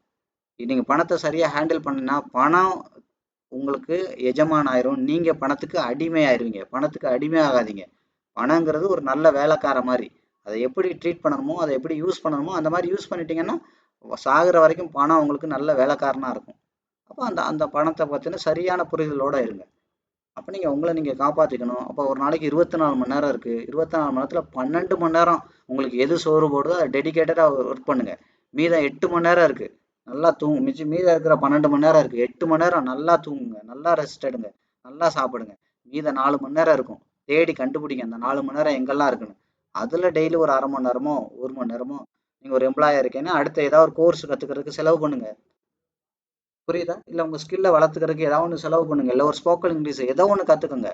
S1: நீங்க பணத்தை சரியா ஹேண்டில் பண்ணினா பணம் உங்களுக்கு எஜமான் ஆயிரும். நீங்க பணத்துக்கு அடிமை ஆயிருவீங்க. பணத்துக்கு அடிமை ஆகாதீங்க. பணங்கிறது ஒரு நல்ல வேலைக்கார மாதிரி. அதை எப்படி ட்ரீட் பண்ணணுமோ, அதை எப்படி யூஸ் பண்ணணுமோ அந்த மாதிரி யூஸ் பண்ணிட்டீங்கன்னா சாகுற வரைக்கும் பணம் உங்களுக்கு நல்ல வேலைக்காரனா இருக்கும். அப்போ அந்த அந்த பணத்தை பத்தின சரியான புரிதலோட இருங்க. அப்போ நீங்கள் உங்களை நீங்கள் காப்பாற்றிக்கணும். அப்போ ஒரு நாளைக்கு 24 மணி நேரம் இருக்குது. 24 மணி நேரத்தில் 12 மணி நேரம் உங்களுக்கு எது சோறு போடுதோ அதை டெடிக்கேட்டடாக ஒர்க் பண்ணுங்க. மீதம் 8 மணி நேரம் இருக்குது, நல்லா தூங்கு. மீதம் இருக்கிற 12 மணி நேரம் இருக்குது, 8 மணி நேரம் நல்லா தூங்குங்க, நல்லா ரெஸ்ட் எடுங்க, நல்லா சாப்பிடுங்க. மீதம் 4 மணி நேரம் இருக்கும், தேடி கண்டுபிடிங்க அந்த 4 மணி நேரம் எங்கெல்லாம் இருக்குன்னு. அதில் டெய்லி ஒரு அரை மணி நேரமோ 1 மணி நேரமோ நீங்கள் ஒரு எம்ப்ளாயர் இருக்கீங்கன்னா அடுத்த ஏதாவது ஒரு கோர்ஸ் கற்றுக்கிறதுக்கு செலவு பண்ணுங்க. புரியுதா? இல்லை உங்கள் ஸ்கில்லை வளர்த்துக்கிறதுக்கு ஏதாவது ஒன்று செலவு பண்ணுங்க. இல்லை ஒரு ஸ்போக்கன் இங்கிலீஷ் ஏதோ ஒன்று கற்றுக்குங்க.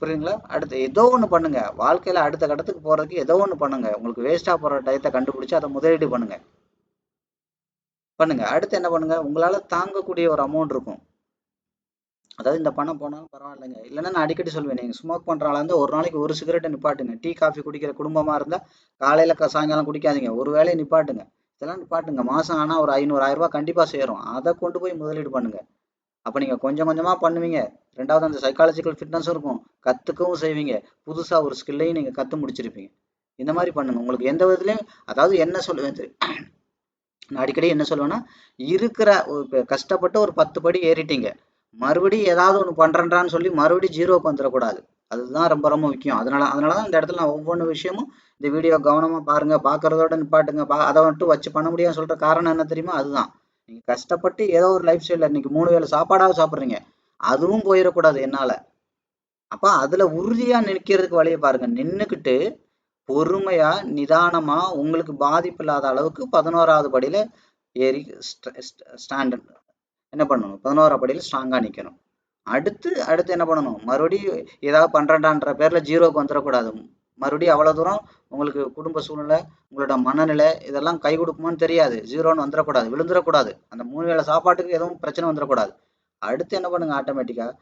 S1: புரியுதுங்களா? அடுத்து ஏதோ ஒன்று பண்ணுங்க. வாழ்க்கையில் அடுத்த கட்டத்துக்கு போகிறதுக்கு ஏதோ ஒன்று பண்ணுங்க. உங்களுக்கு வேஸ்ட்டாக போகிற டயத்தை கண்டுபிடிச்சி அதை முதலீடு பண்ணுங்க. அடுத்து என்ன பண்ணுங்க, உங்களால் தாங்கக்கூடிய ஒரு அமௌண்ட் இருக்கும். அதாவது இந்த பணம் போனாலும் பரவாயில்லைங்க. இல்லைன்னா நான் அடிக்கடி சொல்லுவேன், நீங்கள் ஸ்மோக் பண்ணுறாங்களா இருந்தால் ஒரு நாளைக்கு ஒரு சிகரெட்டை நிப்பாட்டுங்க. டீ காஃபி குடிக்கிற குடும்பமாக இருந்தால் காலையில் சாயங்காலம் குடிக்காதீங்க, ஒரு வேளையை நிப்பாட்டுங்க. இதெல்லாம் நிப்பாட்டுங்க. மாதம் ஆனால் ஒரு 500 1000 ரூபாய் கண்டிப்பாக சேரும். அதை கொண்டு போய் முதலீடு பண்ணுங்க. அப்போ நீங்கள் கொஞ்சம் கொஞ்சமாக பண்ணுவீங்க. ரெண்டாவது அந்த சைக்காலஜிக்கல் ஃபிட்னஸும் இருக்கும், கற்றுக்கவும் செய்வீங்க. புதுசாக ஒரு ஸ்கில்லையும் நீங்கள் கற்று முடிச்சிருப்பீங்க. இந்த மாதிரி பண்ணுங்க. உங்களுக்கு எந்த விதத்துலையும், அதாவது என்ன சொல்லுவேன் நான் அடிக்கடி என்ன சொல்லுவேன்னா, இருக்கிற கஷ்டப்பட்டு ஒரு 10 படி ஏறிட்டீங்க, மறுபடியும் ஏதாவது ஒன்று பண்ணுறேன்றான்னு சொல்லி மறுபடியும் ஜீரோக்கு வந்துடக்கூடாது. அதுதான் ரொம்ப ரொம்ப முக்கியம். அதனால தான் இந்த இடத்துல நான் ஒவ்வொன்று விஷயமும் இந்த வீடியோ கவனமாக பாருங்க. பார்க்கறதோட நிப்பாட்டுங்க. அதை மட்டும் வச்சு பண்ண முடியாதுன்னு சொல்கிற காரணம் என்ன தெரியுமா? அதுதான். நீங்கள் கஷ்டப்பட்டு ஏதோ ஒரு லைஃப் ஸ்டைலில் இன்னைக்கு 3 வேளை சாப்பாடாவது சாப்பிட்றீங்க, அதுவும் போயிடக்கூடாது என்னால். அப்போ அதில் உறுதியாக நிற்கிறதுக்கு வழியை பாருங்க. நின்றுக்கிட்டு பொறுமையாக நிதானமாக உங்களுக்கு பாதிப்பு இல்லாத அளவுக்கு 11வது படியில் ஏறி ஸ்டாண்டர்ட் என்ன பண்ணணும், 11வது படியில் ஸ்ட்ராங்காக நிற்கணும். அடுத்து என்ன பண்ணணும், மறுபடியும் ஏதாவது பண்ணுறேன்டான்ற பேரில் ஜீரோக்கு வந்துடக்கூடாது. மறுபடியும் அவ்வளோ தூரம் உங்களுக்கு குடும்ப சூழ்நிலை, உங்களோட மனநிலை இதெல்லாம் கை கொடுக்குமான்னு தெரியாது, ஜீரோன்னு வந்துடக்கூடாது, விழுந்துடக்கூடாது. அந்த 3 வேளை சாப்பாட்டுக்கு எதுவும் பிரச்சனை வந்துடக்கூடாது. அடுத்து என்ன பண்ணுங்க, ஆட்டோமேட்டிக்காக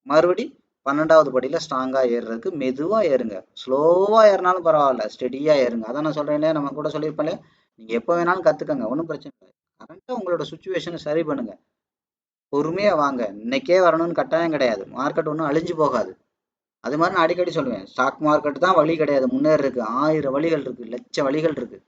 S1: மறுபடி 12வது படியில் ஸ்ட்ராங்காக ஏறுறதுக்கு மெதுவாக ஏறுங்க. ஸ்லோவாக ஏறினாலும் பரவாயில்ல, ஸ்டெடியாக ஏறுங்க. அதான் நான் சொல்கிறேன் இல்லையா, நம்ம கூட சொல்லியிருப்பேன், நீங்கள் எப்போ வேணாலும் கற்றுக்கங்க, ஒன்றும் பிரச்சனை இல்லை. கரெக்டாக உங்களோட சுச்சுவேஷனை சரி பண்ணுங்க. பொறுமையாக வாங்க. இன்னைக்கே வரணும்னு கட்டாயம் கிடையாது. மார்க்கெட் ஒன்றும் அழிஞ்சு போகாது. அது மாதிரி நான் அடிக்கடி சொல்லுவேன், ஸ்டாக் மார்க்கெட் தான் வழி கிடையாது, முன்னேறதுக்கு 1000 வழிகள் இருக்குது, லட்சம் வழிகள் இருக்குது.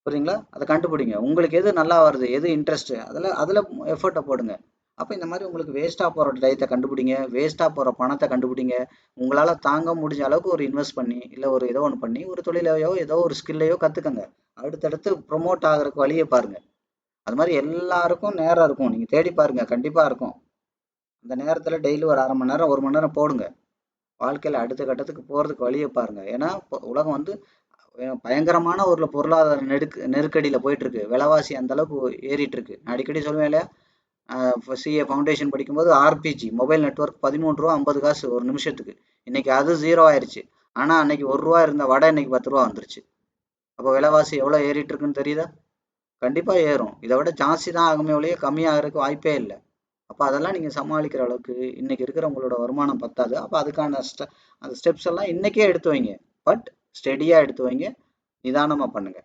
S1: புரியுங்களா? அதை கண்டுபிடிங்க. உங்களுக்கு எது நல்லா வருது, எது இன்ட்ரெஸ்ட், அதில் எஃபர்ட்டை போடுங்க. அப்போ இந்த மாதிரி உங்களுக்கு வேஸ்ட்டாக போகிற டயத்தை கண்டுபிடிங்க, வேஸ்ட்டாக போகிற பணத்தை கண்டுபிடிங்க. உங்களால் தாங்க முடிஞ்ச அளவுக்கு ஒரு இன்வெஸ்ட் பண்ணி, இல்லை ஒரு ஏதோ ஒன்று பண்ணி ஒரு தொழிலையோ ஏதோ ஒரு ஸ்கில்லையோ கற்றுக்கங்க. அடுத்தடுத்து ப்ரொமோட் ஆகிறதுக்கு வழியை பாருங்கள். அது மாதிரி எல்லாருக்கும் நேரம் இருக்கும், நீங்கள் தேடி பாருங்கள், கண்டிப்பாக இருக்கும். அந்த நேரத்தில் டெய்லி ஒரு அரை மணி நேரம் 1 மணி நேரம் போடுங்க. வாழ்க்கையில் அடுத்த கட்டத்துக்கு போகிறதுக்கு வழியை பாருங்கள். ஏன்னா உலகம் வந்து பயங்கரமான ஒரு பொருளாதார நெருக்கடியில் போயிட்டுருக்கு. விலைவாசி அந்த அளவுக்கு ஏறிட்டு இருக்கு. நான் அடிக்கடி சொல்லுவேன் இல்லையா, சிஏ ஃபவுண்டேஷன் படிக்கும்போது ஆர்பிஜி மொபைல் நெட்ஒர்க் 13 ரூபா 50 காசு ஒரு நிமிஷத்துக்கு. இன்னைக்கு அது 0 ஆயிடுச்சு. ஆனால் அன்னைக்கு 1 ரூபா இருந்த வடை இன்னைக்கு 10 ரூபா வந்துருச்சு. அப்போ விலைவாசி எவ்வளோ ஏறிட்டு இருக்குன்னு தெரியுதா? கண்டிப்பாக ஏறும். இதை விட ஜாஸ்தி தான் ஆகுமே ஒழிய கம்மியாகிறதுக்கு வாய்ப்பே இல்லை. அப்போ அதெல்லாம் நீங்கள் சமாளிக்கிற அளவுக்கு இன்னைக்கு இருக்கிற உங்களோட வருமானம் பத்தாது. அப்போ அதுக்கான அந்த ஸ்டெப்ஸ் எல்லாம் இன்னைக்கே எடுத்து வைங்க. பட் ஸ்டெடியாக எடுத்து வைங்க, நிதானமாக பண்ணுங்க.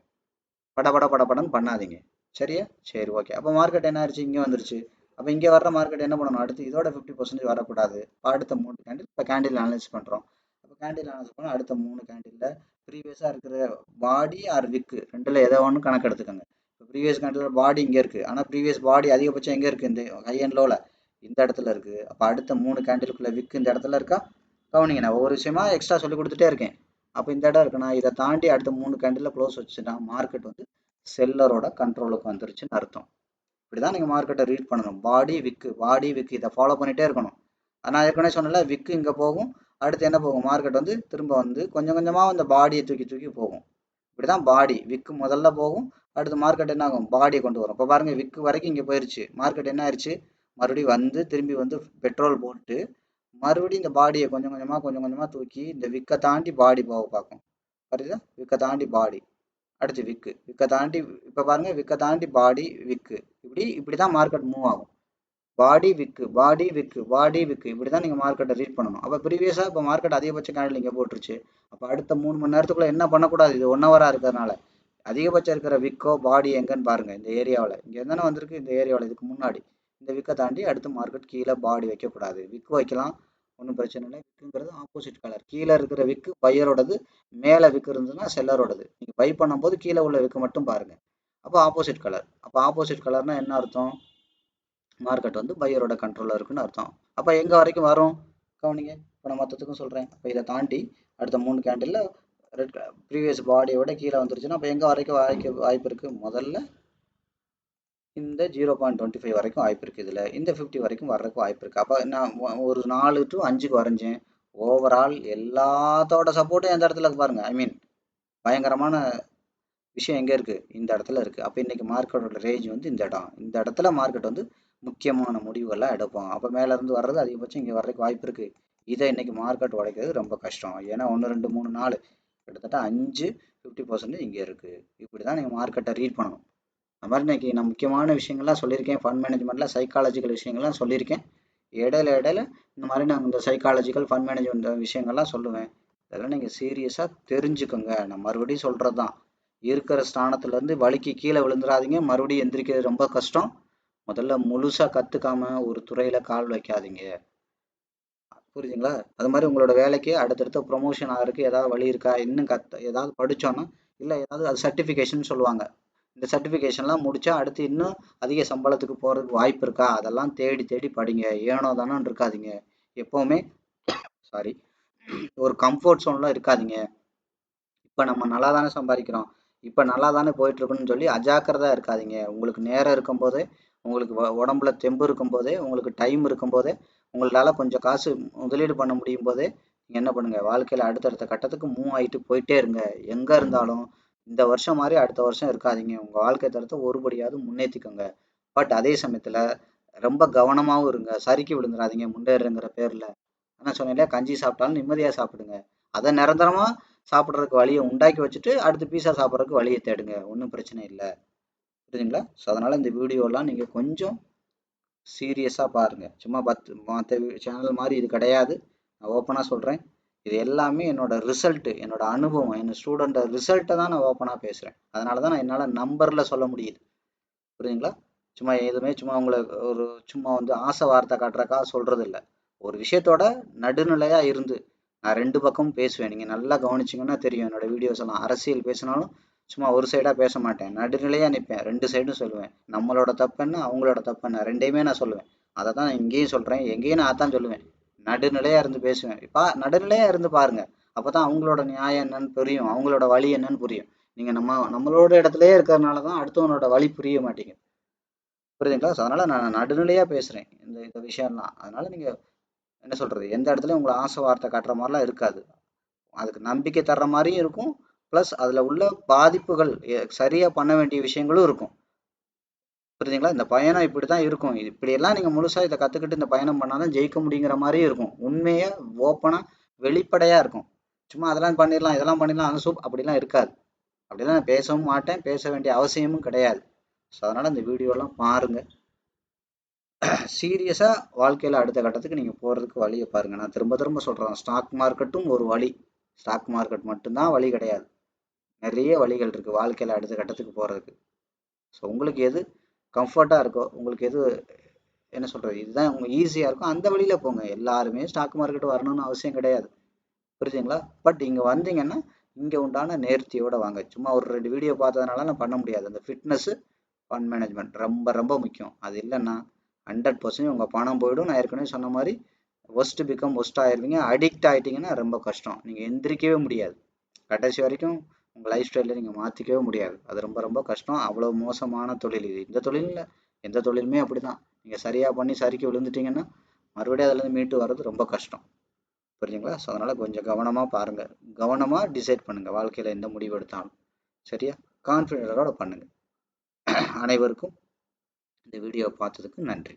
S1: படன்னு பண்ணாதீங்க. சரியா? சரி, ஓகே. அப்போ மார்க்கெட் என்ன ஆயிடுச்சு, இங்கே வந்துருச்சு. அப்போ இங்கே வர்ற மார்க்கெட் என்ன பண்ணணும், அடுத்து இதோட 50% வரக்கூடாது. இப்போ அடுத்த 3 கேண்டில், இப்போ கேண்டில் அனலைஸ் பண்ணுறோம். அப்போ கேண்டில் அனலைஸ் பண்ணால் அடுத்த 3 கேண்டிலில் ப்ரீவியஸாக இருக்கிற பாடி ஆர் விக்கு ரெண்டில் ஏதோ ஒன்று கணக்கு எடுத்துக்கோங்க. இப்போ ப்ரீவியஸ் கேண்டில் பாடி இங்கே இருக்குது, ஆனால் ப்ரீவியஸ் பாடி அதிகபட்சம் எங்கே இருக்குது, இந்த ஹை அண்ட் லோவில் இந்த இடத்துல இருக்குது. அப்போ அடுத்த 3 கேண்டிலுக்குள்ள விக்கு இந்த இடத்துல இருக்கா? கவனிங்க, நான் ஒவ்வொரு விஷயமா எக்ஸ்ட்ரா சொல்லி கொடுத்துட்டே இருக்கேன். அப்போ இந்த இடம் இருக்குன்னா இதை தாண்டி அடுத்த 3 கேண்டில் க்ளோஸ் வச்சுன்னா மார்க்கெட் வந்து செல்லரோட கண்ட்ரோலுக்கு வந்துருச்சுன்னு அர்த்தம். இப்படிதான் நீங்கள் மார்க்கெட்டை ரீட் பண்ணணும். பாடி விக்கு இதை ஃபாலோ பண்ணிகிட்டே இருக்கணும். நான் ஏற்கனவே சொன்னல, விக்கு இங்கே போகும், அடுத்து என்ன போகும், மார்க்கெட் வந்து திரும்ப வந்து கொஞ்சம் கொஞ்சமாக அந்த பாடியை தூக்கி போகும். இப்படிதான் பாடி விக்கு முதல்ல போகும், அடுத்து மார்க்கெட் என்ன ஆகும், பாடியை கொண்டு வரும். இப்போ பாருங்க, விக்கு வரைக்கும் இங்கே போயிருச்சு, மார்க்கெட் என்ன ஆயிடுச்சு, மறுபடியும் வந்து திரும்பி வந்து பெட்ரோல் போட்டு மறுபடியும் இந்த பாடியை கொஞ்சம் கொஞ்சமாக தூக்கி இந்த விக்கை தாண்டி பாடி போக பார்க்கும். புரியுதா? விக்கை தாண்டி பாடி, அடுத்து விக்கை தாண்டி, இப்போ பாருங்க விக்கை தாண்டி பாடி விக்கு, இப்படி தான் மார்க்கெட் மூவ் ஆகும். பாடி விக்கு பாடி விக்கு பாடி விக்கு, இப்படி தான் நீங்கள் மார்க்கெட்டை ரீட் பண்ணணும். அப்போ ப்ரீவியஸாக இப்போ மார்க்கெட் அதிகபட்ச கேண்டில் இங்கே போட்டுருச்சு. அப்போ அடுத்த 3 மணி நேரத்துக்குள்ள என்ன பண்ணக்கூடாது, இது 1 ஹவராக இருக்கிறதுனால அதிகபட்சம் இருக்கிற விக்கோ பாடி எங்கன்னு பாருங்க. இந்த ஏரியாவில் இங்கே என்னென்ன வந்திருக்கு, இந்த ஏரியாவில் இதுக்கு முன்னாடி இந்த விக்கை தாண்டி அடுத்து மார்க்கெட் கீழே பாடி வைக்கக்கூடாது. விக்கு வைக்கலாம், ஒன்றும் பிரச்சனை இல்லை. விக்குங்கிறது ஆப்போசிட் கலர். கீழே இருக்கிற விக்கு பையரோடது, மேலே விக்கு இருந்ததுன்னா செல்லரோடது. நீங்கள் பை பண்ணும்போது கீழே உள்ள விக்கு மட்டும் பாருங்க. அப்போ ஆப்போசிட் கலர். அப்போ ஆப்போசிட் கலர்னா என்ன அர்த்தம், மார்க்கெட் வந்து பையரோட கண்ட்ரோலில் இருக்குன்னு அர்த்தம். அப்போ எங்கே வரைக்கும் வரும் கவனிங்க. இப்போ நான் மொத்தத்துக்கும் சொல்கிறேன். அப்போ இதை தாண்டி அடுத்த 3 கேண்டில் ரெட் ப்ரீவியஸ் பாடியோட கீழே வந்துருச்சுன்னா அப்போ எங்கே வரைக்கும் வாய்ப்பு இருக்குது, முதல்ல இந்த 0.25 வரைக்கும் வாய்ப்பு இருக்குது. இதில் இந்த 50 வரைக்கும் வர்றதுக்கு வாய்ப்பு இருக்குது. அப்போ நான் ஒரு 4 to 5க்கு வரைஞ்சேன். ஓவரால் எல்லாத்தோட சப்போர்ட்டும் எந்த இடத்துல பாருங்க. ஐ மீன் பயங்கரமான விஷயம் எங்கே இருக்குது, இந்த இடத்துல இருக்குது. அப்போ இன்றைக்கி மார்க்கெட்டோட ரேஞ்ச் வந்து இந்த இடத்துல மார்க்கெட் வந்து முக்கியமான முடிவுகள்லாம் எடுப்போம். அப்போ மேலேருந்து வர்றது அதிகபட்சம் இங்கே வர்றதுக்கு வாய்ப்பு இருக்குது. இதை இன்றைக்கி மார்க்கெட் உடைக்கிறது ரொம்ப கஷ்டம். ஏன்னா 1 2 3 4 கிட்டத்தட்ட 5 50% இங்கே இருக்குது. இப்படி தான் நீங்கள் மார்க்கெட்டை ரீட் பண்ணணும். அது மாதிரி இன்றைக்கி நான் முக்கியமான விஷயங்கள்லாம் சொல்லியிருக்கேன். ஃபண்ட் மேனேஜ்மெண்ட்டில் சைக்காலஜிக்கல் விஷயங்கள்லாம் சொல்லியிருக்கேன். இடையில இந்த மாதிரி நான் இந்த சைக்காலஜிக்கல் ஃபண்ட் மேனேஜ்மெண்ட் விஷயங்கள்லாம் சொல்லுவேன். இதெல்லாம் நீங்கள் சீரியஸாக தெரிஞ்சுக்கோங்க. நான் மறுபடியும் சொல்கிறது தான், இருக்கிற ஸ்தானத்துலேருந்து வலிக்கு கீழே விழுந்துடாதீங்க. மறுபடியும் எந்திரிக்கிறது ரொம்ப கஷ்டம். முதல்ல முழுசாக கற்றுக்காம ஒரு துறையில் கால் வைக்காதீங்க. புரியுதுங்களா? அது மாதிரி உங்களோட வேலைக்கு அடுத்தடுத்த ப்ரொமோஷன் ஆகிறதுக்கு ஏதாவது வழி இருக்கா, இன்னும் ஏதாவது படித்தோன்னா, இல்லை ஏதாவது அது சர்டிஃபிகேஷன் சொல்லுவாங்க, இந்த சர்டிஃபிகேஷன்லாம் முடித்தா அடுத்து இன்னும் அதிக சம்பளத்துக்கு போகிறதுக்கு வாய்ப்பு இருக்கா, அதெல்லாம் தேடி தேடி படிங்க. ஏனோ தானோன்னு இருக்காதீங்க. எப்போவுமே சாரி ஒரு கம்ஃபர்ட் ஜோனில் இருக்காதீங்க. இப்போ நம்ம நல்லா தானே சம்பாதிக்கிறோம், இப்போ நல்லா தானே போயிட்டுருக்குன்னு சொல்லி அஜாக்கிரதாக இருக்காதீங்க. உங்களுக்கு நேரம் இருக்கும்போதே, உங்களுக்கு உடம்புல தெம்பு இருக்கும்போதே, உங்களுக்கு டைம் இருக்கும்போதே, உங்களால் கொஞ்சம் காசு முதலீடு பண்ண முடியும் போதே நீங்கள் என்ன பண்ணுங்கள், வாழ்க்கையில் அடுத்தடுத்த கட்டத்துக்கு மூவ் ஆகிட்டு போயிட்டே இருங்க. எங்கே இருந்தாலும் இந்த வருஷம் மாதிரி அடுத்த வருஷம் இருக்காதீங்க. உங்கள் வாழ்க்கை தரத்தை ஒருபடியாவது முன்னேற்றிக்கோங்க. பட் அதே சமயத்தில் ரொம்ப கவனமாகவும் இருங்க. சறுக்கி விழுந்துடாதீங்க முன்னேறுங்கிற பேரில். ஆனால் சொன்னேன் இல்லையா, கஞ்சி சாப்பிட்டாலும் நிம்மதியாக சாப்பிடுங்க. அதை நிரந்தரமாக சாப்பிட்றதுக்கு வழியை உண்டாக்கி வச்சுட்டு அடுத்து பீஸா சாப்பிட்றதுக்கு வழியை தேடுங்க. ஒன்றும் பிரச்சனை இல்லை. புரியுதுங்களா? ஸோ அதனால் இந்த வீடியோலாம் நீங்கள் கொஞ்சம் சீரியஸாக பாருங்கள். சும்மா மற்ற சேனல் மாதிரி இது கிடையாது. நான் ஓப்பனாக சொல்கிறேன். இது எல்லாமே என்னோடய ரிசல்ட்டு, என்னோடய அனுபவம், என்னோட ஸ்டூடெண்ட்டை ரிசல்ட்டை தான் நான் ஓப்பனாக பேசுகிறேன். அதனால தான் நான் என்னால் நம்பரில் சொல்ல முடியுது. புரியுதுங்களா? சும்மா எதுவுமே சும்மா உங்களை சும்மா வந்து ஆசை வார்த்தை காட்டுறக்காக சொல்கிறது இல்லை. ஒரு விஷயத்தோட நடுநிலையாக இருந்து நான் 2 பக்கமும் பேசுவேன். நீங்கள் நல்லா கவனிச்சிங்கன்னா தெரியும். என்னோடய வீடியோஸ் எல்லாம் அரசியல் பேசினாலும் சும்மா ஒரு சைடாக பேச மாட்டேன். நடுநிலையாக நிற்பேன். 2 சைடும் சொல்லுவேன். நம்மளோட தப்பு என்ன, அவங்களோட தப்பு என்ன, ரெண்டையுமே நான் சொல்லுவேன். அதை தான் நான் இங்கேயும் சொல்கிறேன், எங்கேயும் நான் அதான் சொல்லுவேன். நடுநிலையாக இருந்து பேசுவேன். இப்போ நடுநிலையாக இருந்து பாருங்கள். அப்போ தான் அவங்களோட நியாயம் என்னன்னு புரியும், அவங்களோட வழி என்னன்னு புரியும். நீங்கள் நம்மளோட இடத்துலையே இருக்கிறதுனால தான் அடுத்தவனோட வழி புரிய மாட்டேங்குது. புரியுதுங்களா? ஸோ அதனால் நான் நடுநிலையாக பேசுகிறேன் இந்த விஷயம்லாம். அதனால் நீங்கள் என்ன சொல்கிறது, எந்த இடத்துலையும் உங்களை ஆசை வார்த்தை காட்டுற மாதிரிலாம் இருக்காது. அதுக்கு நம்பிக்கை தர்ற மாதிரியும் இருக்கும். ப்ளஸ் அதில் உள்ள பாதிப்புகள் சரியாக பண்ண வேண்டிய விஷயங்களும் இருக்கும். புரியுதுங்களா? இந்த பயணம் இப்படி தான் இருக்கும். இப்படியெல்லாம் நீங்கள் முழுசாக இதை கற்றுக்கிட்டு இந்த பயணம் பண்ணால் தான் ஜெயிக்க முடியுங்கிற மாதிரியும் இருக்கும். உண்மையாக ஓப்பனாக வெளிப்படையாக இருக்கும். சும்மா அதெல்லாம் பண்ணிடலாம், இதெல்லாம் பண்ணிடலாம், அது அப்படிலாம் இருக்காது. அப்படிலாம் நான் பேசவும் மாட்டேன், பேச வேண்டிய அவசியமும் கிடையாது. ஸோ அதனால் இந்த வீடியோலாம் பாருங்கள். சீரியஸாக வாழ்க்கையில் அடுத்த கட்டத்துக்கு நீங்கள் போகிறதுக்கு வழியை பாருங்கள். நான் திரும்ப திரும்ப சொல்கிறேன், ஸ்டாக் மார்க்கெட்டும் ஒரு வழி. ஸ்டாக் மார்க்கெட் மட்டும்தான் வழி கிடையாது. நிறைய வழிகள் இருக்குது வாழ்க்கையில் அடுத்த கட்டத்துக்கு போகிறதுக்கு. ஸோ உங்களுக்கு எது கம்ஃபர்ட்டாக இருக்கோ, உங்களுக்கு எது என்ன சொல்கிறது, இதுதான் உங்களுக்கு ஈஸியாக இருக்கும், அந்த வழியில் போங்க. எல்லாருமே ஸ்டாக் மார்க்கெட் வரணும்னு அவசியம் கிடையாது. புரியுதுங்களா? பட் இங்கே வந்தீங்கன்னா இங்கே உண்டான நேர்த்தியோடு வாங்க. சும்மா ஒரு 2 வீடியோ பார்த்ததுனால நான் பண்ண முடியாது. அந்த ஃபிட்னஸ்ஸு ஃபண்ட் மேனேஜ்மெண்ட் ரொம்ப ரொம்ப முக்கியம். அது இல்லைன்னா 100% உங்கள் பணம் போயிடும். நான் ஏற்கனவே சொன்ன மாதிரி ஒஸ்ட் ஆயிடுவீங்க. அடிக்ட் ஆகிட்டிங்கன்னா ரொம்ப கஷ்டம். நீங்கள் எந்திரிக்கவே முடியாது. கடைசி வரைக்கும் உங்கள் லைஃப் ஸ்டைலில் நீங்கள் மாற்றிக்கவே முடியாது. அது ரொம்ப ரொம்ப கஷ்டம். அவ்வளோ மோசமான தொழில் இது. இந்த தொழிலில் எந்த தொழிலுமே அப்படி தான். நீங்கள் சரியாக பண்ணி சறுக்கி விழுந்துட்டிங்கன்னா மறுபடியும் அதிலேருந்து மீட்டு வர்றது ரொம்ப கஷ்டம். புரியுதுங்களா? ஸோ அதனால் கொஞ்சம் கவனமாக பாருங்கள். கவனமாக டிசைட் பண்ணுங்கள் வாழ்க்கையில் எந்த முடிவு எடுத்தாலும். சரியா? கான்ஃபிடென்ட்டோட பண்ணுங்கள். அனைவருக்கும் இந்த வீடியோ பார்த்ததுக்கு நன்றி.